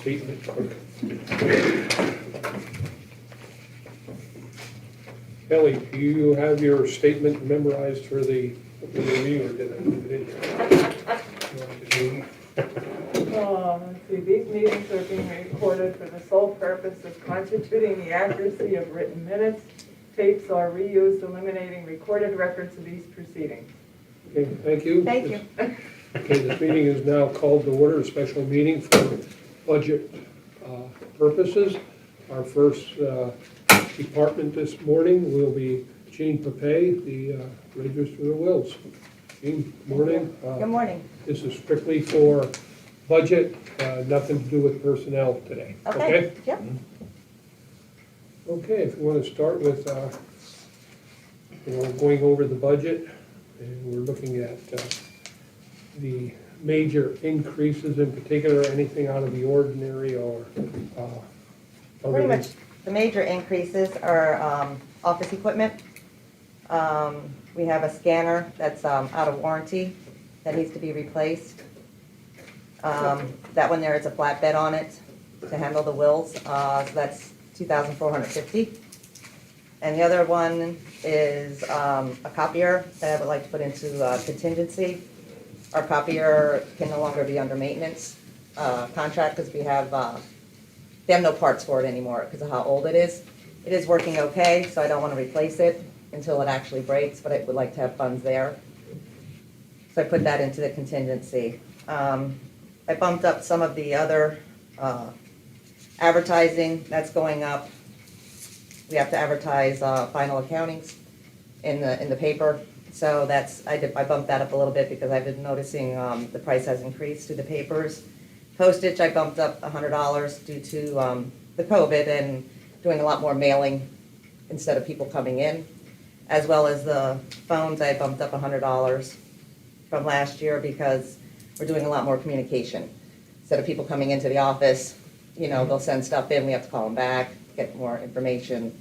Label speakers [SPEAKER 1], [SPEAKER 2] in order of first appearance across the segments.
[SPEAKER 1] statement clerk. Kelly, do you have your statement memorized for the review, or did I leave it in here?
[SPEAKER 2] Let's see, these meetings are being recorded for the sole purpose of constituting the accuracy of written minutes. Tapes are reused, eliminating recorded records of these proceedings.
[SPEAKER 1] Okay, thank you.
[SPEAKER 3] Thank you.
[SPEAKER 1] Okay, this meeting is now called to order, a special meeting for budget purposes. Our first department this morning will be Jean Papay, the Register of Wills. Jean, morning.
[SPEAKER 3] Good morning.
[SPEAKER 1] This is strictly for budget, nothing to do with personnel today.
[SPEAKER 3] Okay. Yep.
[SPEAKER 1] Okay, if you want to start with, going over the budget, and we're looking at the major increases in particular, anything out of the ordinary or
[SPEAKER 3] Pretty much the major increases are office equipment. We have a scanner that's out of warranty that needs to be replaced. That one there is a flatbed on it to handle the wills, so that's $2,450. And the other one is a copier that I would like to put into contingency. Our copier can no longer be under maintenance contract because they have no parts for it anymore because of how old it is. It is working okay, so I don't want to replace it until it actually breaks, but I would like to have funds there. So I put that into the contingency. I bumped up some of the other advertising, that's going up. We have to advertise final accountings in the paper. So I bumped that up a little bit because I've been noticing the price has increased to the papers. Postage, I bumped up $100 due to the COVID and doing a lot more mailing instead of people coming in. As well as the phones, I bumped up $100 from last year because we're doing a lot more communication. Instead of people coming into the office, they'll send stuff in, we have to call them back, get more information.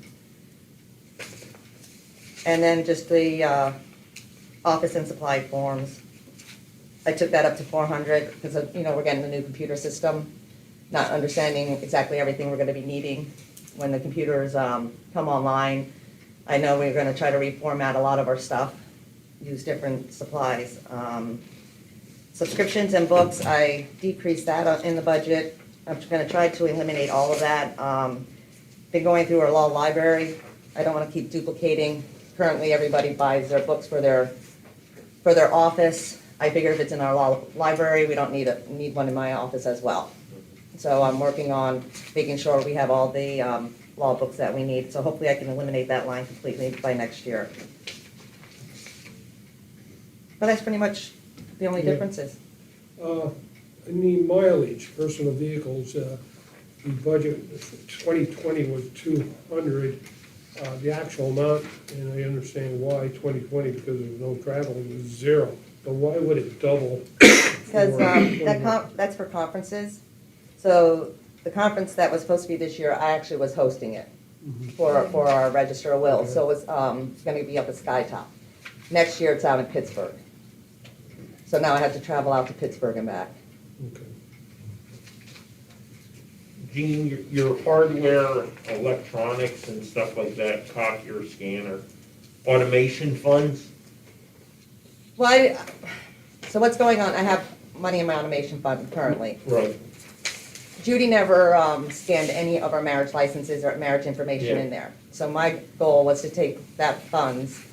[SPEAKER 3] And then just the office and supply forms. I took that up to 400 because we're getting a new computer system, not understanding exactly everything we're going to be needing when the computers come online. I know we're going to try to reformat a lot of our stuff, use different supplies. Subscriptions and books, I decreased that in the budget. I'm going to try to eliminate all of that. Been going through our law library. I don't want to keep duplicating. Currently, everybody buys their books for their office. I figure if it's in our law library, we don't need one in my office as well. So I'm working on making sure we have all the law books that we need. So hopefully I can eliminate that line completely by next year. But that's pretty much the only differences.
[SPEAKER 1] In the mileage, personal vehicles, the budget for 2020 was 200. The actual amount, and I understand why 2020 because there was no traveling, was 0. But why would it double?
[SPEAKER 3] Because that's for conferences. So the conference that was supposed to be this year, I actually was hosting it for our Register of Wills. So it was going to be up at Skytop. Next year it's out in Pittsburgh. So now I have to travel out to Pittsburgh and back.
[SPEAKER 1] Okay.
[SPEAKER 4] Gene, your hardware, electronics and stuff like that, copier, scanner, automation funds?
[SPEAKER 3] Well, so what's going on? I have money in my automation fund currently.
[SPEAKER 4] Right.
[SPEAKER 3] Judy never scanned any of our marriage licenses or marriage information in there. So my goal was to take that funds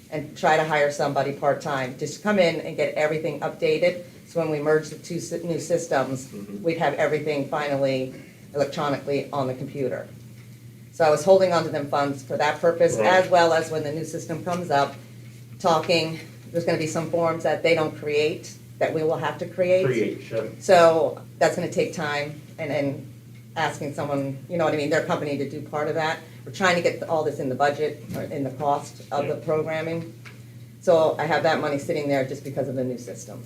[SPEAKER 3] and try to hire somebody part-time, just come in and get everything updated. So when we merge the two new systems, we'd have everything finally electronically on the computer. So I was holding on to them funds for that purpose, as well as when the new system comes up, there's gonna be some forms that they don't create, that we will have to create.
[SPEAKER 4] Sure.
[SPEAKER 3] So that's gonna take time, and then asking someone, their company to do part of that. We're trying to get all this in the budget, or in the cost of the programming. So I have that money sitting there just because of the new system.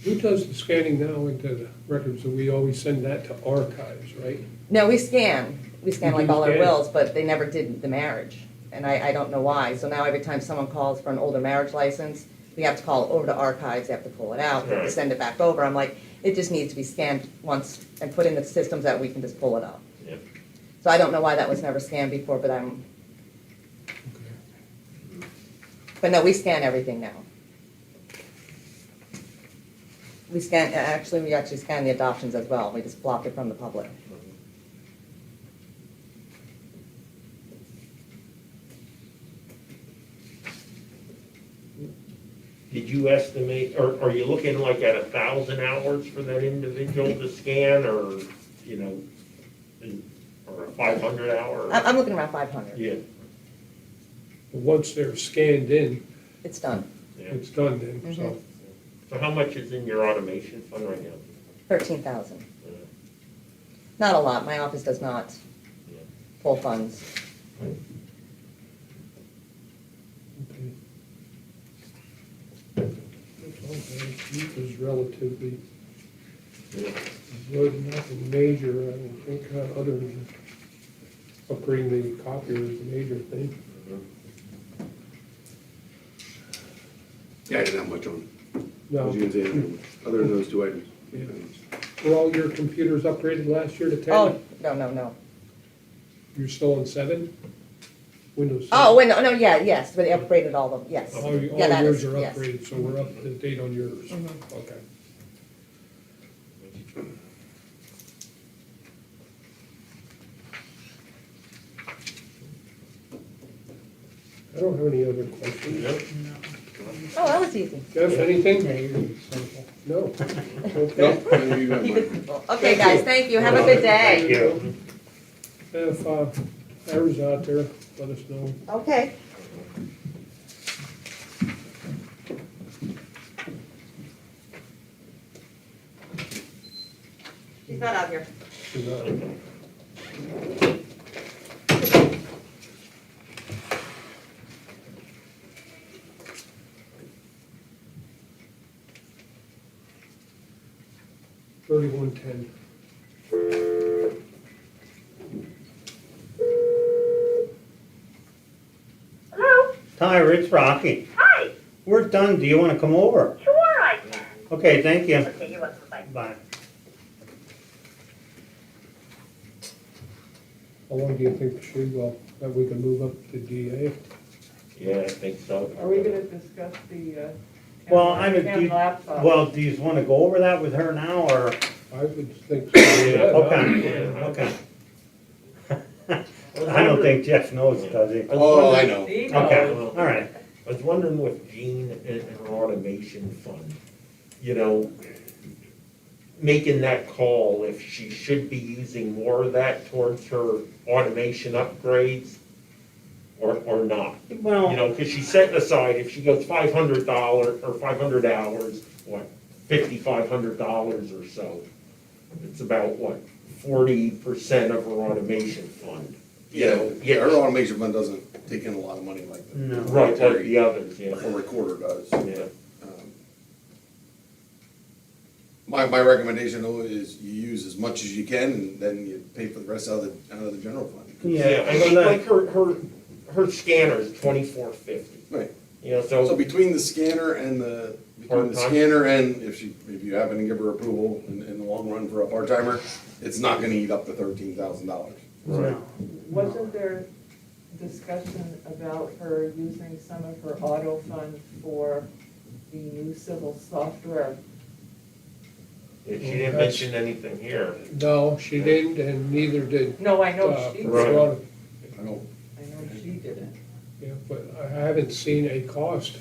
[SPEAKER 1] Who does the scanning now into the records? So we always send that to archives, right?
[SPEAKER 3] No, we scan like all our
[SPEAKER 1] scan?
[SPEAKER 3] wills, but they never did the marriage. And I don't know why. So now every time someone calls for an older marriage license, we have to call it over to archives, they have to pull it out, they have to send it back over. I'm like, it just needs to be scanned once and put in the systems that we can just pull it up.
[SPEAKER 4] Yeah.
[SPEAKER 3] So I don't know why that was never scanned before, but no, we scan everything now. We actually scan the adoptions as well, we just block it from the public.
[SPEAKER 4] Did you estimate, or are you looking like at 1,000 hours for that individual to scan, or, you know, or a 500 hour?
[SPEAKER 3] I'm looking around 500.
[SPEAKER 4] Yeah,
[SPEAKER 1] Once they're scanned in,
[SPEAKER 3] It's done,
[SPEAKER 4] yeah.
[SPEAKER 1] it's done then, so.
[SPEAKER 4] So how much is in your automation fund right now?
[SPEAKER 3] 13,000.
[SPEAKER 4] Uh,
[SPEAKER 3] Not a lot, my office does not
[SPEAKER 4] Yeah.
[SPEAKER 3] pull funds.
[SPEAKER 1] Okay. Keith is relatively
[SPEAKER 4] Yeah.
[SPEAKER 1] good, nothing major, I don't think, other than upgrading the copier is the major thing.
[SPEAKER 5] Yeah, I didn't have much on.
[SPEAKER 1] No,
[SPEAKER 5] As you can see, other than those two items.
[SPEAKER 1] Yeah. Were all your computers upgraded last year to 10?
[SPEAKER 3] Oh, no.
[SPEAKER 1] You're still on 7? Windows 7?
[SPEAKER 3] Oh, wait, no, yes, but they upgraded all of them, yes.
[SPEAKER 1] All
[SPEAKER 3] Yeah, that
[SPEAKER 1] yours
[SPEAKER 3] is-
[SPEAKER 1] are
[SPEAKER 3] yes.
[SPEAKER 1] upgraded, so we're up to date on yours.
[SPEAKER 3] Mhm.
[SPEAKER 1] Okay. I don't have any other questions.
[SPEAKER 4] Nope.
[SPEAKER 3] Oh, that was easy.
[SPEAKER 1] Jeff, anything? No. Okay.
[SPEAKER 5] No, you got
[SPEAKER 3] Keep
[SPEAKER 5] mine.
[SPEAKER 3] it simple. Okay, guys, thank you, have a good
[SPEAKER 4] Thank
[SPEAKER 3] day.
[SPEAKER 4] you.
[SPEAKER 1] If Aaron's out there, let us know.
[SPEAKER 3] Okay. She's not out here.
[SPEAKER 1] She's not. $31.10.
[SPEAKER 6] Hello?
[SPEAKER 7] Tyra, it's Rocky.
[SPEAKER 6] Hi.
[SPEAKER 7] We're done. Do you want to come over?
[SPEAKER 6] Sure I can.
[SPEAKER 7] Okay, thank you.
[SPEAKER 6] Okay, you're welcome. Bye.
[SPEAKER 7] Bye.
[SPEAKER 1] How long do you think that we can move up to DA?
[SPEAKER 4] Yeah, I think so.
[SPEAKER 2] Are we gonna discuss the,
[SPEAKER 7] Well, I would
[SPEAKER 2] town
[SPEAKER 7] do,
[SPEAKER 2] laptop?
[SPEAKER 7] well, do you want to go over that with her now, or?
[SPEAKER 1] I would think so. Yeah,
[SPEAKER 7] Okay,
[SPEAKER 4] Yeah.
[SPEAKER 7] okay. I don't think Jeff knows, does he?
[SPEAKER 5] Oh, I know.
[SPEAKER 2] He
[SPEAKER 7] Okay,
[SPEAKER 2] knows.
[SPEAKER 7] all right.
[SPEAKER 4] I was wondering with Jean and her automation fund, you know, making that call, if she should be using more of that towards her automation upgrades or not. You
[SPEAKER 7] Well,
[SPEAKER 4] know, because she's setting aside, if she goes $500 or 500 hours, what, $5,500 or so. It's about, what, 40% of her automation fund. You know,
[SPEAKER 5] Yeah, our automation fund doesn't take in a lot of money like the.
[SPEAKER 7] No.
[SPEAKER 4] Right, like the others, yeah.
[SPEAKER 5] A recorder does.
[SPEAKER 4] Yeah.
[SPEAKER 5] My recommendation though is you use as much as you can and then you pay for the rest out of the general fund.
[SPEAKER 4] Yeah, I mean, like her scanner is $24.50.
[SPEAKER 5] Right.
[SPEAKER 4] You know,
[SPEAKER 5] So
[SPEAKER 4] so,
[SPEAKER 5] between the scanner and
[SPEAKER 4] Part-time?
[SPEAKER 5] if you happen to give her approval in the long run for a part-timer, it's not gonna eat up the $13,000.
[SPEAKER 7] no.
[SPEAKER 2] Wasn't there discussion about her using some of her auto funds for the new civil software?
[SPEAKER 4] she didn't mention anything here.
[SPEAKER 1] No, she didn't, and neither did.
[SPEAKER 2] No, I know she did.
[SPEAKER 4] Right.
[SPEAKER 5] I don't,
[SPEAKER 2] I know she didn't.
[SPEAKER 1] Yeah, but I haven't seen a cost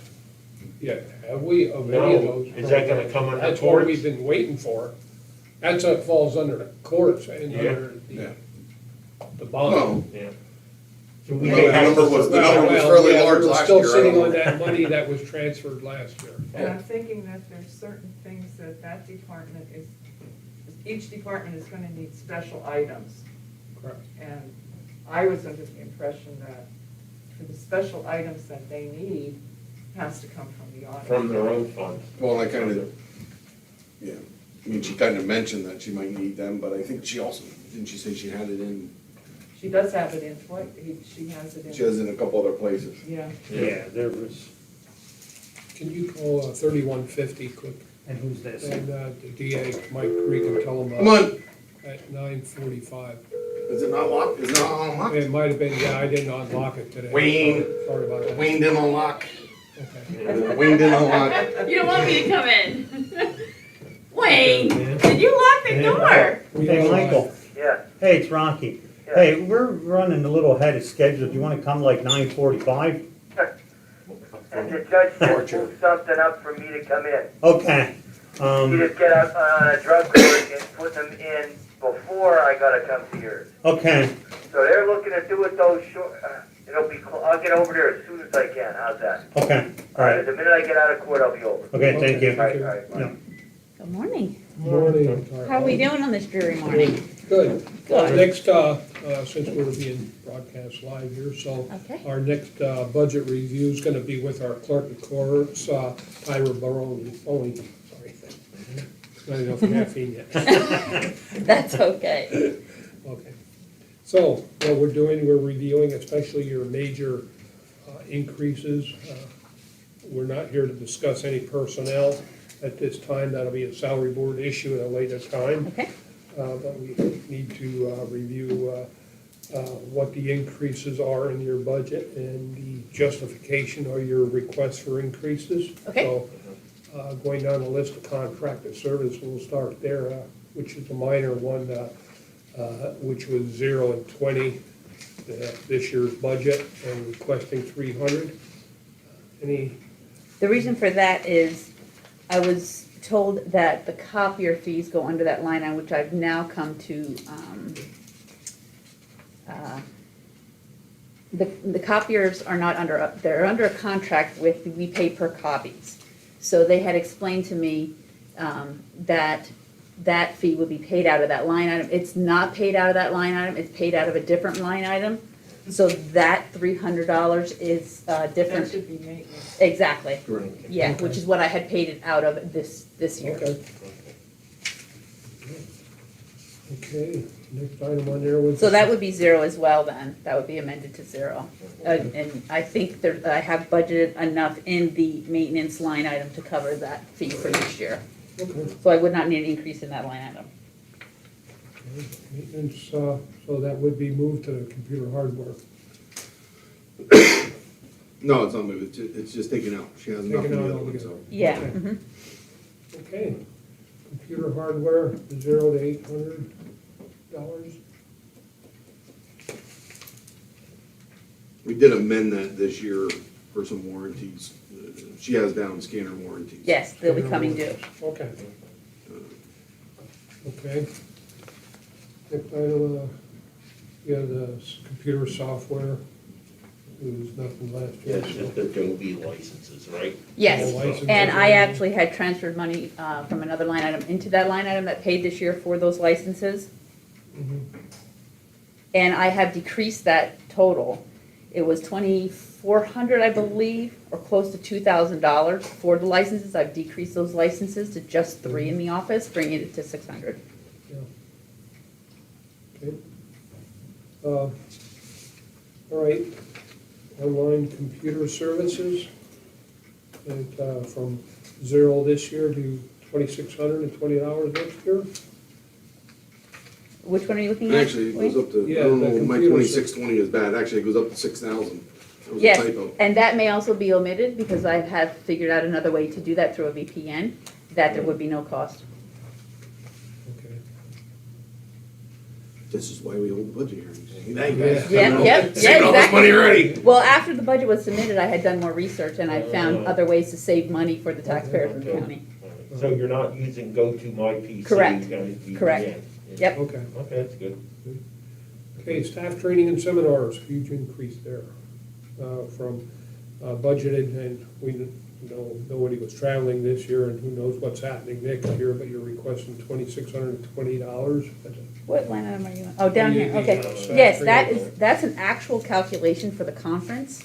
[SPEAKER 1] yet, have we, of any of
[SPEAKER 4] No,
[SPEAKER 1] those?
[SPEAKER 4] is that gonna come under
[SPEAKER 1] That's what
[SPEAKER 4] courts?
[SPEAKER 1] we've been waiting for. That's what falls under the courts and
[SPEAKER 4] Yeah.
[SPEAKER 1] under
[SPEAKER 5] yeah.
[SPEAKER 1] the bond.
[SPEAKER 5] No,
[SPEAKER 4] Yeah. So we
[SPEAKER 5] No,
[SPEAKER 4] may
[SPEAKER 5] the
[SPEAKER 4] have
[SPEAKER 5] number
[SPEAKER 4] to
[SPEAKER 5] was- the
[SPEAKER 4] survive.
[SPEAKER 5] number was
[SPEAKER 1] Well,
[SPEAKER 5] fairly
[SPEAKER 1] yeah,
[SPEAKER 5] large
[SPEAKER 1] we're
[SPEAKER 5] last
[SPEAKER 1] still
[SPEAKER 5] year, I
[SPEAKER 1] sitting
[SPEAKER 5] don't
[SPEAKER 1] on
[SPEAKER 5] know.
[SPEAKER 1] that money that was transferred last year.
[SPEAKER 2] And I'm thinking that there's certain things that that department is, each department is gonna need special items.
[SPEAKER 1] Correct.
[SPEAKER 2] And I was under the impression that for the special items that they need, has to come from the audit.
[SPEAKER 4] From their own fund.
[SPEAKER 5] well, I kind of, yeah, I mean, she kind of mentioned that she might need them, but I think she also, didn't she say she had it in,
[SPEAKER 2] She does have it in, she has it in.
[SPEAKER 5] she has it in a couple other places.
[SPEAKER 2] Yeah.
[SPEAKER 7] Yeah, there was,
[SPEAKER 1] Can you call 3150 quick?
[SPEAKER 7] And who's this?
[SPEAKER 1] And the DA, Mike Regan, tell him
[SPEAKER 5] Come on,
[SPEAKER 1] at 9:45.
[SPEAKER 5] is it not locked? Is it not unlocked?
[SPEAKER 1] It might have been, yeah, I didn't unlock it today.
[SPEAKER 5] Wayne.
[SPEAKER 1] Sorry about that.
[SPEAKER 5] Wayne didn't unlock.
[SPEAKER 1] Okay.
[SPEAKER 5] Wayne didn't unlock.
[SPEAKER 6] You don't want me to come in. Wayne, did you lock the door?
[SPEAKER 7] Hey, Michael.
[SPEAKER 8] Yeah,
[SPEAKER 7] Hey, it's Rocky.
[SPEAKER 8] yeah.
[SPEAKER 7] Hey, we're running a little ahead of schedule. Do you wanna come like 9:45?
[SPEAKER 8] And the judge just moved something up for me to come in.
[SPEAKER 7] Okay.
[SPEAKER 8] He just get out on a drug court and put them in before I gotta come to yours.
[SPEAKER 7] Okay.
[SPEAKER 8] So they're looking to do it those short, I'll get over there as soon as I can, how's that?
[SPEAKER 7] Okay. All right.
[SPEAKER 8] The minute I get out of court, I'll be over.
[SPEAKER 7] Okay, thank you.
[SPEAKER 8] All right, bye.
[SPEAKER 7] Yeah.
[SPEAKER 9] Good morning.
[SPEAKER 1] Morning.
[SPEAKER 9] How are we doing on this dreary morning?
[SPEAKER 1] Good.
[SPEAKER 9] Good.
[SPEAKER 1] Next, since we're being broadcast live here, so
[SPEAKER 9] Okay.
[SPEAKER 1] our next budget review is gonna be with our clerk of courts, Tyra Barone, only, sorry. Not enough caffeine yet.
[SPEAKER 9] That's okay.
[SPEAKER 1] Okay. So what we're doing, we're reviewing especially your major increases. We're not here to discuss any personnel at this time. That'll be a salary board issue at a later time.
[SPEAKER 9] Okay.
[SPEAKER 1] But we need to review what the increases are in your budget and the justification or your requests for increases.
[SPEAKER 9] Okay.
[SPEAKER 1] So, going down the list of contracted service, we'll start there, which is a minor one, which was 0 and 20, this year's budget, and requesting 300. Any,
[SPEAKER 9] The reason for that is I was told that the copier fees go under that line item, which I've now come to, the copiers are not under, they're under a contract with, we pay per copies. So they had explained to me that that fee would be paid out of that line item. It's not paid out of that line item, it's paid out of a different line item. So that $300 is
[SPEAKER 2] That
[SPEAKER 9] different.
[SPEAKER 2] should be maintenance.
[SPEAKER 9] Exactly,
[SPEAKER 5] Correct.
[SPEAKER 9] yeah,
[SPEAKER 1] Okay.
[SPEAKER 9] which is what I had paid it out of this year.
[SPEAKER 1] okay. Okay, next item on there was.
[SPEAKER 9] So that would be 0 as well then, that would be amended to 0. And I think there, I have budgeted enough in the maintenance line item to cover that fee for this year.
[SPEAKER 1] Okay.
[SPEAKER 9] So I would not need an increase in that line item.
[SPEAKER 1] Maintenance, so that would be moved to the computer hardware.
[SPEAKER 5] No, it's not moving, it's just taken out. She has enough in
[SPEAKER 1] Taken
[SPEAKER 5] the
[SPEAKER 1] out
[SPEAKER 5] other one,
[SPEAKER 1] altogether.
[SPEAKER 5] so.
[SPEAKER 9] Yeah,
[SPEAKER 1] Okay.
[SPEAKER 9] mhm.
[SPEAKER 1] Okay, computer hardware, 0 to $800.
[SPEAKER 5] We did amend that this year for some warranties. She has down scanner warranties.
[SPEAKER 9] Yes, they'll be coming due.
[SPEAKER 1] Okay. Okay. Next item, you have the computer software. There was nothing last
[SPEAKER 4] Yeah,
[SPEAKER 1] year.
[SPEAKER 4] it's just Adobe licenses, right?
[SPEAKER 9] Yes,
[SPEAKER 1] License
[SPEAKER 9] and I
[SPEAKER 1] agreement.
[SPEAKER 9] actually had transferred money from another line item into that line item that paid this year for those licenses.
[SPEAKER 1] Mhm.
[SPEAKER 9] And I have decreased that total. It was 2,400, I believe, or close to $2,000 for the licenses. I've decreased those licenses to just 3 in the office, bringing it to 600.
[SPEAKER 1] Okay. All right, online computer services, and from 0 this year to $2,620 next year.
[SPEAKER 9] Which one are you looking at?
[SPEAKER 5] Actually, it goes up to, I
[SPEAKER 1] Yeah,
[SPEAKER 5] don't
[SPEAKER 1] the
[SPEAKER 5] know, my
[SPEAKER 1] computer
[SPEAKER 5] 2620 is bad. Actually, it goes up to 6,000. That was a
[SPEAKER 9] Yes,
[SPEAKER 5] typo.
[SPEAKER 9] and that may also be omitted because I have figured out another way to do that through a VPN, that there would be no cost.
[SPEAKER 1] Okay.
[SPEAKER 5] This is why we hold the budget hearings. Now you guys
[SPEAKER 9] Yeah,
[SPEAKER 5] coming
[SPEAKER 9] yep,
[SPEAKER 5] out, saving
[SPEAKER 9] yeah,
[SPEAKER 5] all this money
[SPEAKER 9] exactly.
[SPEAKER 5] already.
[SPEAKER 9] Well, after the budget was submitted, I had done more research and I found other ways to save money for the taxpayers in the county.
[SPEAKER 4] So you're not using go-to-my-PC?
[SPEAKER 9] Correct.
[SPEAKER 4] You're gonna use
[SPEAKER 9] Correct.
[SPEAKER 4] VPN.
[SPEAKER 9] Yep.
[SPEAKER 1] Okay.
[SPEAKER 4] Okay, that's good.
[SPEAKER 1] Okay, staff training and seminars, huge increase there, from budgeted, and we know nobody was traveling this year, and who knows what's happening next year, but you're requesting $2,620.
[SPEAKER 9] What line item are you on? Oh, down here, okay.
[SPEAKER 1] Staff
[SPEAKER 9] Yes,
[SPEAKER 1] training.
[SPEAKER 9] that's an actual calculation for the conference,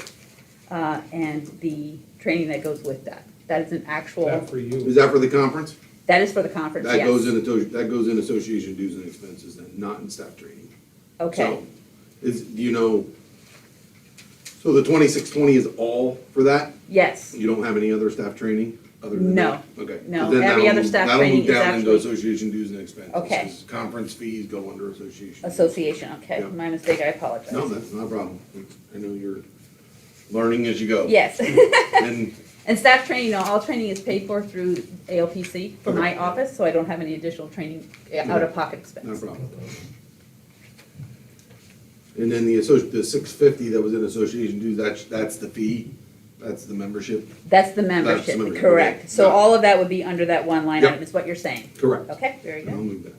[SPEAKER 9] and the training that goes with that. That is an actual,
[SPEAKER 1] That for
[SPEAKER 5] Is
[SPEAKER 1] you.
[SPEAKER 5] that for the conference?
[SPEAKER 9] that is for the conference,
[SPEAKER 5] That goes
[SPEAKER 9] yes.
[SPEAKER 5] that goes in association dues and expenses then, not in staff training.
[SPEAKER 9] Okay.
[SPEAKER 5] So, do you know, So the 2620 is all for that?
[SPEAKER 9] Yes,
[SPEAKER 5] You don't have any other staff training other than
[SPEAKER 9] No.
[SPEAKER 5] that? Okay.
[SPEAKER 9] No,
[SPEAKER 5] Then
[SPEAKER 9] every
[SPEAKER 5] that'll
[SPEAKER 9] other
[SPEAKER 5] move-
[SPEAKER 9] staff
[SPEAKER 5] that'll
[SPEAKER 9] training
[SPEAKER 5] move
[SPEAKER 9] is
[SPEAKER 5] down into
[SPEAKER 9] actually-
[SPEAKER 5] association dues and expenses.
[SPEAKER 9] Okay.
[SPEAKER 5] 'Cause Conference fees go under association.
[SPEAKER 9] association, okay,
[SPEAKER 5] Yeah.
[SPEAKER 9] my mistake, I apologize.
[SPEAKER 5] No, that's not a problem. I know you're learning as you go.
[SPEAKER 9] Yes.
[SPEAKER 5] And,
[SPEAKER 9] And staff training, no, all training is paid for through ALPC for my office, so I don't have any additional training out-of-pocket
[SPEAKER 5] no
[SPEAKER 9] expense.
[SPEAKER 5] problem. And then the 650 that was in association dues, that's the fee? That's the membership?
[SPEAKER 9] That's the
[SPEAKER 5] membership,
[SPEAKER 9] membership,
[SPEAKER 5] okay.
[SPEAKER 9] correct. So
[SPEAKER 5] Got it.
[SPEAKER 9] all of that would be under that one line
[SPEAKER 5] Yep.
[SPEAKER 9] item, is what you're saying.
[SPEAKER 5] Correct.
[SPEAKER 9] Okay, very
[SPEAKER 5] I'll
[SPEAKER 9] good.
[SPEAKER 5] move that.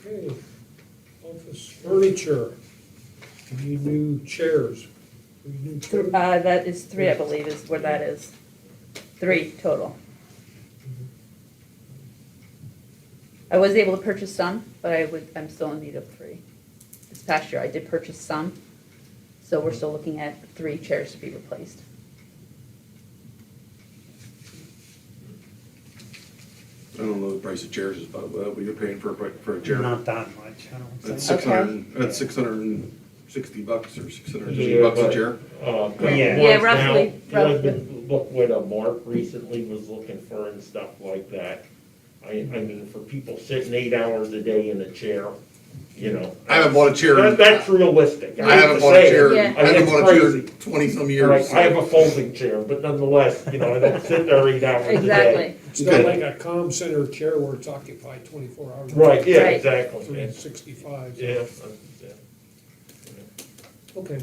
[SPEAKER 1] Okay, office furniture, any new chairs? Any new chairs?
[SPEAKER 9] That is three, I believe, is where that is. 3 total. I was able to purchase some, but I'm still in need of 3. This past year, I did purchase some, so we're still looking at 3 chairs to be replaced.
[SPEAKER 5] I don't know the price of chairs is about, what you're paying for a chair.
[SPEAKER 7] Not that much, I don't
[SPEAKER 5] That's
[SPEAKER 7] think.
[SPEAKER 5] 600, that's $660 or $650
[SPEAKER 4] Yeah,
[SPEAKER 5] a
[SPEAKER 4] but,
[SPEAKER 5] chair.
[SPEAKER 7] Yeah.
[SPEAKER 9] Yeah, roughly,
[SPEAKER 4] Look what Mark recently was looking for and stuff like that. I mean, for people sitting 8 hours a day in a chair, you know.
[SPEAKER 5] I haven't bought a chair.
[SPEAKER 4] That's realistic.
[SPEAKER 5] I haven't bought a chair,
[SPEAKER 9] Yeah.
[SPEAKER 5] I haven't
[SPEAKER 4] it's
[SPEAKER 5] bought a chair
[SPEAKER 4] crazy.
[SPEAKER 5] in 20-some
[SPEAKER 4] All
[SPEAKER 5] years.
[SPEAKER 4] right, I have a folding chair, but nonetheless, you know, I don't sit there 8 hours a day.
[SPEAKER 9] Exactly.
[SPEAKER 1] It's not like a comm center chair where it's occupied 24 hours.
[SPEAKER 4] Right, yeah,
[SPEAKER 9] Right.
[SPEAKER 4] exactly.
[SPEAKER 1] 365.
[SPEAKER 4] Yeah.
[SPEAKER 1] Okay.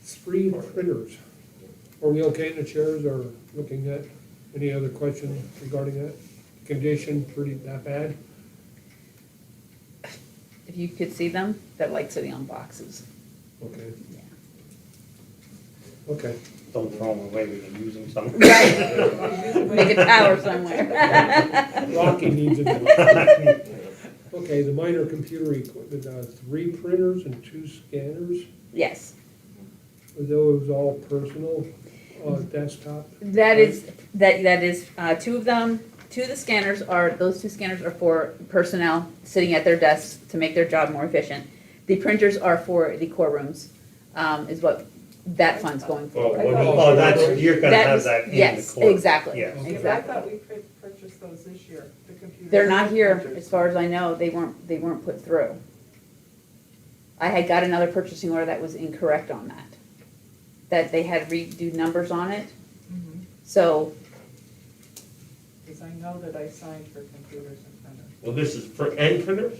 [SPEAKER 1] 3 printers. Are we okay in the chairs or looking at any other questions regarding that? Condition, pretty that bad?
[SPEAKER 9] If you could see them, they're like sitting on boxes.
[SPEAKER 1] Okay,
[SPEAKER 9] Yeah.
[SPEAKER 1] okay.
[SPEAKER 7] Don't throw them away, we can use them somewhere.
[SPEAKER 9] Right. Make a tower somewhere.
[SPEAKER 1] Rocky needs it. Okay, the minor computer equipment, 3 printers and 2 scanners.
[SPEAKER 9] Yes.
[SPEAKER 1] Are those all personal, desktop?
[SPEAKER 9] That is, 2 of them, 2 of the scanners are, those 2 scanners are for personnel sitting at their desks to make their job more efficient. The printers are for the core rooms, is what that fund's going for.
[SPEAKER 7] Oh, that's, you're gonna
[SPEAKER 9] That
[SPEAKER 7] have
[SPEAKER 9] was-
[SPEAKER 7] that in the
[SPEAKER 9] yes,
[SPEAKER 7] court.
[SPEAKER 9] exactly.
[SPEAKER 7] Yes.
[SPEAKER 2] Because I
[SPEAKER 9] Exactly.
[SPEAKER 2] thought we purchased those this year, the computers.
[SPEAKER 9] They're not here,
[SPEAKER 2] Printers.
[SPEAKER 9] as far as I know, they weren't put through. I had got another purchasing order that was incorrect on that. That they had redo numbers on it,
[SPEAKER 2] Mhm.
[SPEAKER 9] so,
[SPEAKER 2] Because I know that I signed for computers and printers.
[SPEAKER 4] Well, this is for end printers?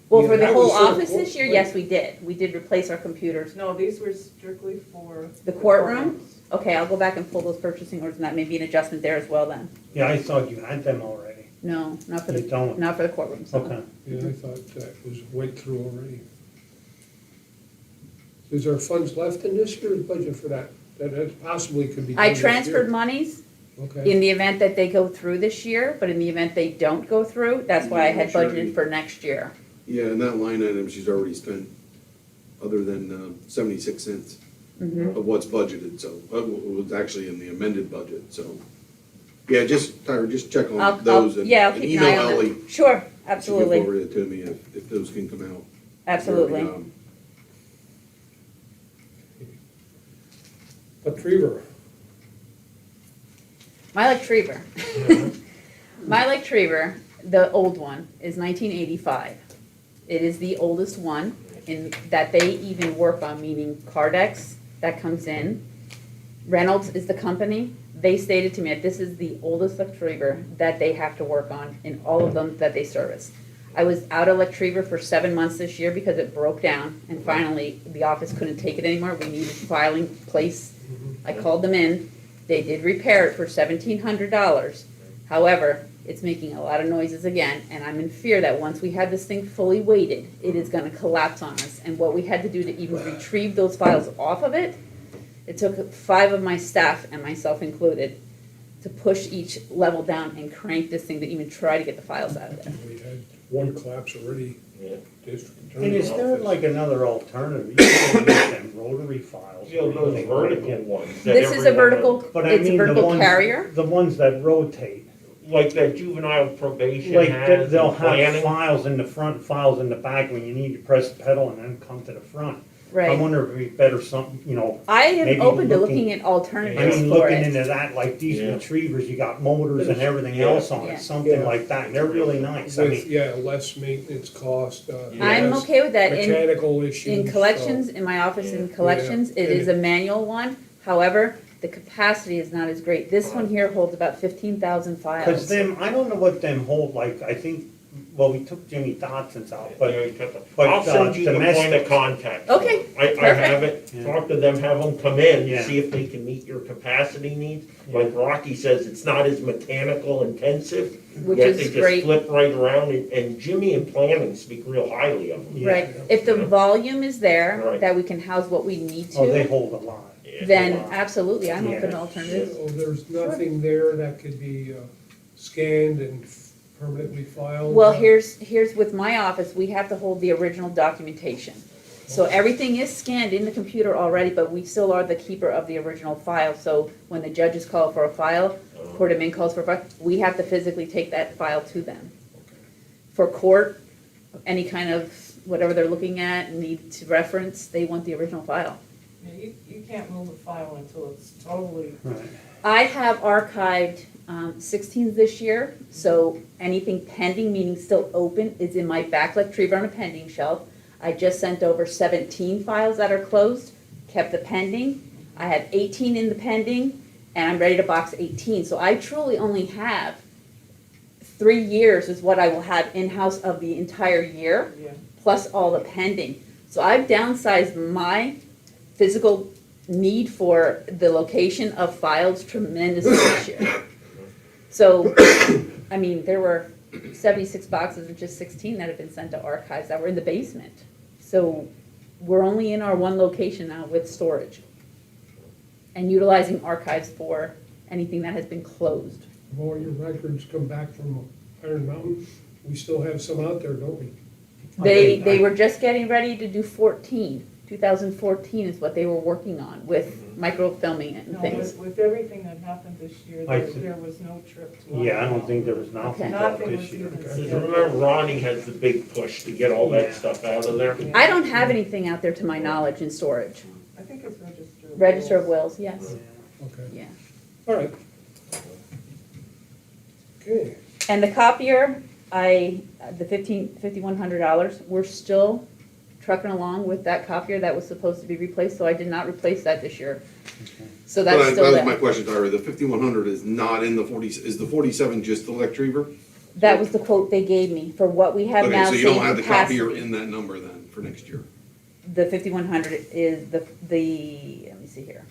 [SPEAKER 9] well,
[SPEAKER 1] Yeah,
[SPEAKER 9] for the
[SPEAKER 1] that
[SPEAKER 9] whole
[SPEAKER 1] was so
[SPEAKER 9] office this year,
[SPEAKER 1] cool.
[SPEAKER 9] yes, we did. We did replace our computers.
[SPEAKER 2] No, these were strictly for.
[SPEAKER 9] The courtroom? Okay, I'll go back and pull those purchasing orders, and that may be an adjustment there as well then.
[SPEAKER 7] Yeah, I thought you had them already.
[SPEAKER 9] No, not for
[SPEAKER 7] You
[SPEAKER 9] the,
[SPEAKER 7] don't?
[SPEAKER 9] not for the courtrooms, no.
[SPEAKER 7] Okay.
[SPEAKER 1] Yeah, I thought that was went through already. Is there funds left in this year's budget for that? That possibly could be. done
[SPEAKER 9] I
[SPEAKER 1] this
[SPEAKER 9] transferred
[SPEAKER 1] year?
[SPEAKER 9] monies
[SPEAKER 1] Okay,
[SPEAKER 9] in the event that they go through this year, but in the event they don't go through, that's why I had
[SPEAKER 5] Sure.
[SPEAKER 9] budgeted for next year.
[SPEAKER 5] Yeah, and that line item she's already spent, other than 76 cents
[SPEAKER 9] Mhm.
[SPEAKER 5] of what's budgeted, so, it was actually in the amended budget, so. Yeah, Tyra, just check
[SPEAKER 9] I'll-
[SPEAKER 5] on those and
[SPEAKER 9] yeah, I'll
[SPEAKER 5] and
[SPEAKER 9] keep an eye
[SPEAKER 5] email
[SPEAKER 9] on
[SPEAKER 5] Ellie.
[SPEAKER 9] that. Sure,
[SPEAKER 5] She can
[SPEAKER 9] absolutely,
[SPEAKER 5] forward it to me if those can come out.
[SPEAKER 9] absolutely.
[SPEAKER 1] Retriever.
[SPEAKER 9] My Retriever. My Retriever, the old one, is 1985. It is the oldest one in that they even work on, meaning Cardex that comes in. Reynolds is the company. They stated to me that this is the oldest Retriever that they have to work on in all of them that they service. I was out of Retriever for 7 months this year because it broke down, and finally the office couldn't take it anymore. We needed filing place. I called them in. They did repair it for $1,700. However, it's making a lot of noises again, and I'm in fear that once we have this thing fully weighted, it is gonna collapse on us. And what we had to do to even retrieve those files off of it, it took 5 of my staff, and myself included, to push each level down and crank this thing to even try to get the files out of there.
[SPEAKER 1] We had one collapse already,
[SPEAKER 4] Yeah.
[SPEAKER 1] district
[SPEAKER 7] And
[SPEAKER 1] attorney's
[SPEAKER 7] is there
[SPEAKER 1] office.
[SPEAKER 7] like another alternative? You can use them rotary files.
[SPEAKER 4] You know, those vertical ones. that
[SPEAKER 9] This is a
[SPEAKER 4] everyone-
[SPEAKER 9] vertical,
[SPEAKER 7] But I
[SPEAKER 9] it's a
[SPEAKER 7] mean, the
[SPEAKER 9] vertical
[SPEAKER 7] ones,
[SPEAKER 9] carrier.
[SPEAKER 7] the ones that rotate.
[SPEAKER 4] like that juvenile probation
[SPEAKER 7] Like,
[SPEAKER 4] has,
[SPEAKER 7] they'll
[SPEAKER 4] and
[SPEAKER 7] have
[SPEAKER 4] planning.
[SPEAKER 7] files in the front, files in the back, when you need to press the pedal and then come to the front. I
[SPEAKER 9] Right.
[SPEAKER 7] wonder if it'd be better something,
[SPEAKER 9] I am
[SPEAKER 7] maybe
[SPEAKER 9] open to
[SPEAKER 7] looking-
[SPEAKER 9] looking at
[SPEAKER 7] I
[SPEAKER 9] alternatives
[SPEAKER 7] mean,
[SPEAKER 9] for
[SPEAKER 7] looking
[SPEAKER 9] it.
[SPEAKER 7] into that, like these
[SPEAKER 4] Yeah.
[SPEAKER 7] retrievers, you got motors and everything
[SPEAKER 4] Yeah.
[SPEAKER 7] else on
[SPEAKER 9] Yeah.
[SPEAKER 7] it, something
[SPEAKER 1] Yeah.
[SPEAKER 7] like that, and they're really nice, I
[SPEAKER 1] With,
[SPEAKER 7] mean,
[SPEAKER 1] yeah, less maintenance cost.
[SPEAKER 9] I'm
[SPEAKER 1] less
[SPEAKER 9] okay with that.
[SPEAKER 1] Mechanical issues.
[SPEAKER 9] In collections, in my office in
[SPEAKER 4] Yeah.
[SPEAKER 9] collections, it
[SPEAKER 1] Yeah.
[SPEAKER 9] is a manual one. However, the capacity is not as great. This one here holds about 15,000
[SPEAKER 7] cause
[SPEAKER 9] files.
[SPEAKER 7] them, I don't know what them hold, like, I think, well, we took Jimmy Dotson's out, but but,
[SPEAKER 4] I'll send you the point
[SPEAKER 7] domestic-
[SPEAKER 4] of contact.
[SPEAKER 9] Okay,
[SPEAKER 4] I
[SPEAKER 9] perfect.
[SPEAKER 4] have it,
[SPEAKER 7] Yeah.
[SPEAKER 4] talk to them, have them come in,
[SPEAKER 7] Yeah.
[SPEAKER 4] see if they can meet your capacity needs.
[SPEAKER 7] Yeah.
[SPEAKER 4] Like Rocky says, it's not as mechanical intensive,
[SPEAKER 9] Which
[SPEAKER 4] yet
[SPEAKER 9] is
[SPEAKER 4] they just
[SPEAKER 9] great.
[SPEAKER 4] flip right around, and Jimmy and planning speak real highly of them.
[SPEAKER 7] Yeah.
[SPEAKER 9] Right, if the
[SPEAKER 4] Yeah.
[SPEAKER 9] volume is there,
[SPEAKER 4] Right.
[SPEAKER 9] that we can house what we need
[SPEAKER 7] Oh, they
[SPEAKER 9] to,
[SPEAKER 7] hold a lot.
[SPEAKER 4] Yeah.
[SPEAKER 9] then
[SPEAKER 7] Wow.
[SPEAKER 9] absolutely, I'm open to
[SPEAKER 7] Yeah.
[SPEAKER 9] alternatives.
[SPEAKER 1] So there's nothing there that could be scanned and permanently filed?
[SPEAKER 9] Well, here's with my office, we have to hold the original documentation. So everything is scanned in the computer already, but we still are the keeper of the original file. So when the judges call for a file, Court of Main calls for a file, we have to physically take that file to them. For court, any kind of, whatever they're looking at, need to reference, they want the original file.
[SPEAKER 2] Yeah, you can't move a file until it's totally,
[SPEAKER 7] Right.
[SPEAKER 9] I have archived 16s this year, so anything pending, meaning still open, is in my back retriever on a pending shelf. I just sent over 17 files that are closed, kept the pending. I have 18 in the pending, and I'm ready to box 18. So I truly only have 3 years is what I will have in-house of the entire year,
[SPEAKER 2] yeah.
[SPEAKER 9] plus all the pending. So I've downsized my physical need for the location of files tremendously this year. So, I mean, there were 76 boxes of just 16 that have been sent to archives that were in the basement. So we're only in our one location now with storage and utilizing archives for anything that has been closed.
[SPEAKER 1] Have all your records come back from Iron Mountain? We still have some out there, don't we?
[SPEAKER 9] They were just getting ready to do 2014 is what they were working on with microfilming and
[SPEAKER 2] No,
[SPEAKER 9] things.
[SPEAKER 2] with everything that happened this year,
[SPEAKER 7] I
[SPEAKER 2] there
[SPEAKER 7] see.
[SPEAKER 2] there was no trip to.
[SPEAKER 7] Yeah, I don't think there was nothing
[SPEAKER 9] Okay.
[SPEAKER 7] about
[SPEAKER 2] Nothing
[SPEAKER 7] this
[SPEAKER 2] was
[SPEAKER 7] year.
[SPEAKER 2] even
[SPEAKER 1] Okay.
[SPEAKER 4] Because
[SPEAKER 2] scheduled.
[SPEAKER 4] remember, Ronnie has the big push to get all that
[SPEAKER 7] Yeah.
[SPEAKER 4] stuff out of there.
[SPEAKER 9] I don't have anything out there to my knowledge in storage.
[SPEAKER 2] I think it's Register of
[SPEAKER 9] Register of
[SPEAKER 2] Wills.
[SPEAKER 9] Wills, yes,
[SPEAKER 1] Okay,
[SPEAKER 9] yeah.
[SPEAKER 1] all right. Okay,
[SPEAKER 9] And the copier, the $5,100, we're still trucking along with that copier that was supposed to be replaced, so I did not replace that this year. So that's still
[SPEAKER 5] That was my
[SPEAKER 9] there.
[SPEAKER 5] question, Tyra, the 5100 is not in the 40, is the 47 just the electriver?
[SPEAKER 9] That was the quote they gave me for what we have now
[SPEAKER 5] Okay, so you don't
[SPEAKER 9] saying
[SPEAKER 5] have the copier
[SPEAKER 9] capacity.
[SPEAKER 5] in that number then, for next year?
[SPEAKER 9] The 5,100 is let me see here.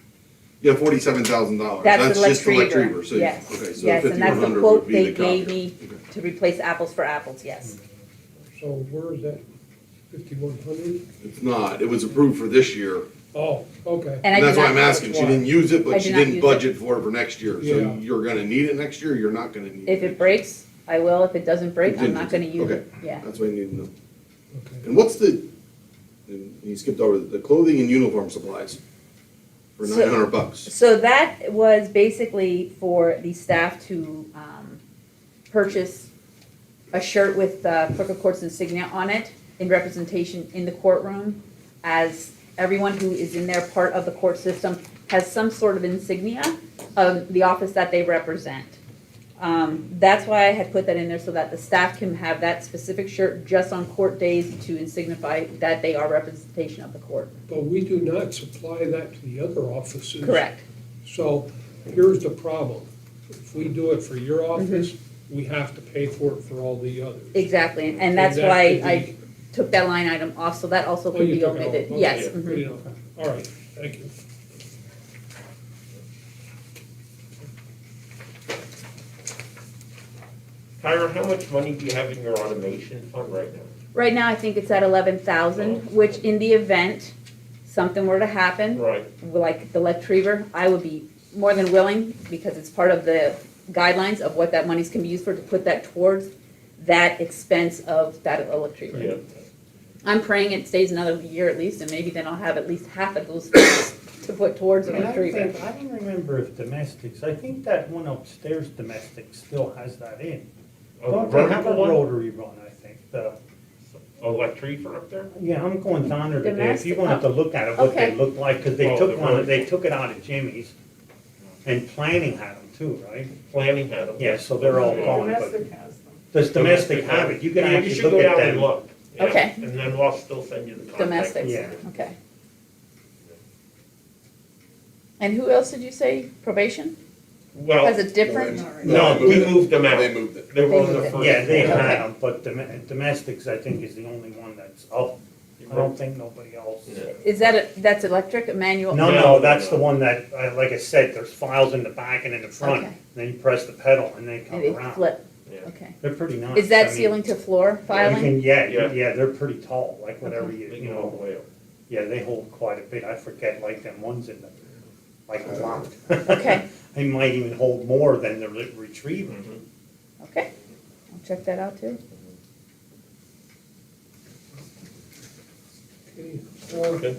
[SPEAKER 5] Yeah, $47,000,
[SPEAKER 9] That's
[SPEAKER 5] that's
[SPEAKER 9] the
[SPEAKER 5] just the
[SPEAKER 9] electriver,
[SPEAKER 5] electriver, so,
[SPEAKER 9] yes,
[SPEAKER 5] okay, so
[SPEAKER 9] yes, and that's the
[SPEAKER 5] 5100
[SPEAKER 9] quote
[SPEAKER 5] would be
[SPEAKER 9] they
[SPEAKER 5] the
[SPEAKER 9] gave
[SPEAKER 5] copier.
[SPEAKER 9] me to replace apples for apples, yes.
[SPEAKER 1] so where is that 5,100?
[SPEAKER 5] It's not, it was approved for this year,
[SPEAKER 1] Oh, okay.
[SPEAKER 9] And I
[SPEAKER 5] and
[SPEAKER 9] did
[SPEAKER 5] that's why
[SPEAKER 9] not
[SPEAKER 5] I'm
[SPEAKER 9] know
[SPEAKER 5] asking,
[SPEAKER 9] which
[SPEAKER 5] she
[SPEAKER 9] one.
[SPEAKER 5] didn't use it,
[SPEAKER 9] I
[SPEAKER 5] but
[SPEAKER 9] did
[SPEAKER 5] she
[SPEAKER 9] not
[SPEAKER 5] didn't
[SPEAKER 9] use it.
[SPEAKER 5] budget for it for next year,
[SPEAKER 1] Yeah.
[SPEAKER 5] so you're gonna need it next year, you're not gonna need it.
[SPEAKER 9] If it
[SPEAKER 5] next
[SPEAKER 9] breaks, I will. If it doesn't break, I'm not gonna use
[SPEAKER 5] Okay.
[SPEAKER 9] it, yeah.
[SPEAKER 5] That's what I need to know.
[SPEAKER 1] Okay.
[SPEAKER 5] And what's and you skipped over the clothing and uniform supplies for
[SPEAKER 9] So-
[SPEAKER 5] $900.
[SPEAKER 9] So that was basically for the staff to purchase a shirt with Clerk of Court's insignia on it in representation in the courtroom, as everyone who is in there, part of the court system, has some sort of insignia of the office that they represent. That's why I had put that in there, so that the staff can have that specific shirt just on court days to signify that they are representation of the court.
[SPEAKER 1] But we do not supply that to the other offices.
[SPEAKER 9] Correct.
[SPEAKER 1] So here's the problem. If we do it for your office, we have to pay for it for all the others.
[SPEAKER 9] Exactly, and that's
[SPEAKER 1] that
[SPEAKER 9] why
[SPEAKER 1] could
[SPEAKER 9] I
[SPEAKER 1] be-
[SPEAKER 9] took that line item off, so that also
[SPEAKER 1] Oh,
[SPEAKER 9] could
[SPEAKER 1] you
[SPEAKER 9] be
[SPEAKER 1] took it off.
[SPEAKER 9] omitted.
[SPEAKER 1] Okay,
[SPEAKER 9] Yes.
[SPEAKER 1] yeah,
[SPEAKER 9] mhm.
[SPEAKER 1] good enough. All right, thank you.
[SPEAKER 4] Tyra, how much money do you have in your automation fund right now?
[SPEAKER 9] Right now, I think it's at 11,000, which in the event something were to happen,
[SPEAKER 4] Right.
[SPEAKER 9] like the retriever, I would be more than willing, because it's part of the guidelines of what that monies can be used for, to put that towards that expense of that retriever.
[SPEAKER 4] Yeah.
[SPEAKER 9] I'm praying it stays another year at least, and maybe then I'll have at least half of those funds to put towards a
[SPEAKER 7] And I
[SPEAKER 9] retriever.
[SPEAKER 7] think, I don't remember if domestics, I think that one upstairs domestic still has that in. Don't they have a
[SPEAKER 4] Vertical one?
[SPEAKER 7] rotary run, I think,
[SPEAKER 4] Electrifer up there?
[SPEAKER 7] yeah, I'm going down there today, if you
[SPEAKER 9] Domestic,
[SPEAKER 7] wanted to look at it, what they
[SPEAKER 9] okay.
[SPEAKER 7] look like, cause they
[SPEAKER 4] Oh,
[SPEAKER 7] took
[SPEAKER 4] the
[SPEAKER 7] one, they
[SPEAKER 4] vertical.
[SPEAKER 7] took it out of Jimmy's. And planning had them too, right?
[SPEAKER 4] Planning had them.
[SPEAKER 7] Yeah, so they're all gone, but
[SPEAKER 2] Domestic has them.
[SPEAKER 7] does domestic have it? You can
[SPEAKER 4] Yeah,
[SPEAKER 7] actually
[SPEAKER 4] should
[SPEAKER 7] look
[SPEAKER 4] go
[SPEAKER 7] at
[SPEAKER 4] down and
[SPEAKER 7] them.
[SPEAKER 4] look. Yeah,
[SPEAKER 9] Okay.
[SPEAKER 4] And then we'll still send you the contact.
[SPEAKER 9] Domestics,
[SPEAKER 7] Yeah.
[SPEAKER 9] okay. And who else did you say, probation?
[SPEAKER 4] Well,
[SPEAKER 9] Has a different?
[SPEAKER 7] No,
[SPEAKER 5] they
[SPEAKER 4] we moved them out.
[SPEAKER 5] They moved it.
[SPEAKER 4] they were on the
[SPEAKER 9] moved it.
[SPEAKER 4] first.
[SPEAKER 7] Yeah, they
[SPEAKER 4] floor.
[SPEAKER 7] had them, but domestics, I think, is the only one that's up. I don't think nobody else.
[SPEAKER 4] Yeah.
[SPEAKER 9] Is that that's electric, a manual?
[SPEAKER 7] No,
[SPEAKER 4] No,
[SPEAKER 7] no, that's
[SPEAKER 4] no.
[SPEAKER 7] the one that, like I said, there's files in the back and in the front.
[SPEAKER 9] Okay.
[SPEAKER 7] Then you press the pedal and they come
[SPEAKER 9] And they
[SPEAKER 7] around.
[SPEAKER 9] flip,
[SPEAKER 4] Yeah.
[SPEAKER 9] okay.
[SPEAKER 7] They're pretty nice.
[SPEAKER 9] Is that
[SPEAKER 7] I mean,
[SPEAKER 9] ceiling to floor
[SPEAKER 7] you
[SPEAKER 9] filing?
[SPEAKER 7] can- Yeah,
[SPEAKER 4] Yeah.
[SPEAKER 7] yeah, they're pretty tall, like whatever
[SPEAKER 9] Okay.
[SPEAKER 7] you,
[SPEAKER 4] They
[SPEAKER 7] you
[SPEAKER 4] go all
[SPEAKER 7] know,
[SPEAKER 4] the way up.
[SPEAKER 7] yeah, they hold quite a bit. I forget, like them ones in the, like a lot.
[SPEAKER 9] Okay.
[SPEAKER 7] They might even hold more than the retriever.
[SPEAKER 4] Mhm.
[SPEAKER 9] Okay, I'll check that out too.
[SPEAKER 1] Okay.
[SPEAKER 4] Okay.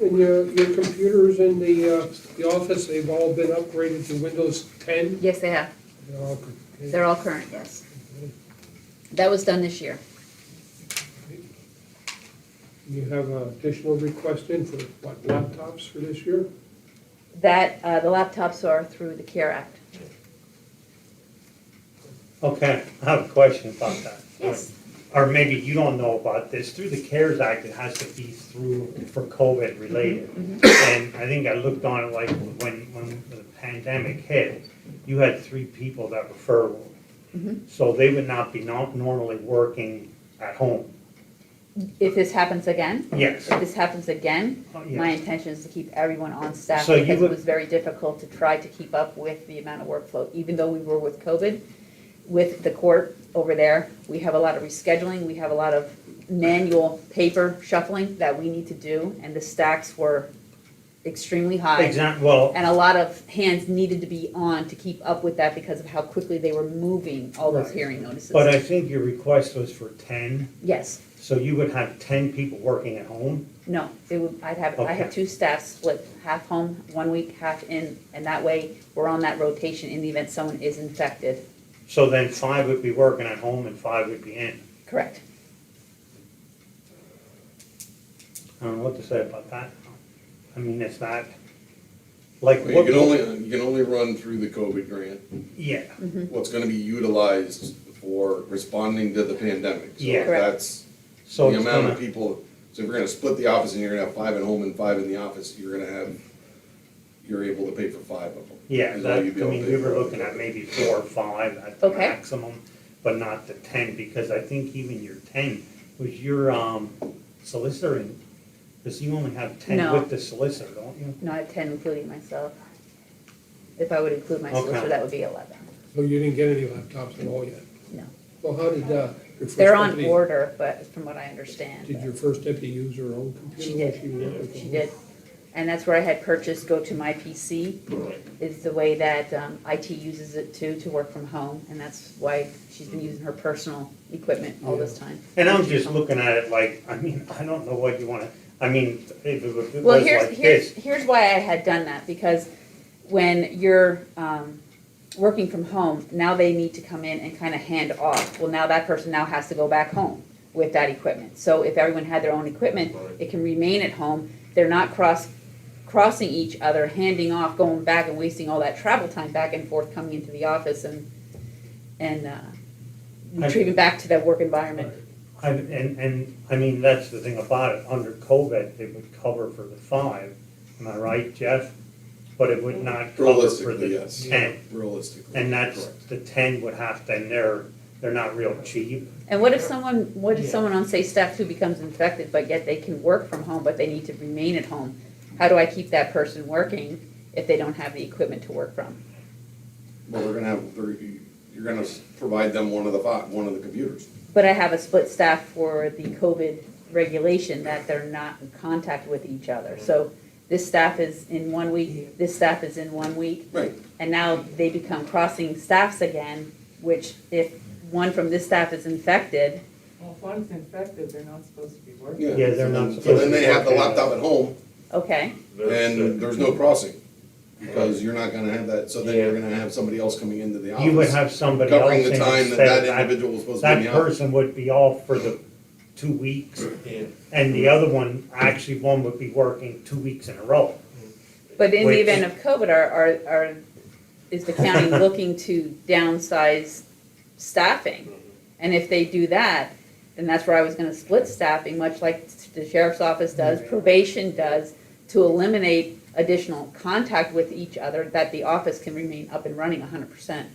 [SPEAKER 1] And your computers in the office, they've all been upgraded to Windows 10?
[SPEAKER 9] Yes, they have.
[SPEAKER 1] They're all okay.
[SPEAKER 9] They're all current, yes. That was done this year.
[SPEAKER 1] You have an additional request in for, what, laptops for this year?
[SPEAKER 9] That, the laptops are through the CARE Act.
[SPEAKER 7] Okay, I have a question about that.
[SPEAKER 9] Yes.
[SPEAKER 7] Or maybe you don't know about this, through the CARES Act, it has to be through, for COVID related. And I think I looked on it like when the pandemic hit, you had 3 people that were furloughed. So they would not be normally working at home.
[SPEAKER 9] If this happens again?
[SPEAKER 7] Yes.
[SPEAKER 9] If this happens again,
[SPEAKER 7] Oh,
[SPEAKER 9] my
[SPEAKER 7] yes.
[SPEAKER 9] intention is to keep everyone on staff
[SPEAKER 7] So you
[SPEAKER 9] because it
[SPEAKER 7] would-
[SPEAKER 9] was very difficult to try to keep up with the amount of workflow, even though we were with COVID. With the court over there, we have a lot of rescheduling, we have a lot of manual paper shuffling that we need to do, and the stacks were extremely high.
[SPEAKER 7] Exactly, well,
[SPEAKER 9] And a lot of hands needed to be on to keep up with that because of how quickly they were moving all those
[SPEAKER 7] Right.
[SPEAKER 9] hearing notices.
[SPEAKER 7] but I think your request was for 10,
[SPEAKER 9] Yes,
[SPEAKER 7] so you would have 10 people working at home?
[SPEAKER 9] no, it would, I have
[SPEAKER 7] Okay.
[SPEAKER 9] 2 staffs split, half home, 1 week, half in, and that way, we're on that rotation in the event someone is infected.
[SPEAKER 7] So then 5 would be working at home and 5 would be in.
[SPEAKER 9] Correct.
[SPEAKER 7] I don't know what to say about that. I mean, it's not, like,
[SPEAKER 5] Well,
[SPEAKER 7] what?
[SPEAKER 5] you can only run through the COVID grant,
[SPEAKER 7] Yeah,
[SPEAKER 5] what's gonna be utilized for responding to the pandemic. So
[SPEAKER 7] Yeah.
[SPEAKER 5] if
[SPEAKER 9] Correct.
[SPEAKER 5] that's
[SPEAKER 7] so
[SPEAKER 5] the
[SPEAKER 7] it's
[SPEAKER 5] amount of
[SPEAKER 7] gonna,
[SPEAKER 5] people, so if you're gonna split the office and you're gonna have 5 at home and 5 in the office, you're able to pay for 5 of them.
[SPEAKER 7] yeah,
[SPEAKER 5] is
[SPEAKER 7] that,
[SPEAKER 5] all
[SPEAKER 7] I
[SPEAKER 5] you'd be able to
[SPEAKER 7] mean,
[SPEAKER 5] pay
[SPEAKER 7] we were
[SPEAKER 5] for.
[SPEAKER 7] looking at maybe 4 or 5 at the
[SPEAKER 9] Okay.
[SPEAKER 7] maximum, but not the 10, because I think even your 10, was your, solicitor in, because you only have 10
[SPEAKER 9] No.
[SPEAKER 7] with the solicitor, don't you?
[SPEAKER 9] No, I have 10 including myself. If I would include my
[SPEAKER 7] Okay.
[SPEAKER 9] solicitor, that would be 11.
[SPEAKER 1] So you didn't get any laptops at all yet?
[SPEAKER 9] No.
[SPEAKER 1] Well, how did your first
[SPEAKER 9] They're on
[SPEAKER 1] deputy-
[SPEAKER 9] order, but from what I understand.
[SPEAKER 1] Did your first deputy use her own
[SPEAKER 9] She
[SPEAKER 1] computer?
[SPEAKER 9] did.
[SPEAKER 1] while worked from
[SPEAKER 9] She
[SPEAKER 1] home?
[SPEAKER 9] did. And that's where I had purchased Go to My PC, is the way that IT uses it too, to work from home. And that's why she's been using her personal equipment all this time.
[SPEAKER 7] And I'm just looking at it like, I mean, I don't know what you wanna, I mean, if it was
[SPEAKER 9] Well,
[SPEAKER 7] like this.
[SPEAKER 9] here's why I had done that, because when you're working from home, now they need to come in and kind of hand off. Well, now that person now has to go back home with that equipment. So if everyone had their own equipment, it can remain at home. They're not crossing each other, handing off, going back and wasting all that travel time back and forth coming into the office and retrieving back to that work environment.
[SPEAKER 7] And, I mean, that's the thing about it, under COVID, they would cover for the 5, am I right, Jeff? But it would not cover for
[SPEAKER 5] Realistically,
[SPEAKER 7] the
[SPEAKER 5] yes.
[SPEAKER 7] 10.
[SPEAKER 5] Realistically.
[SPEAKER 7] And that's,
[SPEAKER 5] correct.
[SPEAKER 7] the 10 would have to, and they're not real cheap.
[SPEAKER 9] And what if someone on, say, staff 2 becomes infected, but yet they can work from home, but they need to remain at home? How do I keep that person working if they don't have the equipment to work from?
[SPEAKER 5] Well, you're gonna provide them one of the computers.
[SPEAKER 9] But I have a split staff for the COVID regulation that they're not in contact with each other. So this staff is in 1 week, this staff is in 1 week.
[SPEAKER 5] Right.
[SPEAKER 9] And now they become crossing staffs again, which if one from this staff is infected,
[SPEAKER 2] Well, if one's infected, they're not supposed to be working.
[SPEAKER 5] Yeah.
[SPEAKER 7] Yeah, they're
[SPEAKER 5] So
[SPEAKER 7] not
[SPEAKER 5] then-
[SPEAKER 7] supposed
[SPEAKER 5] So then
[SPEAKER 7] to
[SPEAKER 5] they have the
[SPEAKER 7] work
[SPEAKER 5] laptop at home,
[SPEAKER 9] Okay,
[SPEAKER 5] And there's no crossing, because you're not gonna have that, so then you're gonna have somebody else coming into the office.
[SPEAKER 7] You would have somebody else
[SPEAKER 5] Covering
[SPEAKER 7] in
[SPEAKER 5] the time
[SPEAKER 7] instead
[SPEAKER 5] that
[SPEAKER 7] of
[SPEAKER 5] that individual was supposed to be in
[SPEAKER 7] That
[SPEAKER 5] the office.
[SPEAKER 7] person would be off for the 2 weeks,
[SPEAKER 4] Yeah.
[SPEAKER 7] and the other one, actually, one would be working 2 weeks in a row.
[SPEAKER 9] but in the
[SPEAKER 7] Which-
[SPEAKER 9] event of COVID, is the county looking to downsize staffing? And if they do that, then that's where I was gonna split staffing, much like the sheriff's office does, probation does, to eliminate additional contact with each other, that the office can remain up and running 100%.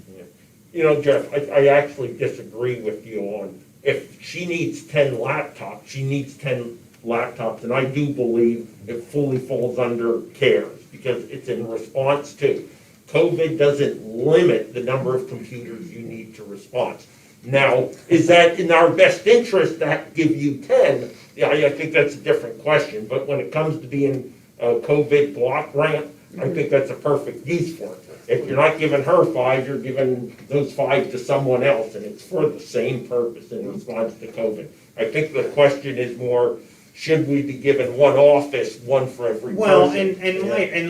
[SPEAKER 4] You know, Jeff, I actually disagree with you on, if she needs 10 laptops, she needs 10 laptops, and I do believe it fully falls under CARES, because it's in response to. COVID doesn't limit the number of computers you need to respond. Now, is that in our best interest to give you 10? Yeah, I think that's a different question, but when it comes to being a COVID block grant, I think that's a perfect use for it. If you're not giving her 5, you're giving those 5 to someone else, and it's for the same purpose in response to COVID. I think the question is more, should we be given one office, one for every person?
[SPEAKER 7] Well, and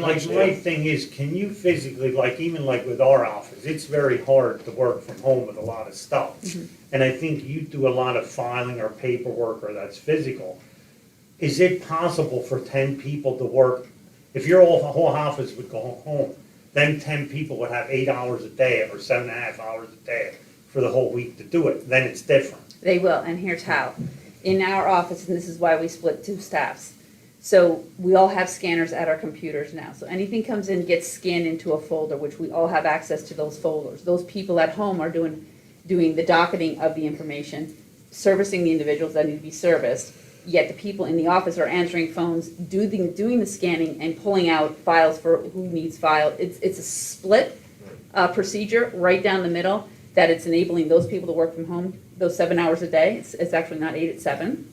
[SPEAKER 7] my
[SPEAKER 4] Yeah.
[SPEAKER 7] thing is, can you physically, like, even like with our office, it's very hard to work from home with a lot of stuff. And I think you do a lot of filing or paperwork, or that's physical. Is it possible for 10 people to work, if your whole office would go home, then 10 people would have 8 hours a day or 7.5 hours a day for the whole week to do it, then it's different.
[SPEAKER 9] They will, and here's how. In our office, and this is why we split 2 staffs. So we all have scanners at our computers now. So anything comes in gets scanned into a folder, which we all have access to those folders. Those people at home are doing the docketing of the information, servicing the individuals that need to be serviced. Yet the people in the office are answering phones, doing the scanning, and pulling out files for who needs filed. It's a split procedure right down the middle, that it's enabling those people to work from home those 7 hours a day. It's actually not 8, it's 7.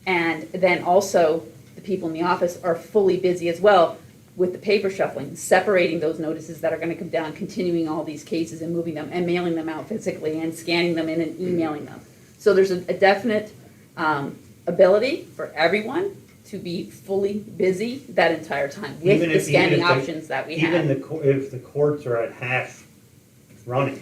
[SPEAKER 9] And then also, the people in the office are fully busy as well with the paper shuffling, separating those notices that are gonna come down, continuing all these cases and moving them and mailing them out physically and scanning them in and emailing them. So there's a definite ability for everyone to be fully busy that entire time with
[SPEAKER 7] Even
[SPEAKER 9] the
[SPEAKER 7] if-
[SPEAKER 9] scanning
[SPEAKER 7] even if the-
[SPEAKER 9] options that we
[SPEAKER 7] Even
[SPEAKER 9] have.
[SPEAKER 7] if the courts are at half running.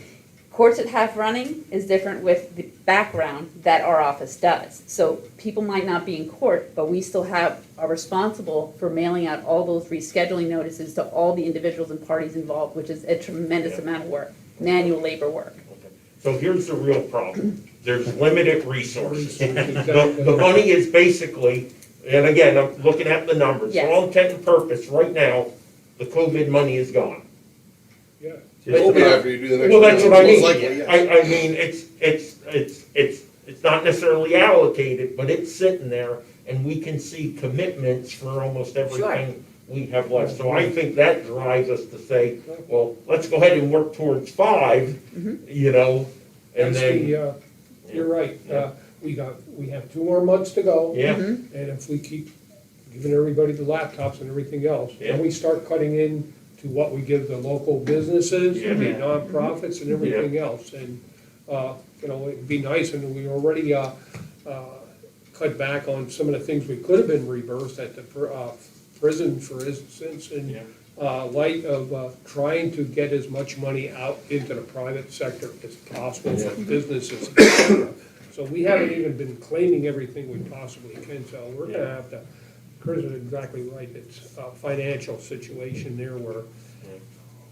[SPEAKER 9] Courts at half running is different with the background that our office does. So people might not be in court, but we still are responsible for mailing out all those rescheduling notices to all the individuals and parties involved, which is a tremendous
[SPEAKER 4] Yeah.
[SPEAKER 9] amount of work, manual labor work.
[SPEAKER 4] Okay. So here's the real problem. There's limited resources.
[SPEAKER 1] Exactly.
[SPEAKER 4] The money is basically, and again, I'm looking at the numbers, for
[SPEAKER 9] Yes.
[SPEAKER 4] all intent and purpose, right now, the COVID money is gone.
[SPEAKER 1] Yeah.
[SPEAKER 5] It'll be after you do the next.
[SPEAKER 4] Well, that's what I mean.
[SPEAKER 5] Most likely, yes.
[SPEAKER 4] I mean, it's not necessarily allocated, but it's sitting there, and we can see commitments for almost everything we have left. So I think that drives us to say, well, let's go ahead and work towards 5, you know, and
[SPEAKER 1] That's
[SPEAKER 4] then,
[SPEAKER 1] you're right. We have 2 more months to go.
[SPEAKER 4] yeah,
[SPEAKER 1] And if we keep giving everybody the laptops and everything else,
[SPEAKER 4] Yeah.
[SPEAKER 1] then we start cutting in to what we give the local businesses,
[SPEAKER 4] Yeah.
[SPEAKER 1] the nonprofits and everything else. And, you know, it'd be nice, and we already, cut back on some of the things we could have been reimbursed at the, prison, for instance, in,
[SPEAKER 4] Yeah.
[SPEAKER 1] light of, trying to get as much money out into the private sector as possible for businesses. So we haven't even been claiming everything we possibly can, so we're gonna have to, Chris is exactly right, it's a financial situation there where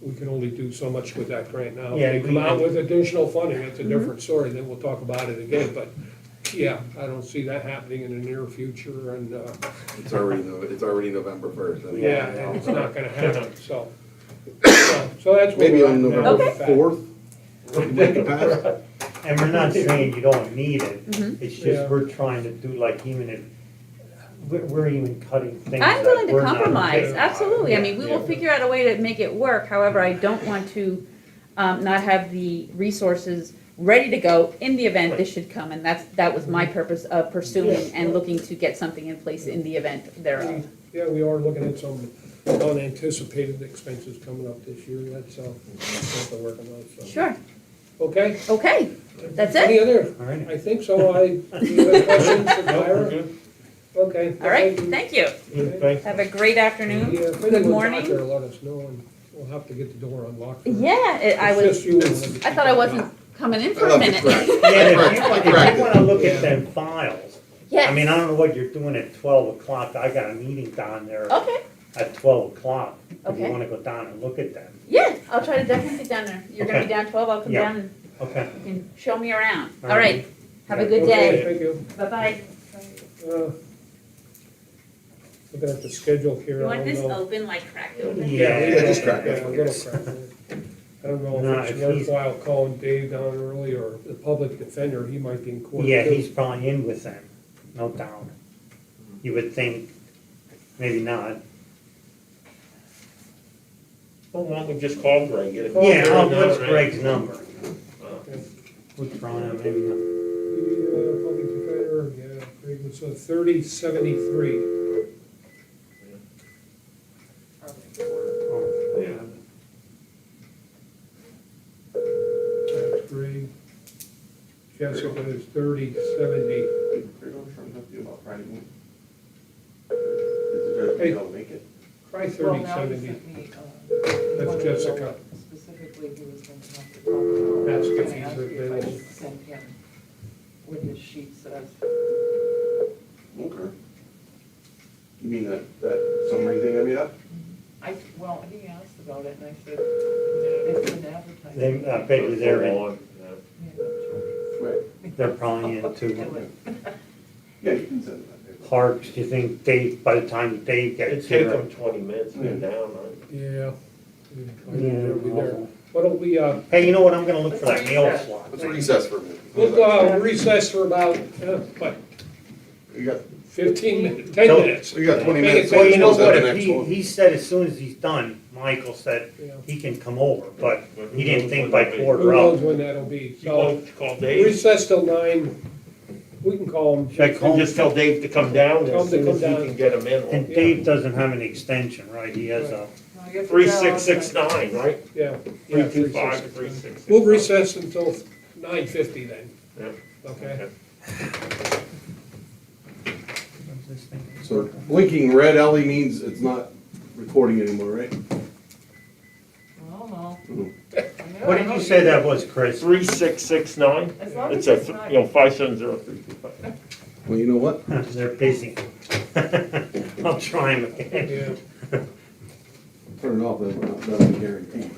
[SPEAKER 1] we can only do so much with that grant now. If
[SPEAKER 7] Yeah,
[SPEAKER 1] they come
[SPEAKER 7] we-
[SPEAKER 1] out with additional funding, it's a different story, then we'll talk about it again, but, yeah, I don't see that happening in the near future, and,
[SPEAKER 5] It's already November 1st. I mean.
[SPEAKER 1] yeah, and it's not gonna happen, so. So that's where
[SPEAKER 5] Maybe
[SPEAKER 1] we're
[SPEAKER 5] on
[SPEAKER 1] at now.
[SPEAKER 5] November
[SPEAKER 1] with that.
[SPEAKER 5] 4th, make it pass.
[SPEAKER 7] And we're not saying you don't need it, it's
[SPEAKER 1] Yeah.
[SPEAKER 7] just we're trying to do, like, even if, we're even cutting things
[SPEAKER 9] I'm
[SPEAKER 7] that
[SPEAKER 9] willing to
[SPEAKER 7] we're not
[SPEAKER 9] compromise,
[SPEAKER 7] okay.
[SPEAKER 9] absolutely. I mean, we will
[SPEAKER 4] Yeah.
[SPEAKER 9] figure out a way to make it work. However, I don't want to not have the resources ready to go in the event this should come. And that was my purpose of pursuing and looking to get something in place in the event thereof.
[SPEAKER 1] Yeah, we are looking at some unanticipated expenses coming up this year, that's, what we're working on, so.
[SPEAKER 9] Sure,
[SPEAKER 1] Okay?
[SPEAKER 9] okay, that's
[SPEAKER 1] Any
[SPEAKER 9] it.
[SPEAKER 1] other?
[SPEAKER 7] All right.
[SPEAKER 1] I think so, any other questions for Myra? Okay.
[SPEAKER 9] All right,
[SPEAKER 1] Thank you.
[SPEAKER 9] thank you.
[SPEAKER 4] Okay.
[SPEAKER 9] Have a great afternoon.
[SPEAKER 1] Yeah, if
[SPEAKER 9] Good
[SPEAKER 1] anyone's out
[SPEAKER 9] morning.
[SPEAKER 1] there, let us know, and we'll have to get the door unlocked.
[SPEAKER 9] Yeah, I
[SPEAKER 1] It's
[SPEAKER 9] was,
[SPEAKER 1] just you and
[SPEAKER 9] I thought I wasn't coming in for
[SPEAKER 5] I
[SPEAKER 9] a
[SPEAKER 5] love the
[SPEAKER 9] minute.
[SPEAKER 5] crack.
[SPEAKER 7] Yeah, if
[SPEAKER 5] Correct.
[SPEAKER 7] you wanna look at them files,
[SPEAKER 9] Yes.
[SPEAKER 7] I mean, I don't know what you're doing at 12 o'clock, I got a meeting down there
[SPEAKER 9] Okay,
[SPEAKER 7] at 12 o'clock. If
[SPEAKER 9] Okay.
[SPEAKER 7] you wanna go down and look at them,
[SPEAKER 9] yeah, I'll try to definitely get down there. You're gonna be
[SPEAKER 7] Okay.
[SPEAKER 9] down 12, I'll come
[SPEAKER 7] Yeah.
[SPEAKER 9] down and
[SPEAKER 7] okay?
[SPEAKER 9] you can show me around.
[SPEAKER 7] All
[SPEAKER 9] All right,
[SPEAKER 7] right.
[SPEAKER 9] have a
[SPEAKER 7] Yeah.
[SPEAKER 9] good
[SPEAKER 1] Okay,
[SPEAKER 9] day.
[SPEAKER 1] thank you.
[SPEAKER 9] Bye-bye.
[SPEAKER 1] Looking at the schedule here,
[SPEAKER 6] You
[SPEAKER 1] I
[SPEAKER 6] want
[SPEAKER 1] don't
[SPEAKER 6] this
[SPEAKER 1] know.
[SPEAKER 6] open, like cracked open?
[SPEAKER 7] Yeah,
[SPEAKER 5] just crack it.
[SPEAKER 1] Yeah, a little crack. I don't know
[SPEAKER 7] No,
[SPEAKER 1] if it's
[SPEAKER 7] if he's-
[SPEAKER 1] worthwhile calling Dave down early, or the public defender, he might be in court.
[SPEAKER 7] Yeah,
[SPEAKER 1] too.
[SPEAKER 7] he's probably in with them, no doubt. You would think, maybe not.
[SPEAKER 4] Well, why don't we just call Greg? Get a call
[SPEAKER 7] Yeah,
[SPEAKER 4] there,
[SPEAKER 7] what's
[SPEAKER 4] right?
[SPEAKER 7] Greg's number?
[SPEAKER 1] Okay.
[SPEAKER 7] What's Brian, maybe not.
[SPEAKER 1] The public defender, yeah, Greg was 3073.
[SPEAKER 7] Oh,
[SPEAKER 4] Yeah.
[SPEAKER 1] That's Greg. Jessica is 3070. Hey. Try
[SPEAKER 2] Well, now he
[SPEAKER 1] 3070.
[SPEAKER 2] sent me,
[SPEAKER 1] That's
[SPEAKER 2] one of
[SPEAKER 1] Jessica.
[SPEAKER 2] the- Specifically, he was going to have to talk about.
[SPEAKER 1] That's if
[SPEAKER 2] Gonna
[SPEAKER 1] he's
[SPEAKER 2] ask you if I
[SPEAKER 1] available.
[SPEAKER 2] should send him what his sheet says.
[SPEAKER 5] Okay. You mean that summary thing I made up?
[SPEAKER 2] Well, he asked about it, and I said, it's been advertised.
[SPEAKER 7] They, I bet you they're in,
[SPEAKER 4] On, yeah.
[SPEAKER 2] Yeah,
[SPEAKER 5] Right.
[SPEAKER 7] they're probably in
[SPEAKER 2] Do
[SPEAKER 7] too.
[SPEAKER 2] it.
[SPEAKER 5] Yeah, you can send that.
[SPEAKER 7] Parks, do you think Dave, by the time Dave
[SPEAKER 4] It'd
[SPEAKER 7] gets
[SPEAKER 4] take
[SPEAKER 7] here?
[SPEAKER 4] them 20 minutes to get down, right?
[SPEAKER 1] Yeah.
[SPEAKER 7] Yeah.
[SPEAKER 1] Be there. Why don't we,
[SPEAKER 7] Hey, you know what, I'm gonna look for that mail
[SPEAKER 2] Let's
[SPEAKER 7] slot.
[SPEAKER 5] Let's recess for a minute.
[SPEAKER 1] we'll recess for about, what,
[SPEAKER 5] You got,
[SPEAKER 1] 15 minutes, 10
[SPEAKER 7] So-
[SPEAKER 1] minutes.
[SPEAKER 5] we got 20
[SPEAKER 1] Make it
[SPEAKER 5] minutes.
[SPEAKER 7] Well, you know
[SPEAKER 5] Let's have
[SPEAKER 7] what,
[SPEAKER 5] the
[SPEAKER 7] if
[SPEAKER 5] next
[SPEAKER 7] he,
[SPEAKER 5] one.
[SPEAKER 7] he said as soon as he's done, Michael said
[SPEAKER 1] Yeah.
[SPEAKER 7] he can come over, but
[SPEAKER 4] But who
[SPEAKER 7] he didn't
[SPEAKER 4] knows
[SPEAKER 7] think
[SPEAKER 4] when
[SPEAKER 7] by
[SPEAKER 4] that'll be?
[SPEAKER 7] quarter
[SPEAKER 1] Who knows
[SPEAKER 7] up.
[SPEAKER 1] when that'll be?
[SPEAKER 4] You
[SPEAKER 1] So
[SPEAKER 4] won't call Dave?
[SPEAKER 1] recess till 9. We can call him.
[SPEAKER 7] Should I call him?
[SPEAKER 4] Just tell Dave to come down
[SPEAKER 1] Tell him
[SPEAKER 4] as
[SPEAKER 1] to
[SPEAKER 4] soon
[SPEAKER 1] come
[SPEAKER 4] as he
[SPEAKER 1] down.
[SPEAKER 4] can get him
[SPEAKER 7] And
[SPEAKER 4] in.
[SPEAKER 7] Dave doesn't have an extension, right? He has a,
[SPEAKER 2] Well, I guess it's
[SPEAKER 4] 3669, right?
[SPEAKER 1] Yeah.
[SPEAKER 4] 325,
[SPEAKER 1] 366.
[SPEAKER 4] 366.
[SPEAKER 1] We'll recess until 9:50 then.
[SPEAKER 4] Yeah.
[SPEAKER 1] Okay.
[SPEAKER 7] what's this thing?
[SPEAKER 5] So blinking red, Ellie, means it's not recording anymore, right?
[SPEAKER 2] Well, no.
[SPEAKER 7] What did you say that was, Chris?
[SPEAKER 4] 3669?
[SPEAKER 2] As long
[SPEAKER 4] It's
[SPEAKER 2] as
[SPEAKER 4] a,
[SPEAKER 2] it's not.
[SPEAKER 4] 570325.
[SPEAKER 5] Well, you know what?
[SPEAKER 7] They're busy. I'll try him again.
[SPEAKER 1] Yeah.
[SPEAKER 5] Turn it off, that's not, that's a guarantee.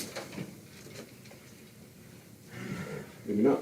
[SPEAKER 5] Maybe not.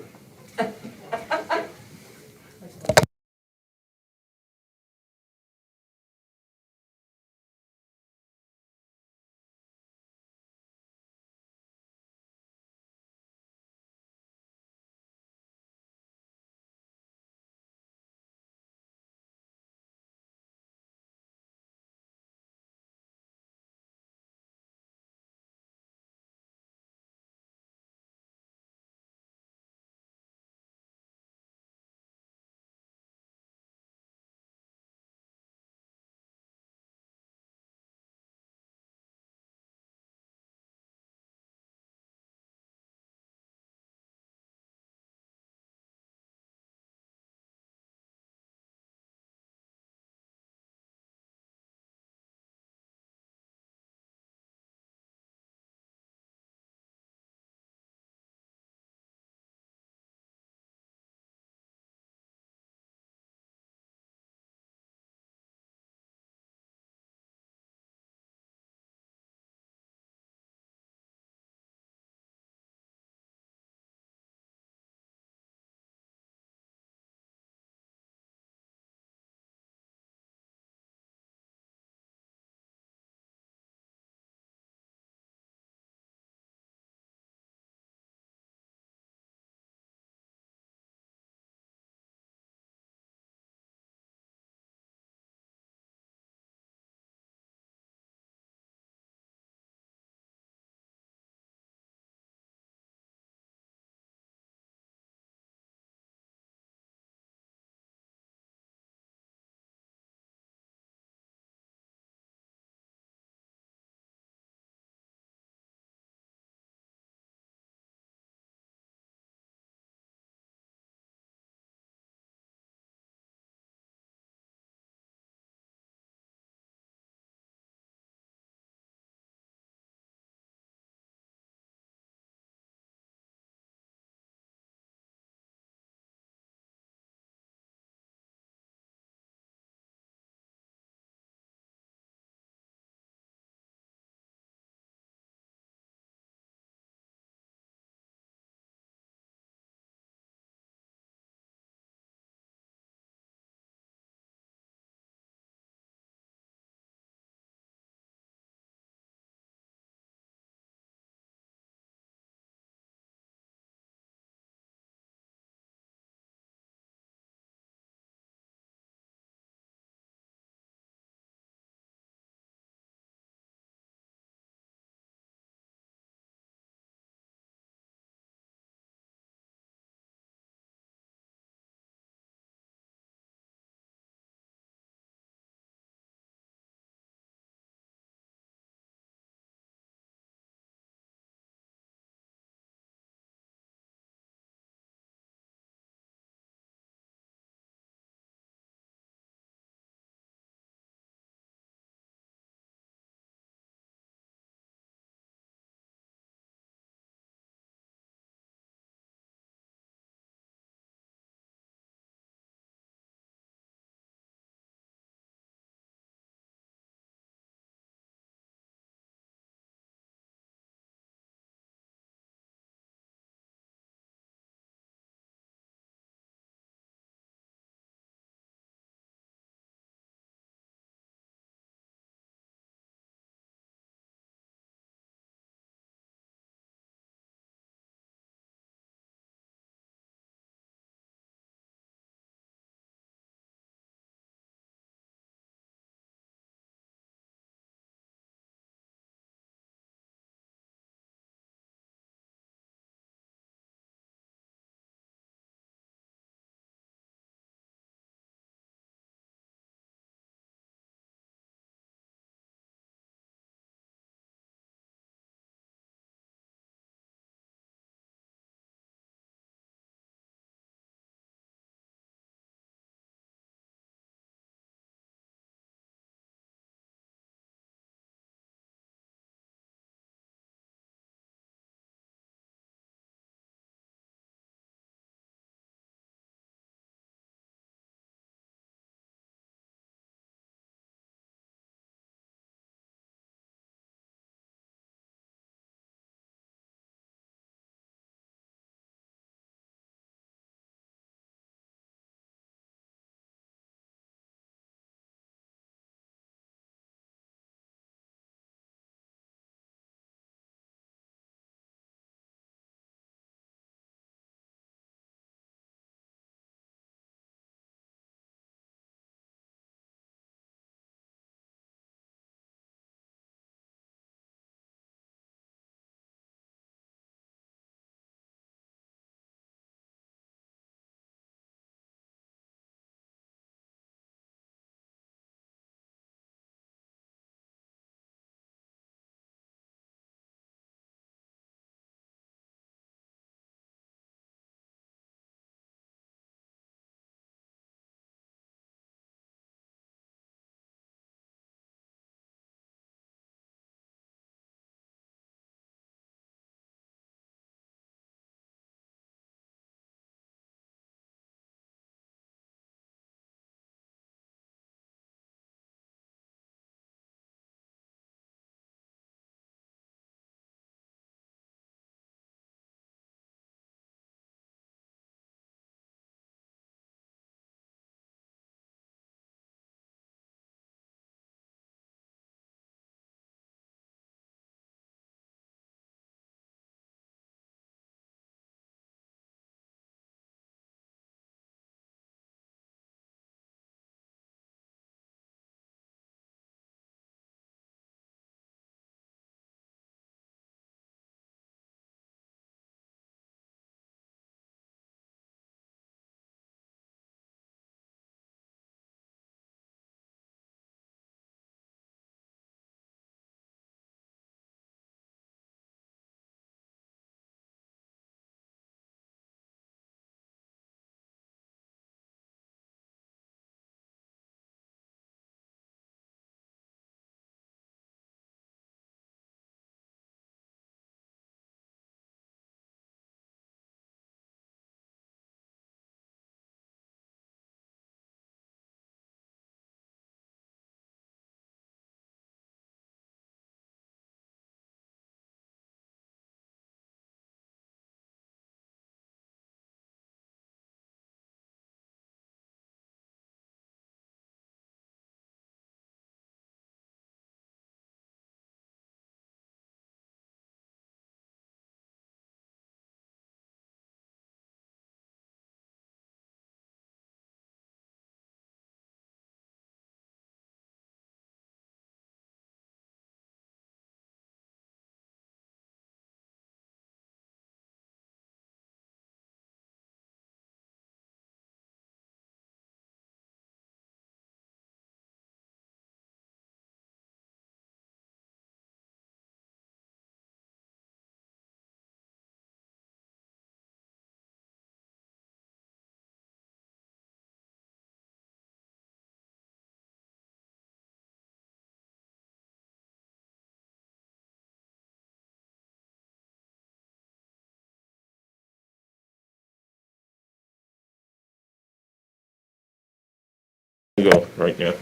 [SPEAKER 4] to go right now.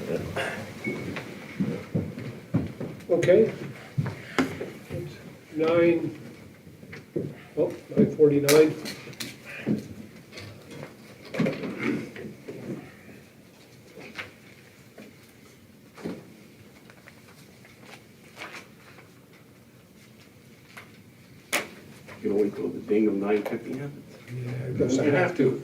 [SPEAKER 1] Okay. It's 9:49.
[SPEAKER 5] You can wait till the ding of 9:50 happens.
[SPEAKER 1] Yeah, I guess I have to.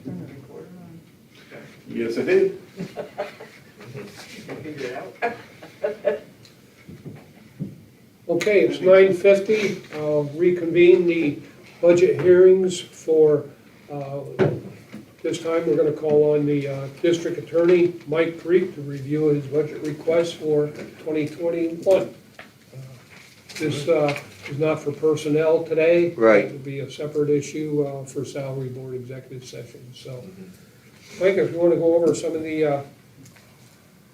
[SPEAKER 2] Turn the recorder on.
[SPEAKER 5] Yes, I did.
[SPEAKER 2] Figure it out.
[SPEAKER 1] Okay, it's 9:50. I'll reconvene the budget hearings for, this time we're gonna call on the district attorney, Mike Creek, to review his budget request for 2021. This is not for personnel today.
[SPEAKER 10] Right.
[SPEAKER 1] It'll be a separate issue for salary board executive session. So, Mike, if you wanna go over some of the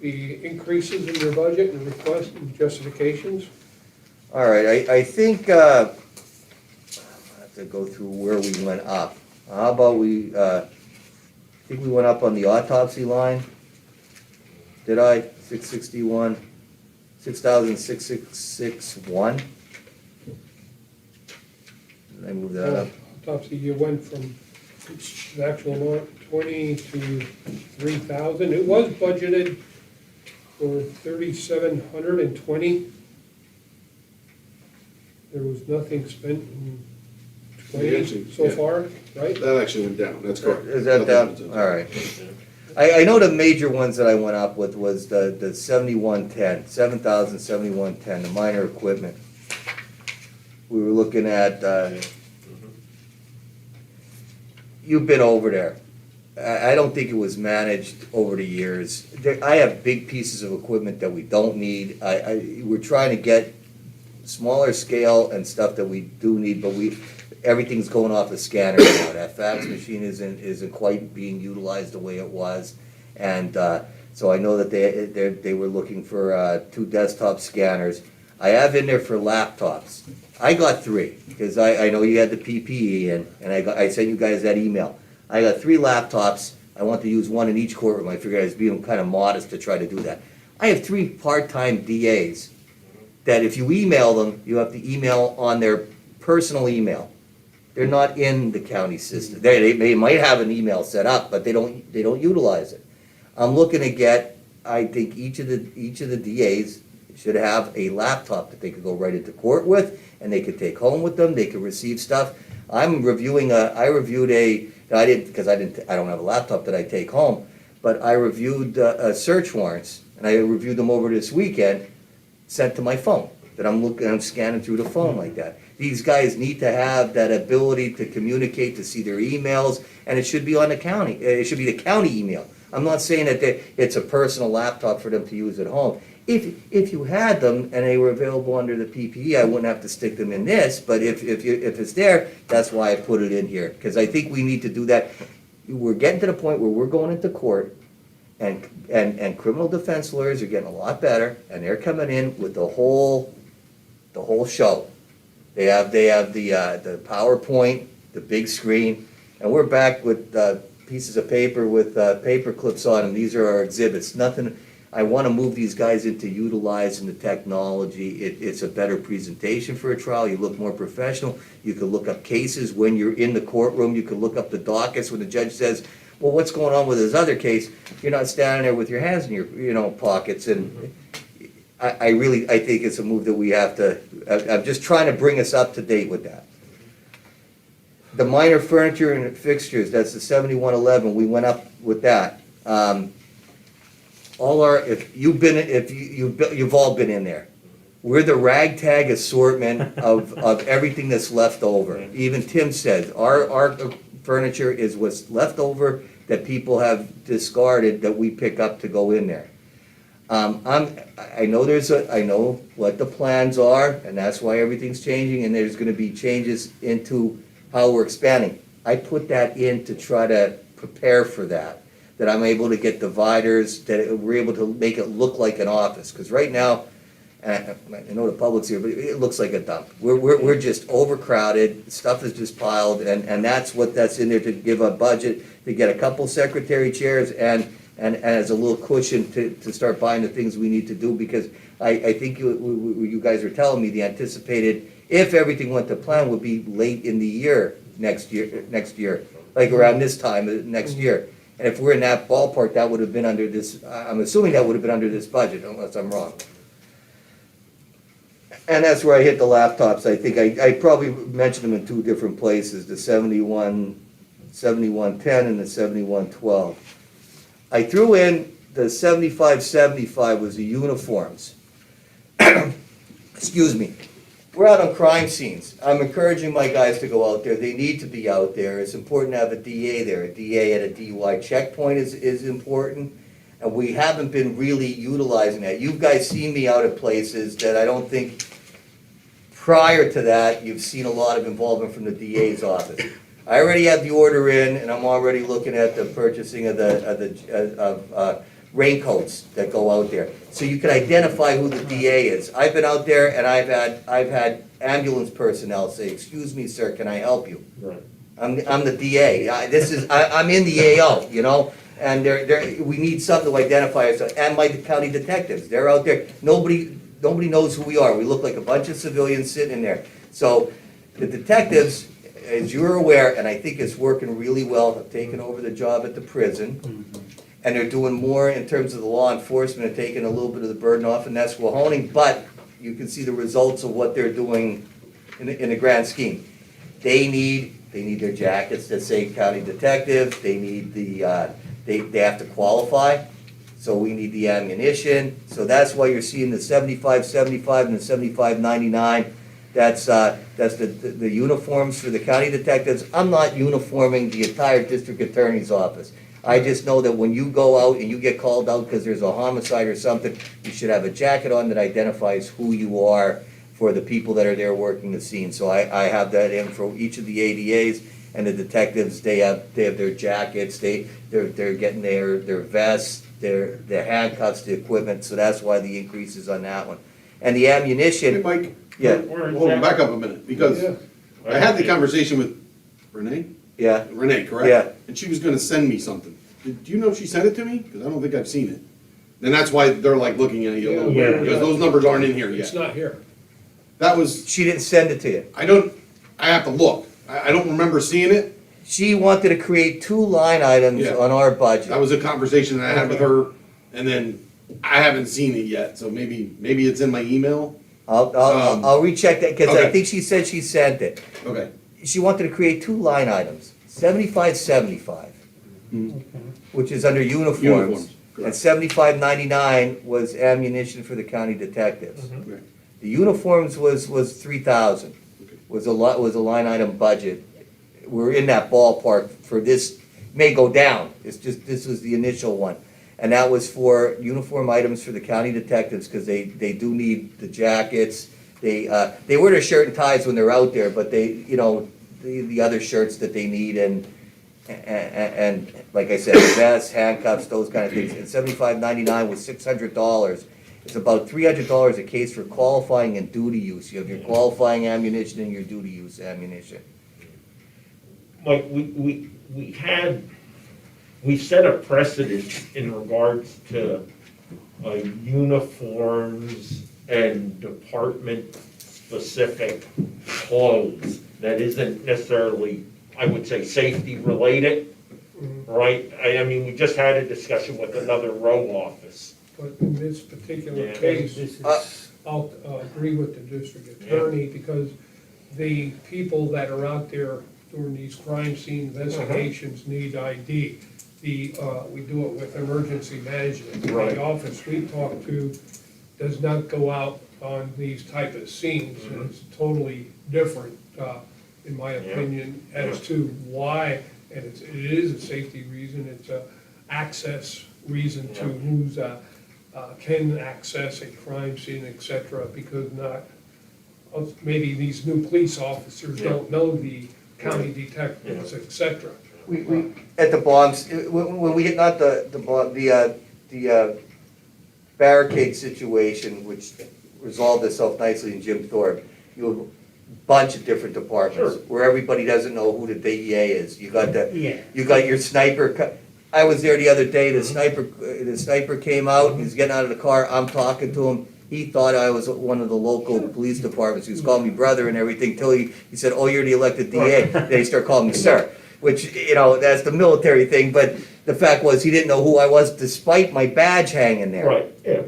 [SPEAKER 1] increases in your budget and requests and justifications.
[SPEAKER 10] All right, I think, I have to go through where we went up. How about I think we went up on the autopsy line. Did I? 661, 6,661? Did I move that up?
[SPEAKER 1] Topsy, you went from the actual amount, 20 to 3,000. It was budgeted for 3,720. There was nothing spent in 20 so
[SPEAKER 5] Yeah.
[SPEAKER 1] far, right?
[SPEAKER 5] That actually went down, that's correct.
[SPEAKER 10] Is that down? All right. I know the major ones that I went up with was the 7110, 7,071.10, the minor equipment. We were looking at, you've been over there. I don't think it was managed over the years. I have big pieces of equipment that we don't need. We're trying to get smaller scale and stuff that we do need, but everything's going off the scanner now. That fax machine isn't quite being utilized the way it was. And so I know that they were looking for 2 desktop scanners. I have in there for laptops. I got 3, because I know you had the PPE and I sent you guys that email. I got 3 laptops. I want to use 1 in each courtroom. I figured I was being kind of modest to try to do that. I have 3 part-time DAs that if you email them, you have to email on their personal email. They're not in the county system. They might have an email set up, but they don't utilize it. I'm looking to get, I think each of the DAs should have a laptop that they could go right into court with, and they could take home with them. They could receive stuff. I don't have a laptop that I take home, but I reviewed search warrants, and I reviewed them over this weekend, sent to my phone, that I'm scanning through the phone like that. These guys need to have that ability to communicate, to see their emails, and it should be on the county. It should be the county email. I'm not saying that it's a personal laptop for them to use at home. If you had them and they were available under the PPE, I wouldn't have to stick them in this, but if it's there, that's why I put it in here, because I think we need to do that. We're getting to the point where we're going into court, and criminal defense lawyers are getting a lot better, and they're coming in with the whole show. They have the PowerPoint, the big screen, and we're back with pieces of paper with paper clips on them. These are our exhibits. Nothing. I want to move these guys into utilizing the technology. It's a better presentation for a trial. You look more professional. You can look up cases when you're in the courtroom. You can look up the dockets when the judge says, well, what's going on with this other case? You're not standing there with your hands in your pockets. And I think it's a move that we have to, I'm just trying to bring us up to date with that. The minor furniture and fixtures, that's the 7111, we went up with that. You've all been in there. We're the ragtag assortment of everything that's left over. Even Tim said, our furniture is what's left over that people have discarded that we pick up to go in there. I know I know what the plans are, and that's why everything's changing, and there's gonna be changes into how we're expanding. I put that in to try to prepare for that I'm able to get dividers, that we're able to make it look like an office, because right now, and I know the public's here, but it looks like a dump. We're just overcrowded, stuff is just piled, and that's in there to give a budget, to get a couple secretary chairs and as a little cushion to start buying the things we need to do, because I think you guys are telling me the anticipated, if everything went to plan, would be late in the year, next year, like around this time, next year. And if we're in that ballpark, that would have been under this, I'm assuming that would have been under this budget, unless I'm wrong. And that's where I hit the laptops. I think I probably mentioned them in two different places, the 7110 and the 7112. I threw in the 7575 was the uniforms. Excuse me. We're out on crime scenes. I'm encouraging my guys to go out there. They need to be out there. It's important to have a DA there. A DA at a DUI checkpoint is important. And we haven't been really utilizing that. You guys see me out at places that I don't think, prior to that, you've seen a lot of involvement from the DA's office. I already have the order in, and I'm already looking at the purchasing of raincoats that go out there. So you can identify who the DA is. I've been out there and I've had ambulance personnel say, "Excuse me, sir, can I help you?"
[SPEAKER 4] Right.
[SPEAKER 10] I'm the DA. I'm in the AO, you know? And we need something to identify us, and my county detectives, they're out there. Nobody knows who we are. We look like a bunch of civilians sitting in there. So the detectives, as you're aware, and I think it's working really well, have taken over the job at the prison. And they're doing more in terms of the law enforcement and taking a little bit of the burden off in Nesquehoning, but you can see the results of what they're doing in the grand scheme. They need their jackets that say county detective, they need they have to qualify, so we need the ammunition. So that's why you're seeing the 7575 and the 7599. That's the uniforms for the county detectives. I'm not uniforming the entire district attorney's office. I just know that when you go out and you get called out because there's a homicide or something, you should have a jacket on that identifies who you are for the people that are there working the scene. So I have that in for each of the ADAs, and the detectives, they have their jackets, they're getting their vests, their handcuffs, the equipment, so that's why the increase is on that one. And the ammunition.
[SPEAKER 5] Hey, Mike,
[SPEAKER 10] Yeah,
[SPEAKER 5] hold on, back up a minute, because
[SPEAKER 1] Yeah.
[SPEAKER 5] I had the conversation with Renee, correct?
[SPEAKER 10] Yeah.
[SPEAKER 5] And she was gonna send me something. Do you know if she sent it to me? Because I don't think I've seen it. And that's why they're like looking at you a little
[SPEAKER 1] Yeah.
[SPEAKER 5] weird, because those numbers aren't in here
[SPEAKER 1] It's
[SPEAKER 5] yet.
[SPEAKER 1] not here.
[SPEAKER 5] That was,
[SPEAKER 10] she didn't send it to you.
[SPEAKER 5] I have to look. I don't remember seeing it.
[SPEAKER 10] She wanted to create 2 line items
[SPEAKER 5] Yeah.
[SPEAKER 10] on our budget.
[SPEAKER 5] That was a conversation that I had with her, and then I haven't seen it yet, so maybe it's in my email.
[SPEAKER 10] I'll recheck that, because I
[SPEAKER 5] okay.
[SPEAKER 10] think she said she sent it.
[SPEAKER 5] Okay.
[SPEAKER 10] She wanted to create 2 line items, 7575, which is under uniforms,
[SPEAKER 5] Uniforms,
[SPEAKER 10] and
[SPEAKER 5] correct.
[SPEAKER 10] 7599 was ammunition for the county detectives.
[SPEAKER 5] Right.
[SPEAKER 10] The uniforms was 3,000, was a line item budget. We're in that ballpark for this, may go down, it's just, this was the initial one. And that was for uniform items for the county detectives, because they do need the jackets. They wear their shirt and ties when they're out there, but they, the other shirts that they need, and like I said, vests, handcuffs, those kind of things. And $75.99 was $600. It's about $300 a case for qualifying and duty use. You have your qualifying ammunition and your duty use ammunition.
[SPEAKER 4] Mike, we set a precedent in regards to uniforms and department-specific clothes that isn't necessarily, I would say, safety related, right? I mean, we just had a discussion with another row office.
[SPEAKER 1] But in this particular
[SPEAKER 4] Yeah.
[SPEAKER 1] case, I'll agree with the district attorney, because the people that are out there during these crime scene investigations need ID. We do it with emergency management.
[SPEAKER 4] Right.
[SPEAKER 1] The office we talk to does not go out on these type of scenes. It's totally different, in my opinion, as to why, and it is a safety reason, it's a access reason to who's can access a crime scene, et cetera, because not, maybe these new police officers don't know the county detectives, et cetera.
[SPEAKER 10] We, at the bombs, when we hit, not the barricade situation, which resolved itself nicely in Jim Thorpe, you have a bunch of different departments, where everybody doesn't know who the DEA is. You got you got your sniper, I was there the other day, the sniper came out, he's getting out of the car, I'm talking to him. He thought I was one of the local police departments, he was calling me brother and everything, till he said, oh, you're the elected DA. Then he started calling me sir, which, you know, that's the military thing, but the fact was, he didn't know who I was despite my badge hanging there.
[SPEAKER 4] Right, yeah.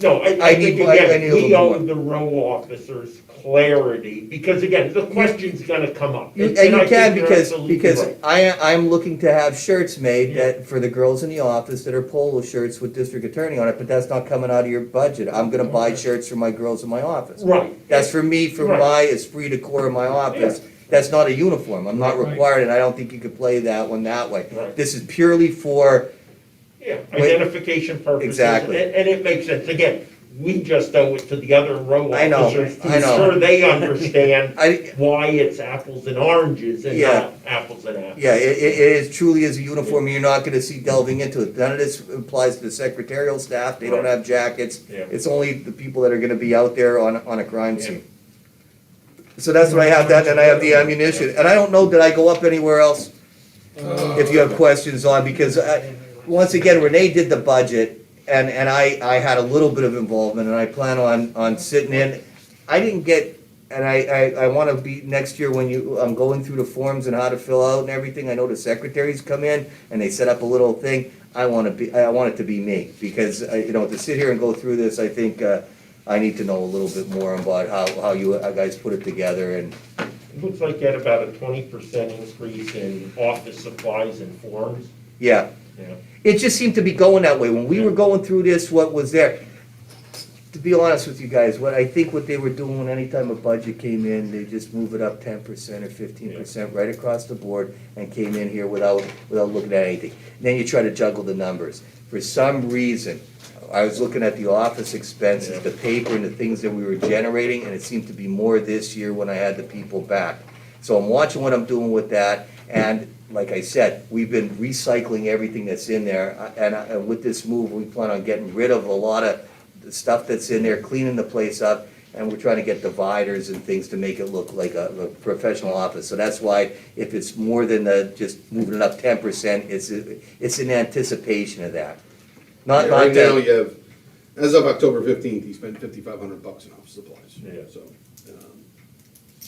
[SPEAKER 4] No, I
[SPEAKER 10] I
[SPEAKER 4] think
[SPEAKER 10] need a
[SPEAKER 4] again, we
[SPEAKER 10] little
[SPEAKER 4] owe
[SPEAKER 10] more.
[SPEAKER 4] the row officers clarity, because again, the question's gonna come up.
[SPEAKER 10] And
[SPEAKER 4] I
[SPEAKER 10] you
[SPEAKER 4] think
[SPEAKER 10] can,
[SPEAKER 4] you're
[SPEAKER 10] because,
[SPEAKER 4] absolutely right.
[SPEAKER 10] I'm looking to have shirts made that, for the girls in the office that are polo shirts with district attorney on it, but that's not coming out of your budget. I'm gonna buy shirts for my girls in my office.
[SPEAKER 4] Right.
[SPEAKER 10] That's for me, for
[SPEAKER 4] Right.
[SPEAKER 10] my esprit de corps in my office. That's not a uniform, I'm not
[SPEAKER 1] Right.
[SPEAKER 10] required, and I don't think you could play that one that way.
[SPEAKER 4] Right.
[SPEAKER 10] This is purely for,
[SPEAKER 4] Yeah,
[SPEAKER 10] Wait.
[SPEAKER 4] identification purposes.
[SPEAKER 10] Exactly.
[SPEAKER 4] And it makes sense. Again, we just owe it to the other row
[SPEAKER 10] I know,
[SPEAKER 4] officers to
[SPEAKER 10] I know.
[SPEAKER 4] ensure they understand
[SPEAKER 10] I,
[SPEAKER 4] why it's apples and oranges and
[SPEAKER 10] Yeah.
[SPEAKER 4] not apples and apples.
[SPEAKER 10] yeah, it is truly is a uniform, and you're not gonna see delving into it. None of this applies to the secretarial staff, they don't
[SPEAKER 4] Right.
[SPEAKER 10] have jackets.
[SPEAKER 4] Yeah.
[SPEAKER 10] It's only the people that are gonna be out there on a crime scene. So that's what I have, that, and I have the ammunition, and I don't know, did I go up anywhere else? If you have questions on, because once again, Renee did the budget, and I had a little bit of involvement, and I plan on sitting in. I didn't get, and I wanna be, next year when I'm going through the forms and how to fill out and everything, I know the secretaries come in, and they set up a little thing. I want it to be me, because, you know, to sit here and go through this, I think, I need to know a little bit more about how you guys put it together, and,
[SPEAKER 4] It looks like you had about a 20% increase in office supplies and forms.
[SPEAKER 10] yeah.
[SPEAKER 4] Yeah.
[SPEAKER 10] It just seemed to be going that way. When we were going through this, what was there, to be honest with you guys, what they were doing when any time a budget came in, they just move it up 10% or 15% right across the board and came in here without looking at anything. Then you try to juggle the numbers. For some reason, I was looking at the office expenses, the paper and the things that we were generating, and it seemed to be more this year when I had the people back. So I'm watching what I'm doing with that, and like I said, we've been recycling everything that's in there, and with this move, we plan on getting rid of a lot of the stuff that's in there, cleaning the place up, and we're trying to get dividers and things to make it look like a professional office. So that's why, if it's more than just moving it up 10%, it's in anticipation of that. Not
[SPEAKER 5] Right now,
[SPEAKER 10] that,
[SPEAKER 5] you have, as of October 15th, he spent $5,500 in office supplies.
[SPEAKER 4] Yeah.
[SPEAKER 5] So,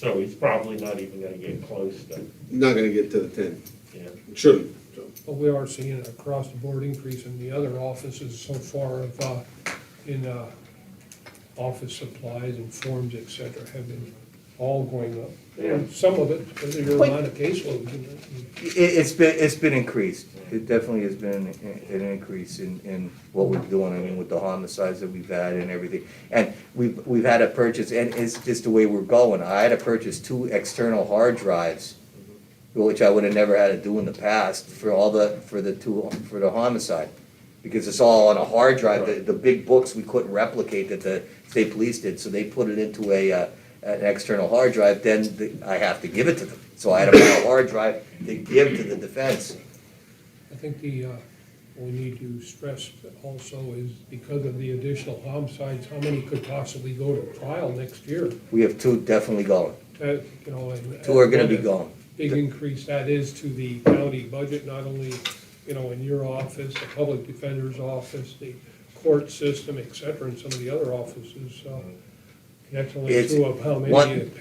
[SPEAKER 4] So he's probably not even gonna get close to,
[SPEAKER 5] not gonna get to the 10,
[SPEAKER 4] yeah.
[SPEAKER 5] shouldn't, so.
[SPEAKER 1] But we are seeing an across-the-board increase in the other offices so far in office supplies and forms, et cetera, have been all going up. And some of it, because of your amount of caseloads.
[SPEAKER 10] it's been increased. It definitely has been an increase in what we're doing, I mean, with the homicides that we've had and everything. And we've had to purchase, and it's just the way we're going. I had to purchase 2 external hard drives, which I would have never had to do in the past for the homicide. Because it's all on a hard drive, the big books we couldn't replicate that the state police did, so they put it into an external hard drive, then I have to give it to them. So I had to buy a hard drive to give to the defense.
[SPEAKER 1] I think what we need to stress also is because of the additional homicides, how many could possibly go to trial next year?
[SPEAKER 10] We have 2 definitely going.
[SPEAKER 1] That, you know, and
[SPEAKER 10] 2 are gonna be
[SPEAKER 1] what a
[SPEAKER 10] going.
[SPEAKER 1] Big increase that is to the county budget, not only, you know, in your office, the public defender's office, the court system, et cetera, and some of the other offices, so. That's only
[SPEAKER 10] It's,
[SPEAKER 1] 2 of how many.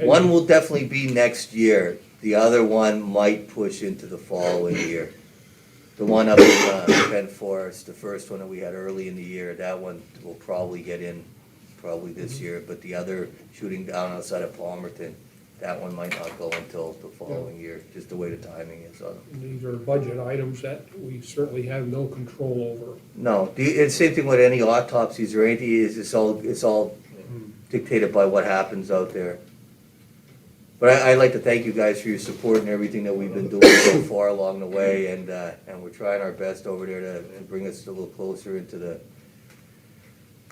[SPEAKER 10] one will definitely be next year. The other one might push into the following year. The one up in Penn Forest, the first one that we had early in the year, that one will probably get in probably this year. But the other shooting down outside of Palmerton, that one might not go until the following year, just the way the timing is on them.
[SPEAKER 1] These are budget items that we certainly have no control over.
[SPEAKER 10] No, it's same thing with any autopsies or anything, it's all dictated by what happens out there. But I'd like to thank you guys for your support and everything that we've been doing so far along the way, and we're trying our best over there to bring us a little closer into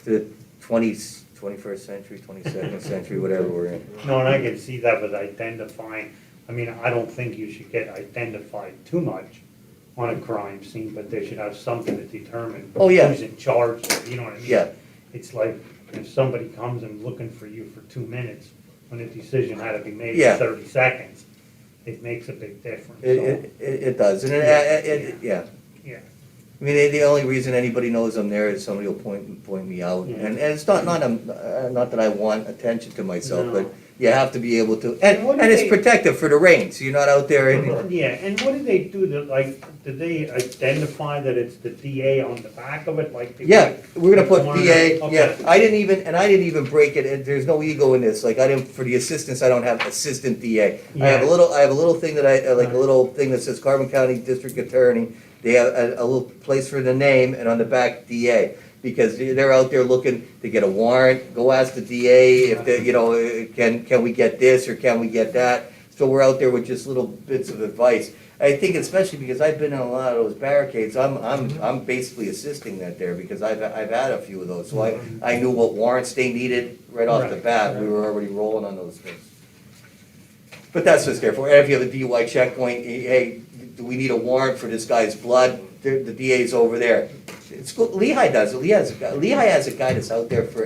[SPEAKER 10] the 21st century, 22nd century, whatever we're in.
[SPEAKER 7] No, and I can see that with identifying, I mean, I don't think you should get identified too much on a crime scene, but they should have something to determine
[SPEAKER 10] Oh, yeah.
[SPEAKER 7] who's in charge, you know what I mean?
[SPEAKER 10] Yeah.
[SPEAKER 7] It's like if somebody comes and looking for you for 2 minutes, when a decision had to be made
[SPEAKER 10] Yeah.
[SPEAKER 7] in 30 seconds, it makes a big difference, so,
[SPEAKER 10] It does, and yeah.
[SPEAKER 7] yeah.
[SPEAKER 10] I mean, the only reason anybody knows I'm there is somebody will point me out,
[SPEAKER 7] Yeah.
[SPEAKER 10] and it's not that I want attention to myself,
[SPEAKER 7] No.
[SPEAKER 10] but you have to be able to,
[SPEAKER 7] What do
[SPEAKER 10] and it's
[SPEAKER 7] they-
[SPEAKER 10] protective for the rain, so you're not out there and,
[SPEAKER 7] Yeah, and what do they do, do they identify that it's the DA on the back of it, like? they
[SPEAKER 10] yeah,
[SPEAKER 7] put
[SPEAKER 10] we're gonna put
[SPEAKER 7] the corner?
[SPEAKER 10] DA, yeah,
[SPEAKER 7] Okay.
[SPEAKER 10] I didn't even break it, there's no ego in this, like, I didn't, for the assistants, I don't have assistant DA. I have a little thing that like a little thing that says Carbon County District Attorney, they have a little place for the name, and on the back, DA. Because they're out there looking to get a warrant, go ask the DA if they, can we get this or can we get that? So we're out there with just little bits of advice. I think especially because I've been in a lot of those barricades, I'm basically assisting that there because I've had a few of those. So I knew what warrants they needed right off the
[SPEAKER 7] Right,
[SPEAKER 10] bat. We were already rolling on those things. But that's what's there for. And if you have a DUI checkpoint, hey, do we need a warrant for this guy's blood? The DA's over there. It's cool. Lehigh does it. Lehigh has a guy that's out there for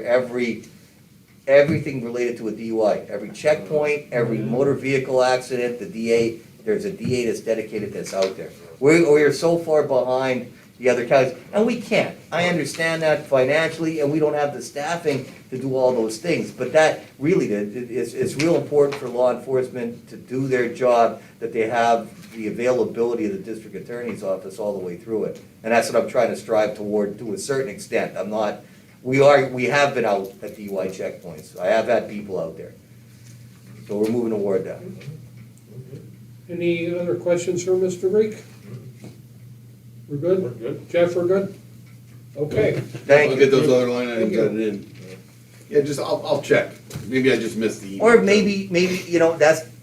[SPEAKER 10] everything related to a DUI. Every checkpoint, every motor vehicle accident, the DA, there's a DA that's dedicated that's out there. We're so far behind the other counties, and we can't. I understand that financially, and we don't have the staffing to do all those things. But that really, it's real important for law enforcement to do their job, that they have the availability of the district attorney's office all the way through it. And that's what I'm trying to strive toward to a certain extent. We have been out at DUI checkpoints. I have had people out there. So we're moving toward that.
[SPEAKER 1] Any other questions for Mr. Reek? We're good?
[SPEAKER 4] We're good.
[SPEAKER 1] Jeff, we're good? Okay.
[SPEAKER 10] Thank
[SPEAKER 5] I'll
[SPEAKER 10] you.
[SPEAKER 5] get those other line items
[SPEAKER 1] Thank you.
[SPEAKER 5] added in. Yeah, I'll check. Maybe I just missed the email.
[SPEAKER 10] Or maybe,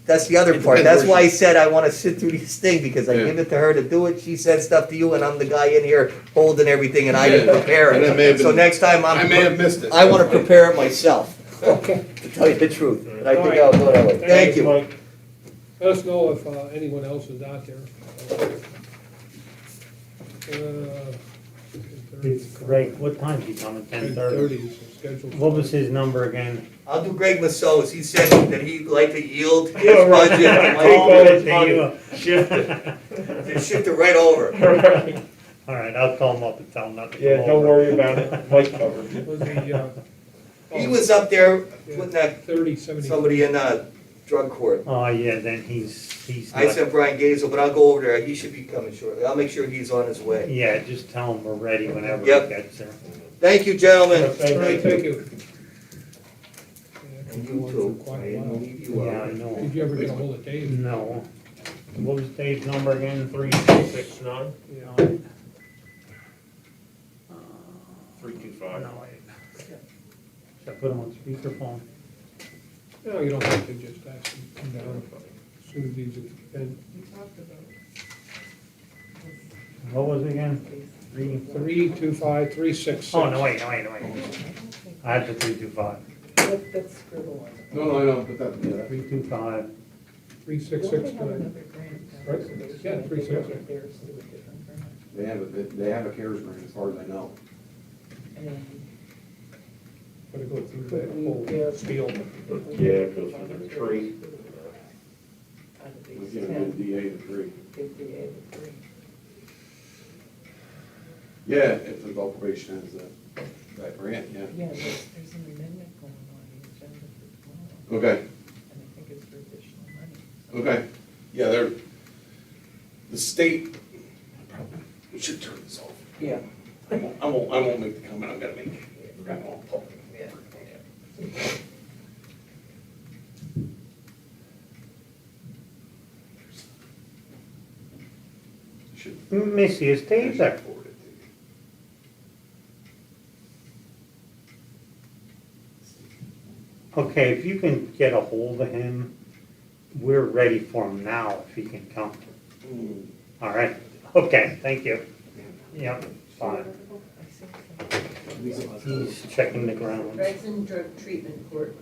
[SPEAKER 10] that's the other
[SPEAKER 5] It
[SPEAKER 10] part.
[SPEAKER 5] depends
[SPEAKER 10] That's
[SPEAKER 5] where
[SPEAKER 10] why I
[SPEAKER 5] she-
[SPEAKER 10] said I wanna sit through this thing, because I
[SPEAKER 5] Yeah.
[SPEAKER 10] give it to her to do it, she said stuff to you, and I'm the guy in here holding everything, and I didn't
[SPEAKER 5] Yeah.
[SPEAKER 10] prepare
[SPEAKER 5] And I may have
[SPEAKER 10] it. So
[SPEAKER 5] been-
[SPEAKER 10] next time
[SPEAKER 5] I may have missed it.
[SPEAKER 10] I wanna prepare it myself,
[SPEAKER 1] Okay.
[SPEAKER 10] to tell you the truth. And I think
[SPEAKER 1] All right.
[SPEAKER 10] I'll go that way. Thank you.
[SPEAKER 1] Mike. Let us know if anyone else is out there.
[SPEAKER 7] It's great, what time's he coming, 10:30?
[SPEAKER 1] 10:30 is scheduled.
[SPEAKER 7] What was his number again?
[SPEAKER 10] I'll do Greg Masso's, he said that he'd like to yield his
[SPEAKER 4] Yeah, right.
[SPEAKER 10] budget.
[SPEAKER 4] Take
[SPEAKER 10] Mike,
[SPEAKER 4] all his
[SPEAKER 7] to
[SPEAKER 4] money,
[SPEAKER 7] you.
[SPEAKER 4] shift it.
[SPEAKER 10] to shift it right over.
[SPEAKER 7] All right, I'll call him up and tell him not to come
[SPEAKER 4] Yeah, don't
[SPEAKER 7] over.
[SPEAKER 4] worry about it, Mike covered.
[SPEAKER 1] Was the,
[SPEAKER 10] He was up there putting that,
[SPEAKER 1] 30-70.
[SPEAKER 10] somebody in drug court.
[SPEAKER 7] Oh, yeah, then he's
[SPEAKER 10] I
[SPEAKER 7] not,
[SPEAKER 10] sent Brian Gazel, but I'll go over there, he should be coming shortly. I'll make sure he's on his way.
[SPEAKER 7] yeah, just tell him we're ready whenever he
[SPEAKER 10] Yep.
[SPEAKER 7] gets there.
[SPEAKER 10] Thank you, gentlemen.
[SPEAKER 1] All right, thank you.
[SPEAKER 10] And
[SPEAKER 1] Yeah,
[SPEAKER 10] you
[SPEAKER 1] for
[SPEAKER 10] too.
[SPEAKER 1] quite
[SPEAKER 10] I
[SPEAKER 1] a
[SPEAKER 10] didn't
[SPEAKER 1] while.
[SPEAKER 10] leave you
[SPEAKER 7] Yeah, I
[SPEAKER 10] out.
[SPEAKER 7] know.
[SPEAKER 1] Did you ever get a hold of Dave?
[SPEAKER 7] No. What was Dave's number again?
[SPEAKER 4] 3269,
[SPEAKER 1] Yeah.
[SPEAKER 4] 325.
[SPEAKER 7] No, wait. Should I put him on speakerphone?
[SPEAKER 1] No, you don't have to, just ask him to come down as soon as he's in.
[SPEAKER 7] What was it again?
[SPEAKER 1] 325-366.
[SPEAKER 7] Oh, no, wait. I had the 325.
[SPEAKER 2] That's scribble on it.
[SPEAKER 5] No, I know, but that, yeah,
[SPEAKER 7] 325.
[SPEAKER 1] 366, good. Right? Yeah, 366.
[SPEAKER 5] they have a CARES grant as far as I know.
[SPEAKER 1] Gotta go through that whole spiel.
[SPEAKER 4] Yeah, it goes for the tree.
[SPEAKER 5] We give a DA the three. Yeah, if the adult probation has that grant, yeah.
[SPEAKER 2] Yeah, there's an amendment going on the agenda for tomorrow,
[SPEAKER 5] Okay,
[SPEAKER 2] and I think it's for additional money.
[SPEAKER 5] okay. Yeah, the state, we should turn this off.
[SPEAKER 2] Yeah.
[SPEAKER 5] I won't make the comment I'm gonna make. I'm all public. Should-
[SPEAKER 7] Missy, is Dave there?
[SPEAKER 5] Forward it to you.
[SPEAKER 7] Okay, if you can get a hold of him, we're ready for him now if he can come. All right, okay, thank you. Yep, fine.
[SPEAKER 2] I think so.
[SPEAKER 7] He's checking the ground.
[SPEAKER 11] Greg's in drug treatment court.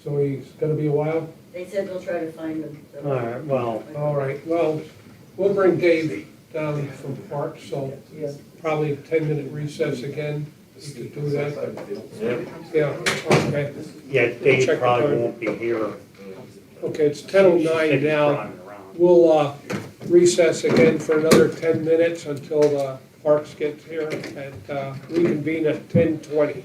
[SPEAKER 1] So he's gonna be a while?
[SPEAKER 11] They said they'll try to find him.
[SPEAKER 7] All right, well,
[SPEAKER 1] All right, well, we'll bring Dave down from Park, so probably a 10-minute recess again. We could do that.
[SPEAKER 4] Yeah.
[SPEAKER 1] Yeah, okay.
[SPEAKER 7] yeah, Dave
[SPEAKER 1] Check the
[SPEAKER 7] probably
[SPEAKER 1] time.
[SPEAKER 7] won't be here.
[SPEAKER 1] Okay, it's
[SPEAKER 7] She
[SPEAKER 1] 10:09
[SPEAKER 7] said he's
[SPEAKER 1] now.
[SPEAKER 7] driving around.
[SPEAKER 1] We'll recess again for another 10 minutes until the Parks gets here and reconvene at 10:20.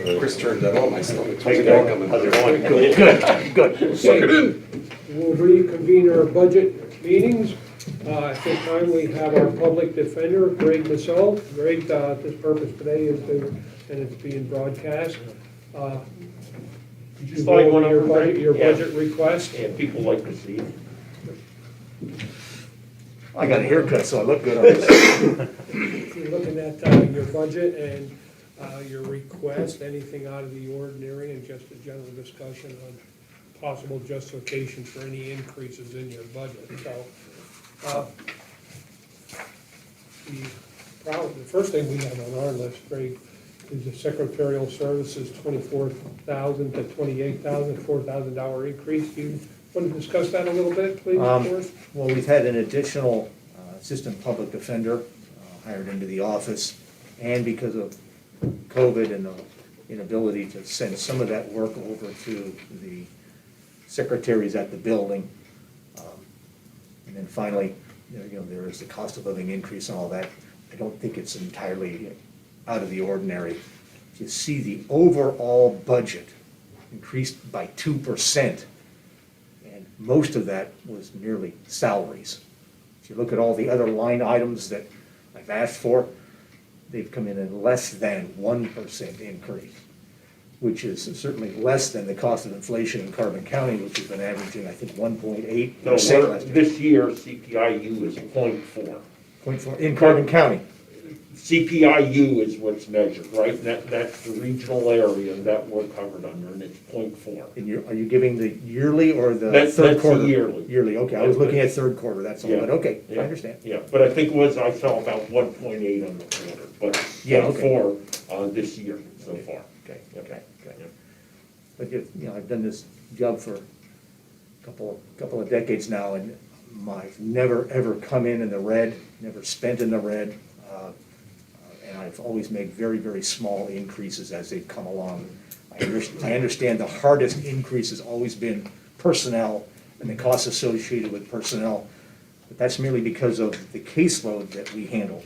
[SPEAKER 5] Chris turned that on, my stomach's
[SPEAKER 7] How's it
[SPEAKER 5] all
[SPEAKER 7] going?
[SPEAKER 5] coming.
[SPEAKER 7] How's it going? Good, good.
[SPEAKER 5] Suck it in.
[SPEAKER 1] We'll reconvene our budget meetings. At this time, we have our public defender, Greg Massell. Greg, this purpose today is to, and it's being broadcast. Did you
[SPEAKER 4] Just like
[SPEAKER 1] go
[SPEAKER 4] one
[SPEAKER 1] over your
[SPEAKER 4] over,
[SPEAKER 1] budget, your
[SPEAKER 4] yeah.
[SPEAKER 1] budget request?
[SPEAKER 4] And people like to see it.
[SPEAKER 10] I got a haircut, so I look good on this.
[SPEAKER 1] You're looking at your budget and your request, anything out of the ordinary, and just a general discussion on possible justification for any increases in your budget. So, the first thing we have on our list, Greg, is the secretarial services, 24,000 to 28,000, $4,000 increase. Do you want to discuss that a little bit, please, for us?
[SPEAKER 10] Well, we've had an additional assistant public defender hired into the office, and because of COVID and the inability to send some of that work over to the secretaries at the building. And then finally, there is the cost of living increase and all that. I don't think it's entirely out of the ordinary. You see the overall budget increased by 2%, and most of that was merely salaries. If you look at all the other line items that I've asked for, they've come in at less than 1% increase, which is certainly less than the cost of inflation in Carbon County, which has been averaging, I think, 1.8%
[SPEAKER 4] No,
[SPEAKER 10] last year.
[SPEAKER 4] this year CPIU is 0.4.
[SPEAKER 10] 0.4 in Carbon County.
[SPEAKER 4] CPIU is what's measured, right? That's the regional area that we're covered under, and it's 0.4.
[SPEAKER 10] And are you giving the yearly or the
[SPEAKER 4] That's
[SPEAKER 10] third
[SPEAKER 4] the
[SPEAKER 10] quarter?
[SPEAKER 4] yearly.
[SPEAKER 10] Yearly, okay, I was looking at third quarter, that's all,
[SPEAKER 4] Yeah.
[SPEAKER 10] but okay, I
[SPEAKER 4] Yeah.
[SPEAKER 10] understand.
[SPEAKER 4] Yeah, but I think I saw about 1.8 on the quarter, but
[SPEAKER 10] Yeah, okay.
[SPEAKER 4] 0.4 this year so far.
[SPEAKER 10] Okay,
[SPEAKER 4] Yep.
[SPEAKER 10] okay, okay.
[SPEAKER 4] Yep.
[SPEAKER 10] But I've done this job for a couple of decades now, and I've never, ever come in the red, never spent in the red. And I've always made very, very small increases as they've come along. I understand the hardest increase has always been personnel and the costs associated with personnel, but that's merely because of the caseload that we handle.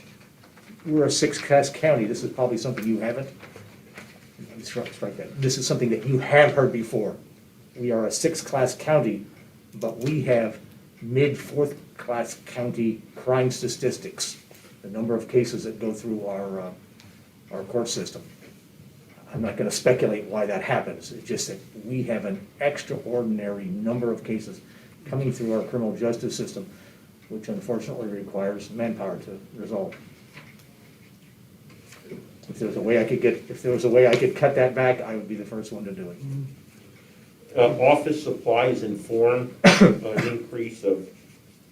[SPEAKER 10] We're a six-class county. This is probably something you haven't. Strike that. This is something that you have heard before. We are a six-class county, but we have mid-fourth-class county crime statistics, the number of cases that go through our court system. I'm not going to speculate why that happens. It's just that we have an extraordinary number of cases coming through our criminal justice system, which unfortunately requires manpower to resolve. If there was a way I could cut that back, I would be the first one to do it.
[SPEAKER 4] Office supplies informed an increase of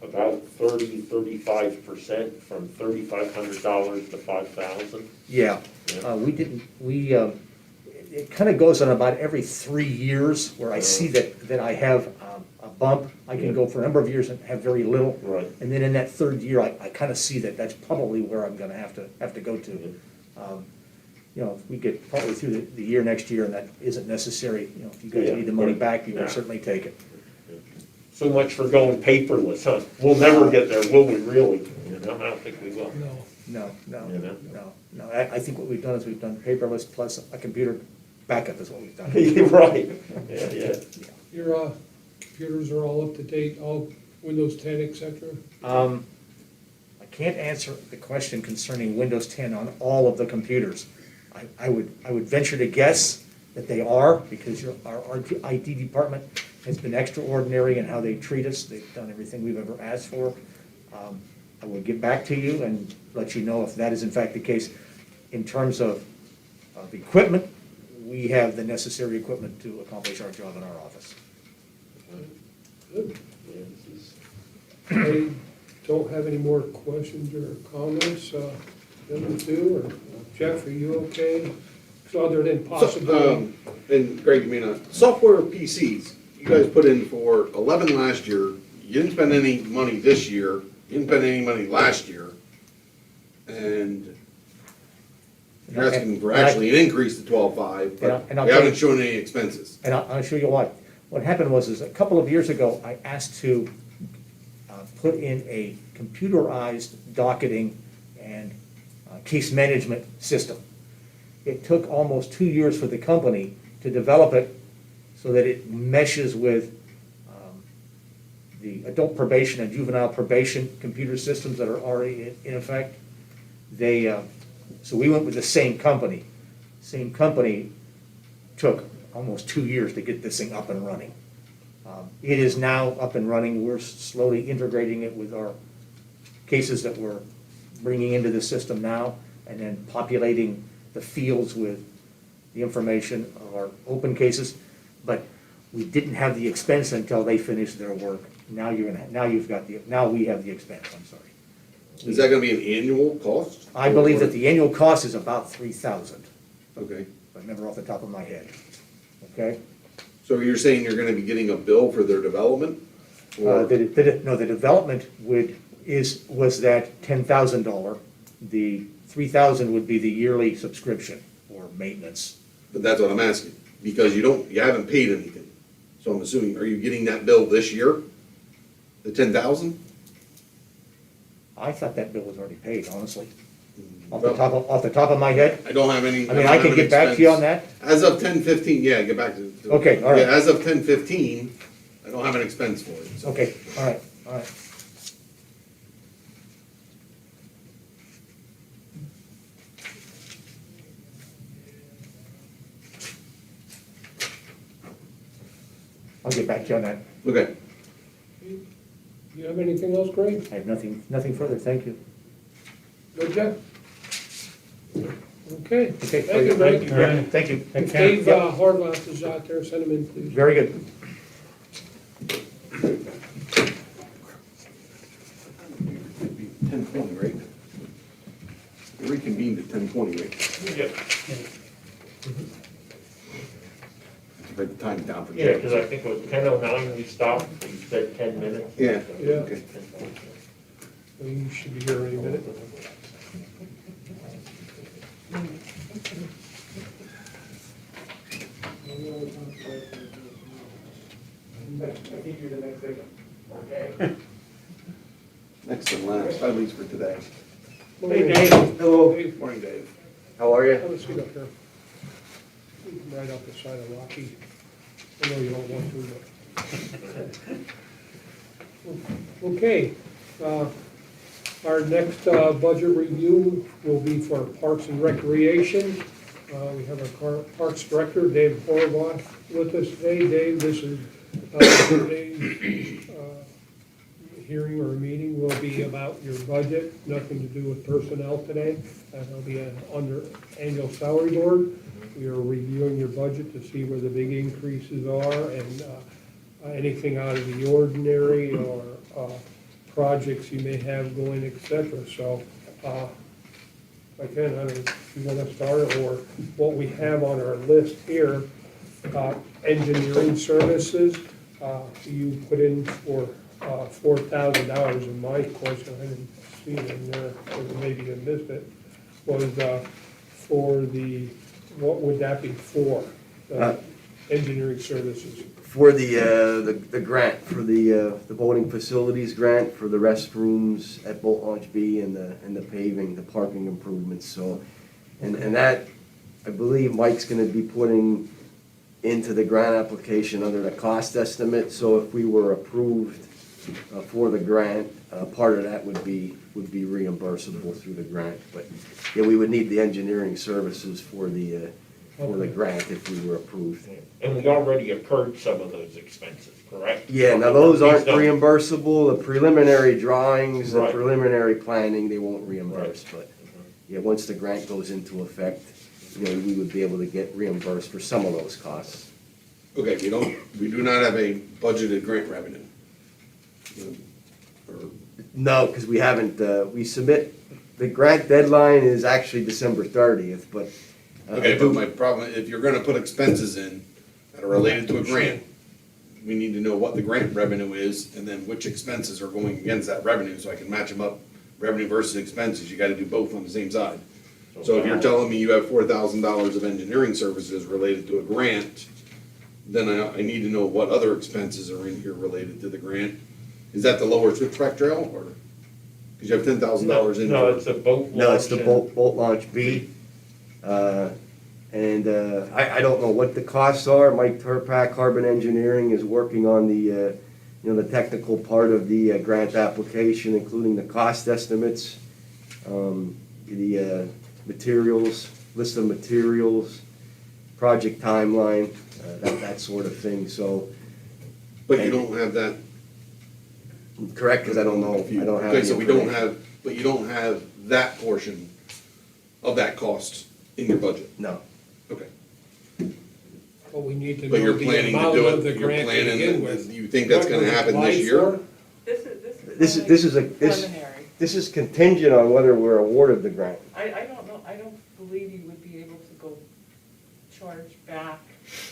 [SPEAKER 4] about 35% from $3,500 to $5,000.
[SPEAKER 10] Yeah, it kind of goes on about every 3 years where I see that I have a bump. I can go for a number of years and have very little.
[SPEAKER 4] Right.
[SPEAKER 10] And then in that third year, I kind of see that that's probably where I'm gonna have to go to. If we get partly through the year next year and that isn't necessary, if you guys
[SPEAKER 4] Yeah,
[SPEAKER 10] need the money
[SPEAKER 4] but-
[SPEAKER 10] back, you will
[SPEAKER 4] yeah.
[SPEAKER 10] certainly take it.
[SPEAKER 4] So much for going paperless, huh? We'll never get there, will we, really? I don't think we will.
[SPEAKER 1] No.
[SPEAKER 10] No. I think what we've done is we've done paperless plus a computer backup is what we've done.
[SPEAKER 4] Right, yeah.
[SPEAKER 1] Your computers are all up to date, all Windows 10, et cetera?
[SPEAKER 10] I can't answer the question concerning Windows 10 on all of the computers. I would venture to guess that they are, because our IT department has been extraordinary in how they treat us. They've done everything we've ever asked for. I will get back to you and let you know if that is in fact the case. In terms of equipment, we have the necessary equipment to accomplish our job in our office.
[SPEAKER 1] Good. I don't have any more questions or comments. Number two, or Jeff, are you okay? So other than possible,
[SPEAKER 5] And Greg, you may not, software PCs, you guys put in for 11 last year, you didn't spend any money this year, you didn't spend any money last year, and you're asking for actually an increase to 12.5, but
[SPEAKER 10] And I'll
[SPEAKER 5] we
[SPEAKER 10] tell
[SPEAKER 5] haven't
[SPEAKER 10] you-
[SPEAKER 5] shown any expenses.
[SPEAKER 10] And I'll show you why. What happened was a couple of years ago, I asked to put in a computerized docketing and case management system.
[SPEAKER 12] it took almost 2 years for the company to develop it so that it meshes with the adult probation and juvenile probation computer systems that are already in effect. So we went with the same company. Same company took almost 2 years to get this thing up and running. It is now up and running. We're slowly integrating it with our cases that we're bringing into the system now, and then populating the fields with the information of our open cases. But we didn't have the expense until they finished their work. Now we have the expense, I'm sorry.
[SPEAKER 5] Is that gonna be an annual cost?
[SPEAKER 12] I believe that the annual cost is about $3,000,
[SPEAKER 5] Okay,
[SPEAKER 12] if I remember off the top of my head. Okay?
[SPEAKER 5] so you're saying you're gonna be getting a bill for their development? Or-
[SPEAKER 12] The development was that $10,000. The $3,000 would be the yearly subscription or maintenance.
[SPEAKER 5] But that's what I'm asking, because you haven't paid anything. So I'm assuming, are you getting that bill this year? The 10,000?
[SPEAKER 12] I thought that bill was already paid, honestly. Off the top of my head.
[SPEAKER 5] I don't have any.
[SPEAKER 12] I mean, I can get back to you on that.
[SPEAKER 5] As of 10/15, yeah, get back to.
[SPEAKER 12] Okay, all right.
[SPEAKER 5] Yeah, as of 10/15, I don't have an expense for it. So.
[SPEAKER 12] Okay, all right. I'll get back to you on that.
[SPEAKER 5] Okay.
[SPEAKER 1] You have anything else, Greg?
[SPEAKER 12] I have nothing further, thank you.
[SPEAKER 1] Good, Jeff? Okay.
[SPEAKER 12] Okay,
[SPEAKER 1] Thank you, Greg.
[SPEAKER 12] all right, thank you.
[SPEAKER 1] If Dave Hardlock is out there, send him in, please.
[SPEAKER 12] Very good.
[SPEAKER 5] 10:20, right? We reconvened at 10:20, right?
[SPEAKER 4] Yep.
[SPEAKER 5] Write the time down for.
[SPEAKER 4] Yeah, because I think it was 10:09 we stopped, you said 10 minutes.
[SPEAKER 5] Yeah.
[SPEAKER 1] Yeah.
[SPEAKER 5] Okay.
[SPEAKER 1] Well, you should be here any minute.
[SPEAKER 5] Next and last, at least for today.
[SPEAKER 1] Hey,
[SPEAKER 4] Dave.
[SPEAKER 1] Hello.
[SPEAKER 5] Morning, Dave.
[SPEAKER 10] How are you?
[SPEAKER 1] Have a seat up here. Right up the side of Rocky. I know you don't want to, but. Okay, our next budget review will be for Parks and Recreation. We have our Parks Director, Dave Horvath, with us today. Dave, this is today's hearing or meeting will be about your budget, nothing to do with personnel today. It'll be under annual salary board. We are reviewing your budget to see where the big increases are and anything out of the ordinary or projects you may have going, et cetera. So, I don't know if you want to start or what we have on our list here. Engineering services, you put in for $4,000 in my portion, I didn't see it in there, or maybe I missed it, was for the, what would that be for? Engineering services.
[SPEAKER 13] For the grant, for the boating facilities grant, for the restrooms at Boat Launch B and the paving, the parking improvements, so, and that, I believe Mike's gonna be putting into the grant application under the cost estimate, so if we were approved for the grant, part of that would be reimbursable through the grant, but, yeah, we would need the engineering services for the grant if we were approved.
[SPEAKER 4] And we already incurred some of those expenses, correct?
[SPEAKER 13] Yeah, now those aren't
[SPEAKER 4] These don't.
[SPEAKER 13] reimbursable, the preliminary drawings, the
[SPEAKER 4] Right.
[SPEAKER 13] preliminary planning, they won't reimburse, but, yeah, once the grant goes into effect, we would be able to get reimbursed for some of those costs.
[SPEAKER 5] Okay, we do not have a budgeted grant revenue. Or-
[SPEAKER 13] No, because we haven't, we submit, the grant deadline is actually December 30th, but.
[SPEAKER 5] Okay, but my problem, if you're gonna put expenses in that are related to a grant, we need to know what the grant revenue is and then which expenses are going against that revenue, so I can match them up. Revenue versus expenses, you gotta do both on the same side. So if you're telling me you have $4,000 of engineering services related to a grant, then I need to know what other expenses are in here related to the grant. Is that the lower switchback trail, or, because you have $10,000 in?
[SPEAKER 4] No,
[SPEAKER 5] for-
[SPEAKER 4] it's a boat launch.
[SPEAKER 13] No, it's the
[SPEAKER 4] and-
[SPEAKER 13] boat launch B. And I don't know what the costs are. Mike Turpak, Carbon Engineering, is working on the, the technical part of the grant application, including the cost estimates, the materials, list of materials, project timeline, that sort of thing, so.
[SPEAKER 5] But you don't have that.
[SPEAKER 13] Correct, because I don't know, I don't have.
[SPEAKER 5] Okay,
[SPEAKER 13] the
[SPEAKER 5] so we don't
[SPEAKER 13] information.
[SPEAKER 5] have, but you don't have that portion of that cost in your budget.
[SPEAKER 13] No.
[SPEAKER 5] Okay.
[SPEAKER 1] But we need to
[SPEAKER 5] But
[SPEAKER 1] know
[SPEAKER 5] you're
[SPEAKER 1] the
[SPEAKER 5] planning to
[SPEAKER 1] amount
[SPEAKER 5] do
[SPEAKER 1] of the
[SPEAKER 5] it, you're
[SPEAKER 1] grant to
[SPEAKER 5] planning,
[SPEAKER 1] begin with.
[SPEAKER 5] you think that's
[SPEAKER 1] What
[SPEAKER 5] gonna
[SPEAKER 1] was
[SPEAKER 5] happen this
[SPEAKER 1] applied
[SPEAKER 5] year?
[SPEAKER 1] for?
[SPEAKER 13] This is
[SPEAKER 2] Preliminary.
[SPEAKER 13] this is contingent on whether we're awarded the grant.
[SPEAKER 2] I don't know, I don't believe you would be able to go charge back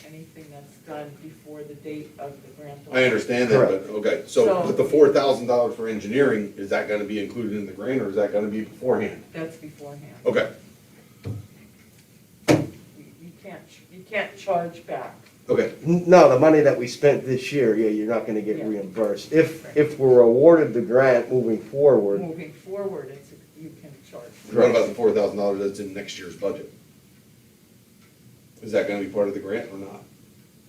[SPEAKER 2] anything that's done before the date of the grant.
[SPEAKER 5] I understand that, but, okay, so
[SPEAKER 2] So-
[SPEAKER 5] with the $4,000 for engineering, is that gonna be included in the grant, or is that gonna be beforehand?
[SPEAKER 2] That's beforehand.
[SPEAKER 5] Okay,
[SPEAKER 2] You can't charge back.
[SPEAKER 5] okay,
[SPEAKER 13] No, the money that we spent this year, yeah, you're not gonna get
[SPEAKER 2] Yeah.
[SPEAKER 13] reimbursed. If we're awarded the grant moving forward,
[SPEAKER 2] Moving forward, you can charge.
[SPEAKER 5] what about the $4,000 that's in next year's budget? Is that gonna be part of the grant or not?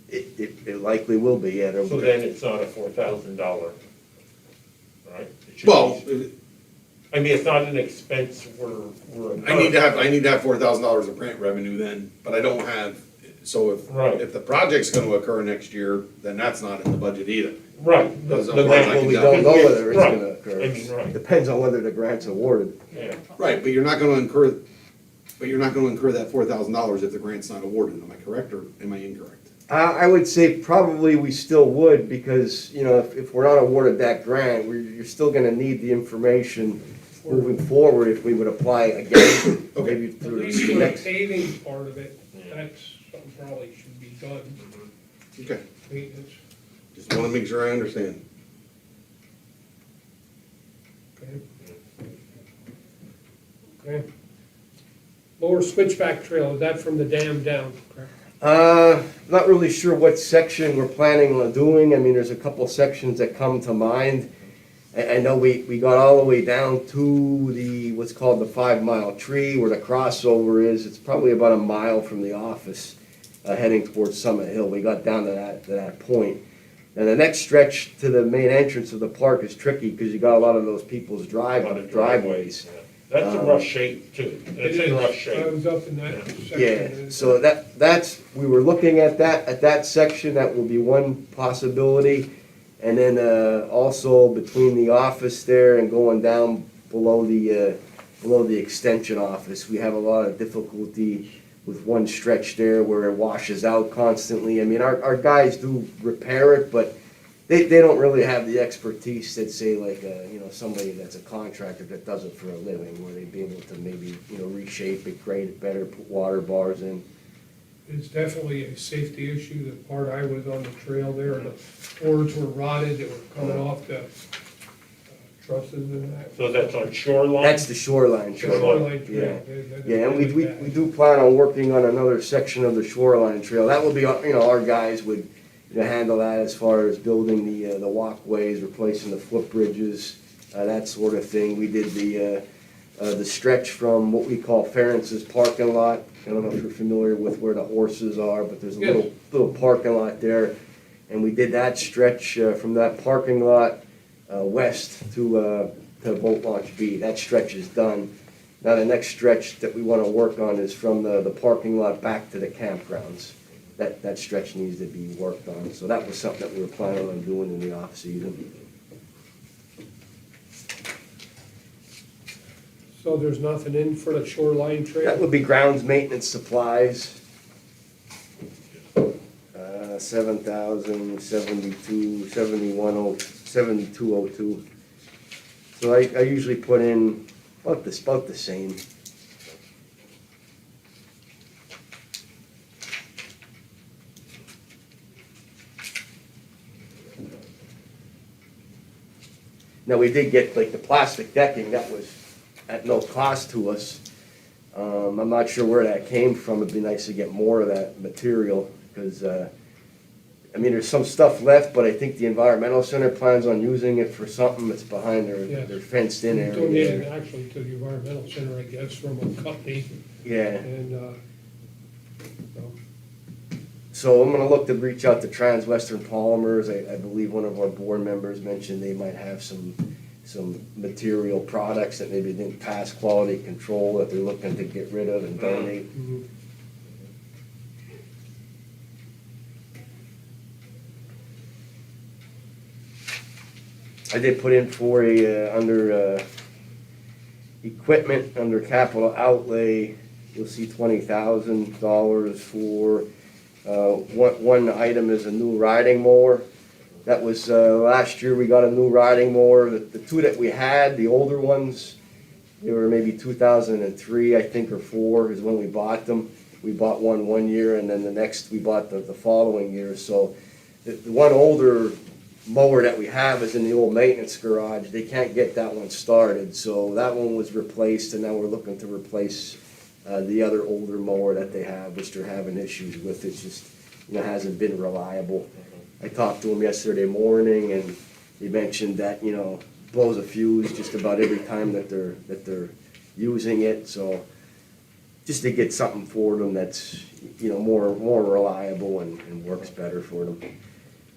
[SPEAKER 13] it likely will be, yeah.
[SPEAKER 4] So then it's not a $4,000, right? It should
[SPEAKER 5] Well,
[SPEAKER 4] be- I mean, it's not an expense we're.
[SPEAKER 5] I need to have $4,000 of grant revenue then, but I don't have, so
[SPEAKER 4] Right.
[SPEAKER 5] if the project's gonna occur next year, then that's not in the budget either.
[SPEAKER 4] Right.
[SPEAKER 5] Because
[SPEAKER 4] The
[SPEAKER 5] of
[SPEAKER 4] grant-
[SPEAKER 5] what I
[SPEAKER 13] Well, we
[SPEAKER 5] can
[SPEAKER 13] don't
[SPEAKER 5] do.
[SPEAKER 13] know whether it's
[SPEAKER 4] Right.
[SPEAKER 13] gonna occur.
[SPEAKER 4] I mean, right.
[SPEAKER 13] Depends on whether the grant's awarded.
[SPEAKER 4] Yeah.
[SPEAKER 5] Right, but you're not gonna incur that $4,000 if the grant's not awarded, am I correct or am I incorrect?
[SPEAKER 13] I would say probably we still would, because, if we're not awarded that grant, you're still gonna need the information moving forward if we would apply again, maybe
[SPEAKER 1] At
[SPEAKER 13] through
[SPEAKER 1] least
[SPEAKER 13] the
[SPEAKER 1] for the
[SPEAKER 13] next.
[SPEAKER 1] paving part of it, that's something probably should be done,
[SPEAKER 5] Okay,
[SPEAKER 1] maintenance,
[SPEAKER 5] just wanna make sure I understand.
[SPEAKER 1] okay? Okay. Lower Switchback Trail, is that from the dam down, correct?
[SPEAKER 13] Not really sure what section we're planning on doing. I mean, there's a couple sections that come to mind. I know we got all the way down to what's called the 5 Mile Tree, where the crossover is. It's probably about a mile from the office, heading towards Summit Hill. We got down to that point. And the next stretch to the main entrance of the park is tricky, because you got a lot of those people's driveways.
[SPEAKER 4] Yeah. That's in rough shape too. That's in rough
[SPEAKER 1] I
[SPEAKER 4] shape.
[SPEAKER 1] was up in that section.
[SPEAKER 13] Yeah, so that's, we were looking at that section, that will be one possibility. And then, also between the office there and going down below the extension office, we have a lot of difficulty with one stretch there where it washes out constantly. I mean, our guys do repair it, but they don't really have the expertise that, say, like, somebody that's a contractor that does it for a living, where they'd be able to maybe, reshape it, grade it better, put water bars in.
[SPEAKER 1] It's definitely a safety issue. The part I was on the trail there, the boards were rotted, they were coming off the trusses and that.
[SPEAKER 4] So that's on shoreline?
[SPEAKER 13] That's the shoreline trail.
[SPEAKER 1] Shoreline
[SPEAKER 13] Yeah.
[SPEAKER 1] trail.
[SPEAKER 13] Yeah, and we do plan on working on another section of the shoreline trail. That will be, our guys would, handle that as far as building the walkways, replacing the footbridges, that sort of thing. We did the stretch from what we call Ferentz's parking lot. I don't know if you're familiar with where the horses are, but there's a
[SPEAKER 1] Yes.
[SPEAKER 13] little parking lot there. And we did that stretch from that parking lot west to Boat Launch B. That stretch is done. Now, the next stretch that we want to work on is from the parking lot back to the campgrounds. That stretch needs to be worked on. So that was something that we were planning on doing in the off-season.
[SPEAKER 1] So there's nothing in for the shoreline
[SPEAKER 13] That
[SPEAKER 1] trail?
[SPEAKER 13] would be grounds maintenance supplies. 7,072, 7202. So I usually put in about the same. Now, we did get like the plastic decking, that was at no cost to us. I'm not sure where that came from. It'd be nice to get more of that material, because, there's some stuff left, but I think the environmental center plans on using it for something that's behind
[SPEAKER 1] Yes.
[SPEAKER 13] their fenced-in
[SPEAKER 1] Donated
[SPEAKER 13] area.
[SPEAKER 1] actually to the environmental center, I guess, from a company,
[SPEAKER 13] Yeah,
[SPEAKER 1] and
[SPEAKER 13] So I'm gonna look to reach out to Transwestern Polymers. I believe one of our board members mentioned they might have some material products that maybe didn't pass quality control that they're looking to get rid of and donate. I did put in for under equipment, under capital outlay, you'll see $20,000 for, one item is a new riding mower. That was, last year we got a new riding mower. The two that we had, the older ones, they were maybe 2003, I think, or 4 is when we bought them. We bought one year, and then the next we bought the following year. So the one older mower that we have is in the old maintenance garage. They can't get that one started, so that one was replaced, and now we're looking to replace the other older mower that they have, which they're having issues with. It's just, hasn't been reliable. I talked to him yesterday morning, and he mentioned that, blows a fuse just about every time that they're using it. So just to get something for them that's, more reliable and works better for them.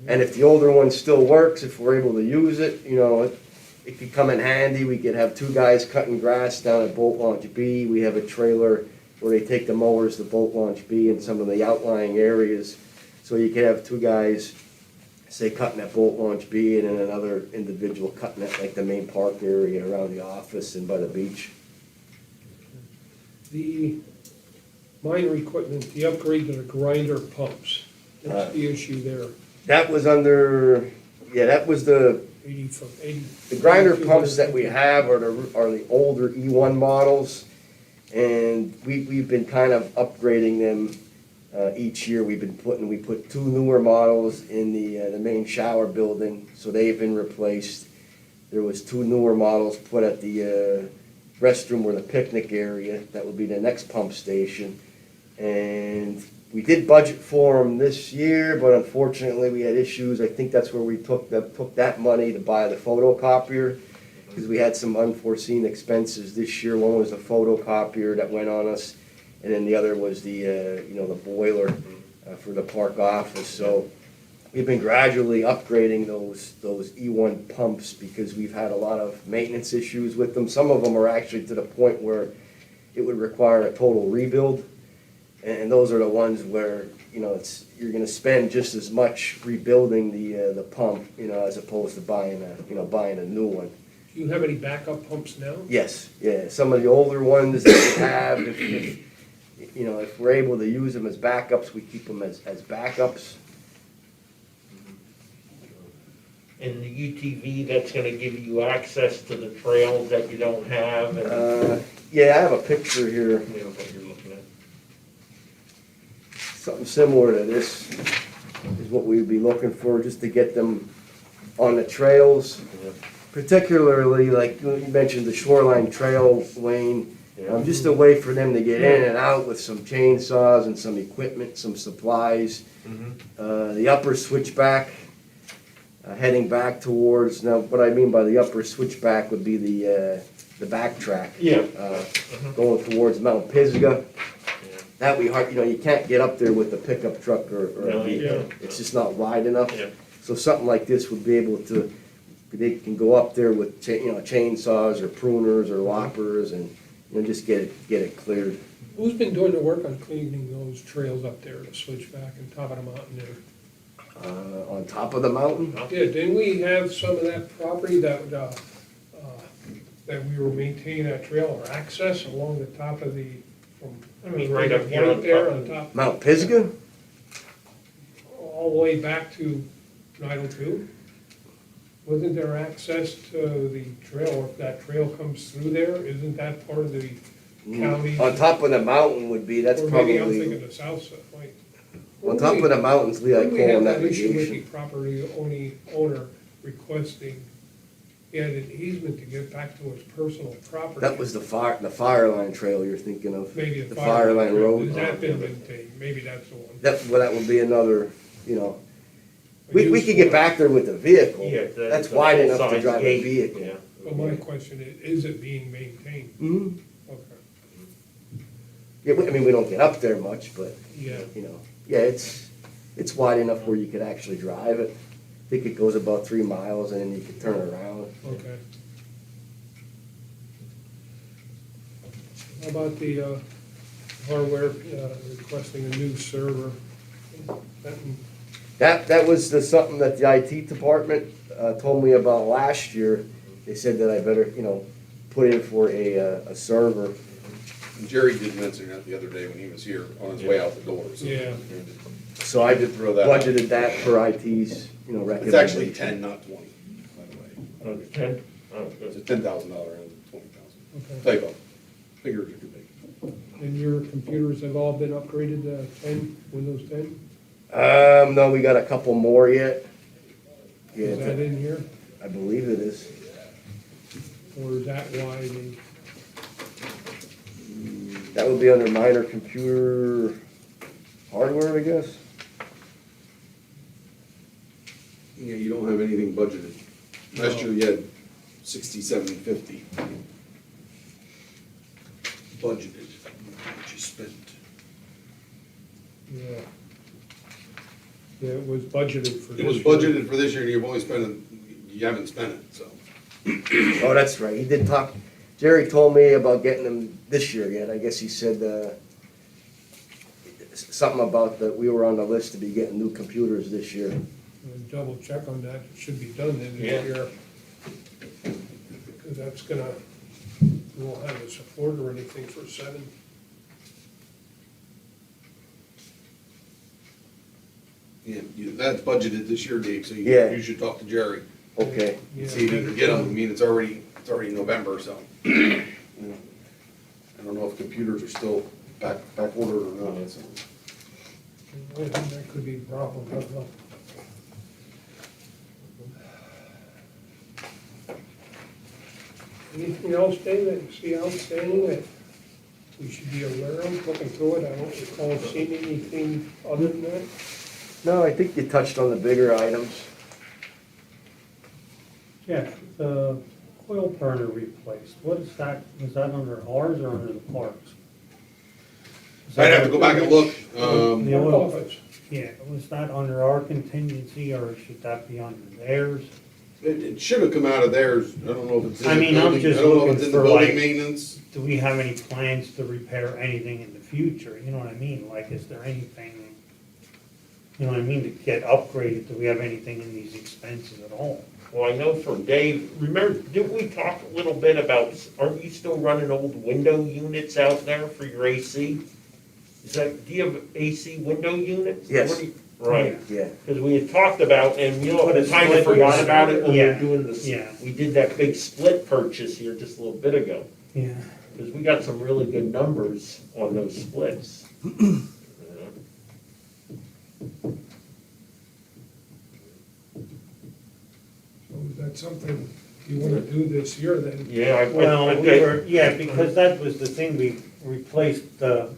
[SPEAKER 13] And if the older one still works, if we're able to use it, it could come in handy. We could have 2 guys cutting grass down at Boat Launch B. We have a trailer where they take the mowers to Boat Launch B in some of the outlying areas. So you could have 2 guys, say, cutting at Boat Launch B, and then another individual cutting at like the main park area around the office and by the beach.
[SPEAKER 1] The minor equipment, the upgrade to the grinder pumps, what's the issue there?
[SPEAKER 13] That was under, that was the
[SPEAKER 1] 80 from 80.
[SPEAKER 13] The grinder pumps that we have are the older E1 models, and we've been kind of upgrading them each year. We put 2 newer models in the main shower building, so they've been replaced. There was 2 newer models put at the restroom or the picnic area. That would be the next pump station, and we did budget for them this year, but unfortunately we had issues. I think that's where we took that money to buy the photocopier, because we had some unforeseen expenses this year. One was the photocopier that went on us, and then the other was the the boiler for the park office. So we've been gradually upgrading those E1 pumps because we've had a lot of maintenance issues with them. Some of them are actually to the point where it would require a total rebuild. And those are the ones where, you're gonna spend just as much rebuilding the pump, as opposed to buying a new one.
[SPEAKER 1] Do you have any backup pumps now?
[SPEAKER 13] Yes, yeah, some of the older ones that we have, if we're able to use them as backups, we keep them as backups.
[SPEAKER 4] And the UTV, that's gonna give you access to the trails that you don't have, and
[SPEAKER 13] Yeah, I have a picture here.
[SPEAKER 4] what you're looking at.
[SPEAKER 13] Something similar to this is what we'd be looking for, just to get them on the trails. Particularly, like you mentioned, the shoreline trail, Wayne, just a way for them to get in and out with some chainsaws and some equipment, some supplies. The upper switchback, heading back towards, now what I mean by the upper switchback would be the backtrack. Going towards Mount Pisgah. That you can't get up there with a pickup truck or a vehicle. It's just not wide enough. So something like this would be able to, they can go up there with chainsaws or pruners or loppers and just get it cleared.
[SPEAKER 1] Who's been doing the work on cleaning those trails up there, the switchback and top of the mountain there?
[SPEAKER 13] On top of the mountain?
[SPEAKER 1] Yeah, didn't we have some of that property that we were maintaining that trail or access along the top of
[SPEAKER 4] right up here
[SPEAKER 1] right there on top,
[SPEAKER 13] Mount Pisgah?
[SPEAKER 1] all the way back to 902? Wasn't there access to the trail, or if that trail comes through there, isn't that part of the county?
[SPEAKER 13] On top of the mountain would be, that's
[SPEAKER 1] Or maybe I'm
[SPEAKER 13] probably,
[SPEAKER 1] thinking the south side, like.
[SPEAKER 13] on top of the mountains, Lee, I
[SPEAKER 1] When
[SPEAKER 13] call
[SPEAKER 1] we had
[SPEAKER 13] them
[SPEAKER 1] that issue with the
[SPEAKER 13] navigation.
[SPEAKER 1] property owner requesting, he had an easement to get back to his personal property.
[SPEAKER 13] That was the fire line trail you're thinking of.
[SPEAKER 1] Maybe
[SPEAKER 13] the fire line
[SPEAKER 1] trail.
[SPEAKER 13] road.
[SPEAKER 1] Has that been maintained? Maybe that's the one.
[SPEAKER 13] That would be another, we could get back there with the vehicle. That's wide enough to
[SPEAKER 4] full-size
[SPEAKER 13] drive a
[SPEAKER 4] gate.
[SPEAKER 13] vehicle.
[SPEAKER 1] But my question is it being maintained?
[SPEAKER 13] Mhm.
[SPEAKER 1] Okay.
[SPEAKER 13] Yeah, I mean, we don't get up there much, but,
[SPEAKER 1] Yeah,
[SPEAKER 13] you know, yeah, it's wide enough where you could actually drive it. I think it goes about 3 miles and then you can turn around.
[SPEAKER 1] okay. How about the hardware, requesting a new server?
[SPEAKER 13] That was something that the IT department told me about last year. They said that I better, you know, put in for a server.
[SPEAKER 5] And Jerry did mention that the other day when he was here on his way out the door. So
[SPEAKER 1] Yeah.
[SPEAKER 13] So I just
[SPEAKER 5] Throw that out.
[SPEAKER 13] budgeted that for IT's, you know,
[SPEAKER 5] It's actually
[SPEAKER 13] recommendation.
[SPEAKER 5] 10, not 20, by the way.
[SPEAKER 4] Okay. Oh,
[SPEAKER 5] It's a
[SPEAKER 4] good.
[SPEAKER 5] $10,000 and 20,000.
[SPEAKER 1] Okay.
[SPEAKER 5] Typo. Figures are too big.
[SPEAKER 1] And your computers have all been upgraded to 10, Windows 10?
[SPEAKER 13] No, we got a couple more yet.
[SPEAKER 1] Is that
[SPEAKER 13] Yeah,
[SPEAKER 1] in here?
[SPEAKER 13] I believe it is.
[SPEAKER 1] Or is that why the,
[SPEAKER 13] That would be under minor computer hardware, I guess.
[SPEAKER 5] Yeah, you don't have anything budgeted. Last year you had 6750 budgeted, what you spent.
[SPEAKER 1] yeah. Yeah, it was budgeted for this
[SPEAKER 5] It was
[SPEAKER 1] year.
[SPEAKER 5] budgeted for this year and you've only spent it, you haven't spent it, so.
[SPEAKER 13] Oh, that's right. He did talk, Jerry told me about getting them this year yet. I guess he said, something about that we were on the list to be getting new computers this year.
[SPEAKER 1] Double check on that, it should be done then
[SPEAKER 4] Yeah.
[SPEAKER 1] this year. Because that's gonna, we won't have a support or anything for 7.
[SPEAKER 5] Yeah, that's budgeted this year, Dave, so
[SPEAKER 13] Yeah.
[SPEAKER 5] you should talk to Jerry.
[SPEAKER 13] Okay.
[SPEAKER 1] Yeah,
[SPEAKER 5] See if you can get them. I mean, it's already November, so. You know, I don't know if computers are still back ordered or not, so.
[SPEAKER 1] That could be a problem. I don't know. Anything else, Dave, that you see outstanding that we should be aware of, looking through it? I don't recall seeing anything other than that.
[SPEAKER 13] No, I think you touched on the bigger items.
[SPEAKER 7] Yeah, the oil burner replaced, what is that, is that under ours or under the parks? Is that
[SPEAKER 5] I'd have to go back and look.
[SPEAKER 7] The
[SPEAKER 1] Our
[SPEAKER 7] oil,
[SPEAKER 1] office.
[SPEAKER 7] yeah, was that under our contingency or should that be under theirs?
[SPEAKER 5] It should have come out of theirs. I don't know if it's in
[SPEAKER 7] I
[SPEAKER 5] the
[SPEAKER 7] mean, I'm
[SPEAKER 5] building, I
[SPEAKER 7] just
[SPEAKER 5] don't know if
[SPEAKER 7] looking
[SPEAKER 5] it's in the
[SPEAKER 7] for,
[SPEAKER 5] building
[SPEAKER 7] like-
[SPEAKER 5] maintenance.
[SPEAKER 7] Do we have any plans to repair anything in the future, you know what I mean? Like, is there anything, you know what I mean, to get upgraded, do we have anything in these expenses at all?
[SPEAKER 4] Well, I know for Dave, remember, didn't we talk a little bit about, aren't you still running old window units out there for your AC? Is that, do you have AC window units?
[SPEAKER 13] Yes.
[SPEAKER 4] What do you- Right,
[SPEAKER 13] Yeah.
[SPEAKER 4] because we had talked about, and you know,
[SPEAKER 7] Put a
[SPEAKER 4] we kind of
[SPEAKER 7] split-
[SPEAKER 4] forgot about it when we were
[SPEAKER 7] Yeah.
[SPEAKER 4] doing this.
[SPEAKER 7] Yeah.
[SPEAKER 4] We did that big split purchase here just a little bit ago,
[SPEAKER 7] Yeah.
[SPEAKER 4] because we got some really good numbers on those splits.
[SPEAKER 1] So is that something you wanna do this year then?
[SPEAKER 4] Yeah,
[SPEAKER 7] Well, we
[SPEAKER 4] okay.
[SPEAKER 7] were, yeah, because that was the thing, we replaced the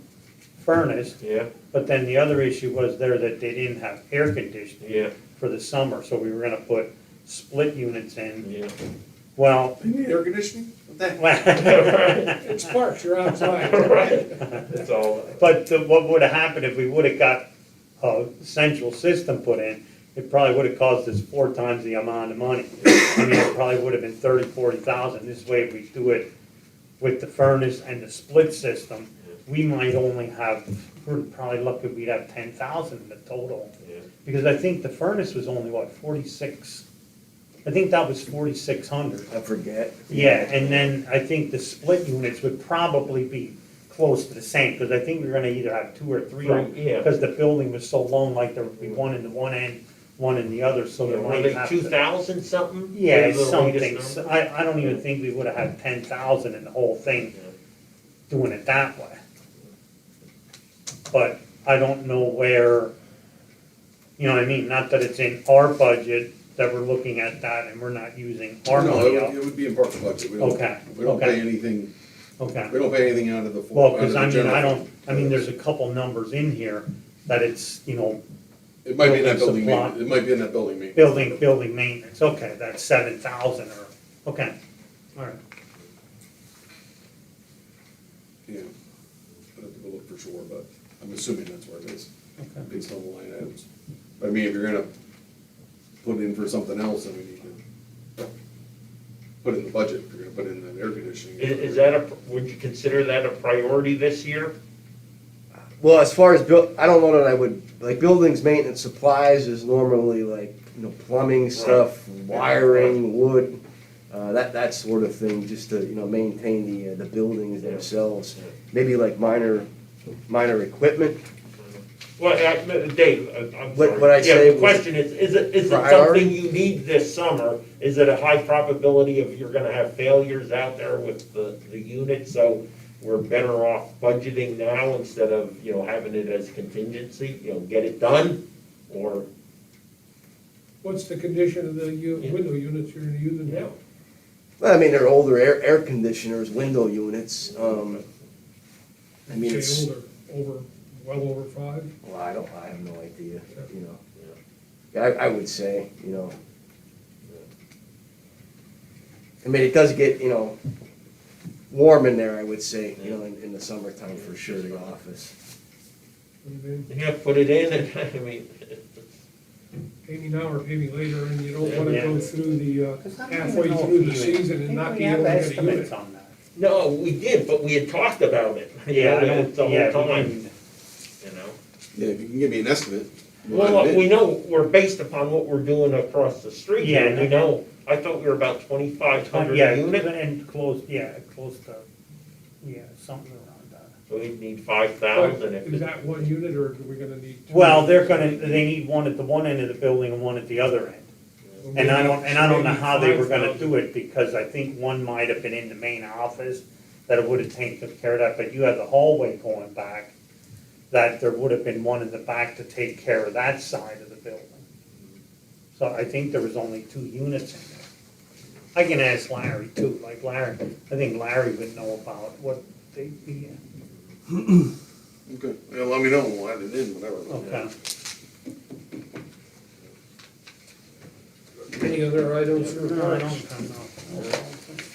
[SPEAKER 7] furnace,
[SPEAKER 4] Yeah,
[SPEAKER 7] but then the other issue was there that they didn't have air conditioning
[SPEAKER 4] yeah,
[SPEAKER 7] for the summer, so we were gonna put split units in.
[SPEAKER 4] yeah.
[SPEAKER 7] Well,
[SPEAKER 5] You need air conditioning? What the heck?
[SPEAKER 7] but
[SPEAKER 1] It's March, you're outside.
[SPEAKER 4] Right, that's all.
[SPEAKER 7] what would have happened if we would have got a central system put in, it probably would have cost us 4 times the amount of money. I mean, it probably would have been 30,000-40,000. This way, if we do it with the furnace and the split system, we might only have, we're probably lucky we'd have 10,000 in the total.
[SPEAKER 4] Yeah.
[SPEAKER 7] Because I think the furnace was only, what, 46? I think that was 4,600.
[SPEAKER 13] I forget.
[SPEAKER 7] Yeah, and then I think the split units would probably be close to the same, because I think we we're gonna either have 2 or 3
[SPEAKER 4] Right, yeah.
[SPEAKER 7] because the building was so long, like there would be one in the one end, one in the other, so there
[SPEAKER 4] Were
[SPEAKER 7] might
[SPEAKER 4] they
[SPEAKER 7] have to.
[SPEAKER 4] 2,000 something?
[SPEAKER 7] Yeah,
[SPEAKER 4] Was the
[SPEAKER 7] something,
[SPEAKER 4] latest
[SPEAKER 7] So
[SPEAKER 4] number?
[SPEAKER 7] I don't even think we would have had 10,000 in the whole thing, doing it that way. But I don't know where, you know what I mean, not that it's in our budget, that we're looking at that and we're not using our
[SPEAKER 5] No,
[SPEAKER 7] money
[SPEAKER 5] it
[SPEAKER 7] up.
[SPEAKER 5] would be in part of the budget. We don't-
[SPEAKER 7] Okay,
[SPEAKER 5] We don't
[SPEAKER 7] okay.
[SPEAKER 5] pay anything,
[SPEAKER 7] Okay.
[SPEAKER 5] we don't pay anything out of the.
[SPEAKER 7] Well,
[SPEAKER 5] out of
[SPEAKER 7] because
[SPEAKER 5] the
[SPEAKER 7] I mean,
[SPEAKER 5] general
[SPEAKER 7] I
[SPEAKER 5] fund.
[SPEAKER 7] don't, I mean, there's a couple numbers in here that it's, you know,
[SPEAKER 5] It might be in that
[SPEAKER 7] building
[SPEAKER 5] building
[SPEAKER 7] supply.
[SPEAKER 5] maintenance, it might be in that building maintenance.
[SPEAKER 7] building maintenance, okay, that's 7,000 or, okay, all right.
[SPEAKER 5] Yeah. I'd have to go look for sure, but I'm assuming that's where it is,
[SPEAKER 7] Okay.
[SPEAKER 5] based on the line items. I mean, if you're gonna put in for something else, then we need to put it in the budget, if you're gonna put in the air conditioning.
[SPEAKER 4] Is that would you consider that a priority this year?
[SPEAKER 13] Well, as far as I don't know that I would, like, buildings maintenance supplies is normally like, plumbing stuff, wiring, wood, that sort of thing, just to, maintain the buildings themselves. Maybe like minor equipment.
[SPEAKER 4] Well, Dave, I'm sorry.
[SPEAKER 13] What I'd say
[SPEAKER 4] Yeah, the
[SPEAKER 13] was
[SPEAKER 4] question is it
[SPEAKER 13] priority?
[SPEAKER 4] something you need this summer? Is it a high probability of you're gonna have failures out there with the unit? So we're better off budgeting now instead of, having it as contingency, get it done? Or,
[SPEAKER 1] What's the condition of the window units you're using now?
[SPEAKER 13] Well, I mean, they're older air conditioners, window units. I mean, it's,
[SPEAKER 1] Say older, well over 5?
[SPEAKER 13] well, I have no idea, I would say, I mean, it does get, warm in there, I would say, in the summertime for sure, the office.
[SPEAKER 4] yeah, put it in and, I mean,
[SPEAKER 1] Pay me now or pay me later, and you don't wanna
[SPEAKER 4] Yeah.
[SPEAKER 1] go through the,
[SPEAKER 7] 'Cause I don't even
[SPEAKER 1] halfway
[SPEAKER 7] know
[SPEAKER 1] through
[SPEAKER 7] if
[SPEAKER 1] the
[SPEAKER 7] we
[SPEAKER 1] season and not be able to get a unit.
[SPEAKER 7] estimates on that.
[SPEAKER 4] no, we did, but we had talked about it.
[SPEAKER 7] Yeah, I
[SPEAKER 4] It's the
[SPEAKER 7] don't, yeah,
[SPEAKER 4] whole
[SPEAKER 7] we
[SPEAKER 4] time,
[SPEAKER 7] can-
[SPEAKER 5] Yeah, if you can give me an estimate.
[SPEAKER 4] Well, we know, we're based upon what we're doing across the street.
[SPEAKER 7] Yeah,
[SPEAKER 4] here. We know, I thought we were about 2,500
[SPEAKER 7] yeah,
[SPEAKER 4] a unit,
[SPEAKER 7] and close to, something around that.
[SPEAKER 4] so we'd need
[SPEAKER 1] But
[SPEAKER 4] 5,000 if
[SPEAKER 1] is
[SPEAKER 4] it.
[SPEAKER 1] that one unit, or are we gonna need 2?
[SPEAKER 7] Well, they need one at the one end of the building and one at the other end. And I don't know how they were gonna do it, because I think one might have been in the main office, that it would have taken care of that, but you have the hallway going back, that there would have been one in the back to take care of that side of the building. So I think there was only 2 units in there. I can ask Larry too, like Larry, I think Larry would know about what they'd be in.
[SPEAKER 5] Okay, yeah, let me know, we'll add it in, whatever.
[SPEAKER 7] Okay.
[SPEAKER 1] Any other items for
[SPEAKER 7] No, I
[SPEAKER 1] reports?
[SPEAKER 7] don't know.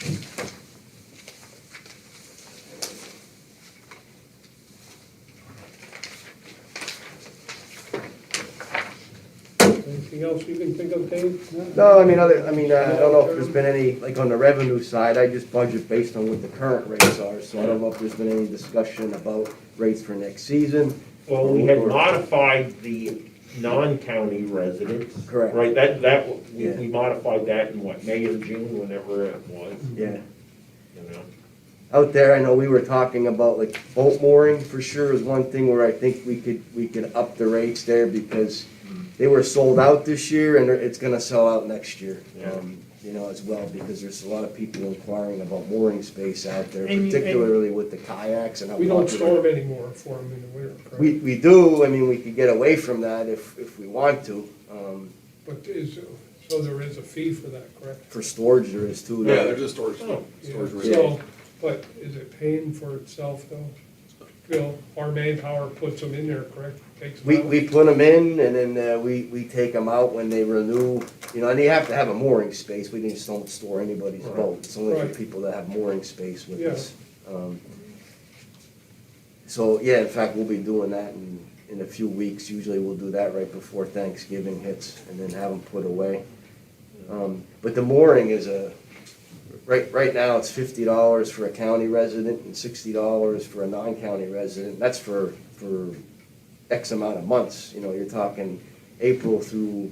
[SPEAKER 1] Anything else you can think of, Dave?
[SPEAKER 13] No, I don't know if there's been any, like on the revenue side, I just budget based on what the current rates are, so I don't know if there's been any discussion about rates for next season.
[SPEAKER 4] Well, we had modified the non-county residents.
[SPEAKER 13] Correct.
[SPEAKER 4] Right, we
[SPEAKER 13] Yeah.
[SPEAKER 4] modified that in what, May or June, whenever it was,
[SPEAKER 13] Yeah.
[SPEAKER 4] you know?
[SPEAKER 13] Out there, I know we were talking about like boat mooring for sure is one thing where I think we could up the rates there because they were sold out this year and it's gonna sell out next year.
[SPEAKER 4] Yeah.
[SPEAKER 13] As well, because there's a lot of people inquiring about mooring space out there,
[SPEAKER 7] And you-
[SPEAKER 13] particularly with the kayaks and how
[SPEAKER 1] We don't
[SPEAKER 13] popular-
[SPEAKER 1] storm anymore for them in the winter, correct?
[SPEAKER 13] We do, I mean, we could get away from that if we want to.
[SPEAKER 1] But so there is a fee for that, correct?
[SPEAKER 13] For storage there is too.
[SPEAKER 5] Yeah, they're just storage
[SPEAKER 1] Yeah,
[SPEAKER 5] rates.
[SPEAKER 1] So, but is it paying for itself though? Bill, our manpower puts them in there, correct? Takes them out?
[SPEAKER 13] We put them in and then we take them out when they renew, and they have to have a mooring space. We just don't store anybody's
[SPEAKER 4] Right.
[SPEAKER 13] boat. It's only for
[SPEAKER 1] Right.
[SPEAKER 13] people that have mooring space with
[SPEAKER 1] Yeah.
[SPEAKER 13] us. So, yeah, in fact, we'll be doing that in a few weeks. Usually we'll do that right before Thanksgiving hits and then have them put away. But the mooring is right now it's $50 for a county resident and $60 for a non-county resident. That's for X amount of months, you're talking April through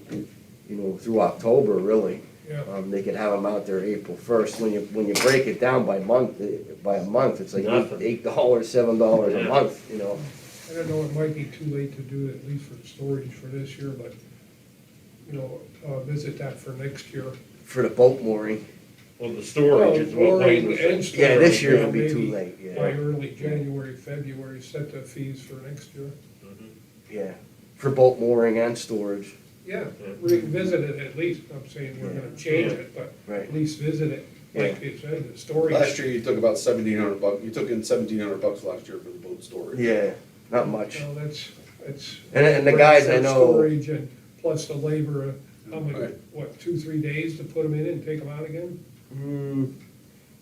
[SPEAKER 13] October, really.
[SPEAKER 1] Yeah.
[SPEAKER 13] They could have them out there April 1st. When you break it down by a month, it's like
[SPEAKER 4] Nothing.
[SPEAKER 13] $8, $7 a
[SPEAKER 4] Yeah.
[SPEAKER 13] month,
[SPEAKER 1] I don't know, it might be too late to do it, at least for storage for this year, but, visit that for next year.
[SPEAKER 13] for the boat mooring.
[SPEAKER 4] Well, the storage is what Wayne was saying.
[SPEAKER 13] Yeah, this year it'll be
[SPEAKER 1] maybe
[SPEAKER 13] too late,
[SPEAKER 1] By
[SPEAKER 13] yeah.
[SPEAKER 1] early January, February, set the fees for next year.
[SPEAKER 13] Yeah, for boat mooring and storage,
[SPEAKER 1] Yeah, revisit it at least, I'm saying we're gonna change it, but
[SPEAKER 13] right.
[SPEAKER 1] at least visit it, like you said, the storage.
[SPEAKER 5] Last year you took about $1,700, you took in $1,700 last year for the boat storage.
[SPEAKER 13] Yeah, not much.
[SPEAKER 1] Well, that's.
[SPEAKER 13] And the guys I know-
[SPEAKER 1] Storage and plus the labor, how many,
[SPEAKER 5] Right.
[SPEAKER 1] 2-3 days to put them in and take them out again?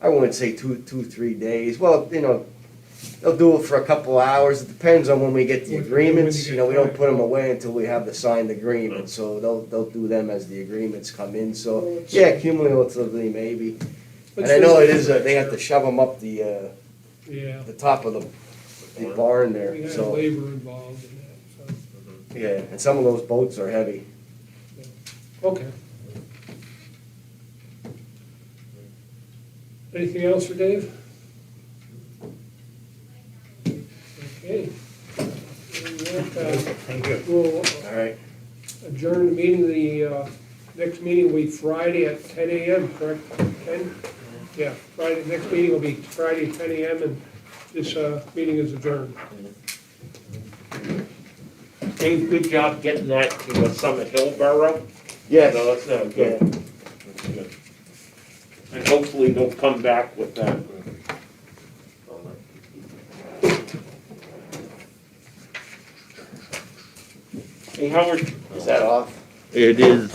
[SPEAKER 13] I wouldn't say 2-3 days. Well, they'll do it for a couple of hours. It depends on when we get the
[SPEAKER 1] When you
[SPEAKER 13] agreements.
[SPEAKER 1] get
[SPEAKER 13] You know, we don't
[SPEAKER 1] back.
[SPEAKER 13] put them away until we have the signed agreement, so they'll do them as the agreements come in, so, yeah, cumulatively, maybe. And I know it is, they have to shove them up
[SPEAKER 1] Yeah,
[SPEAKER 13] the top of the barn
[SPEAKER 1] we
[SPEAKER 13] there,
[SPEAKER 1] had
[SPEAKER 13] so,
[SPEAKER 1] labor involved in that,
[SPEAKER 13] yeah, and some of those boats are heavy.
[SPEAKER 1] so, okay. Anything else for Dave? Okay.
[SPEAKER 7] Thank you.
[SPEAKER 1] We'll
[SPEAKER 13] All right.
[SPEAKER 1] adjourn the meeting, the next meeting will be Friday at 10 a.m., correct, Ken? Yeah, Friday, next meeting will be Friday at 10 a.m., and this meeting is adjourned.
[SPEAKER 4] Dave, good job getting that to Summit Hill Borough.
[SPEAKER 13] Yes.
[SPEAKER 4] No, it's good. Good. And hopefully they'll come back with that. Hey, Howard.
[SPEAKER 13] Is that off?
[SPEAKER 4] It is.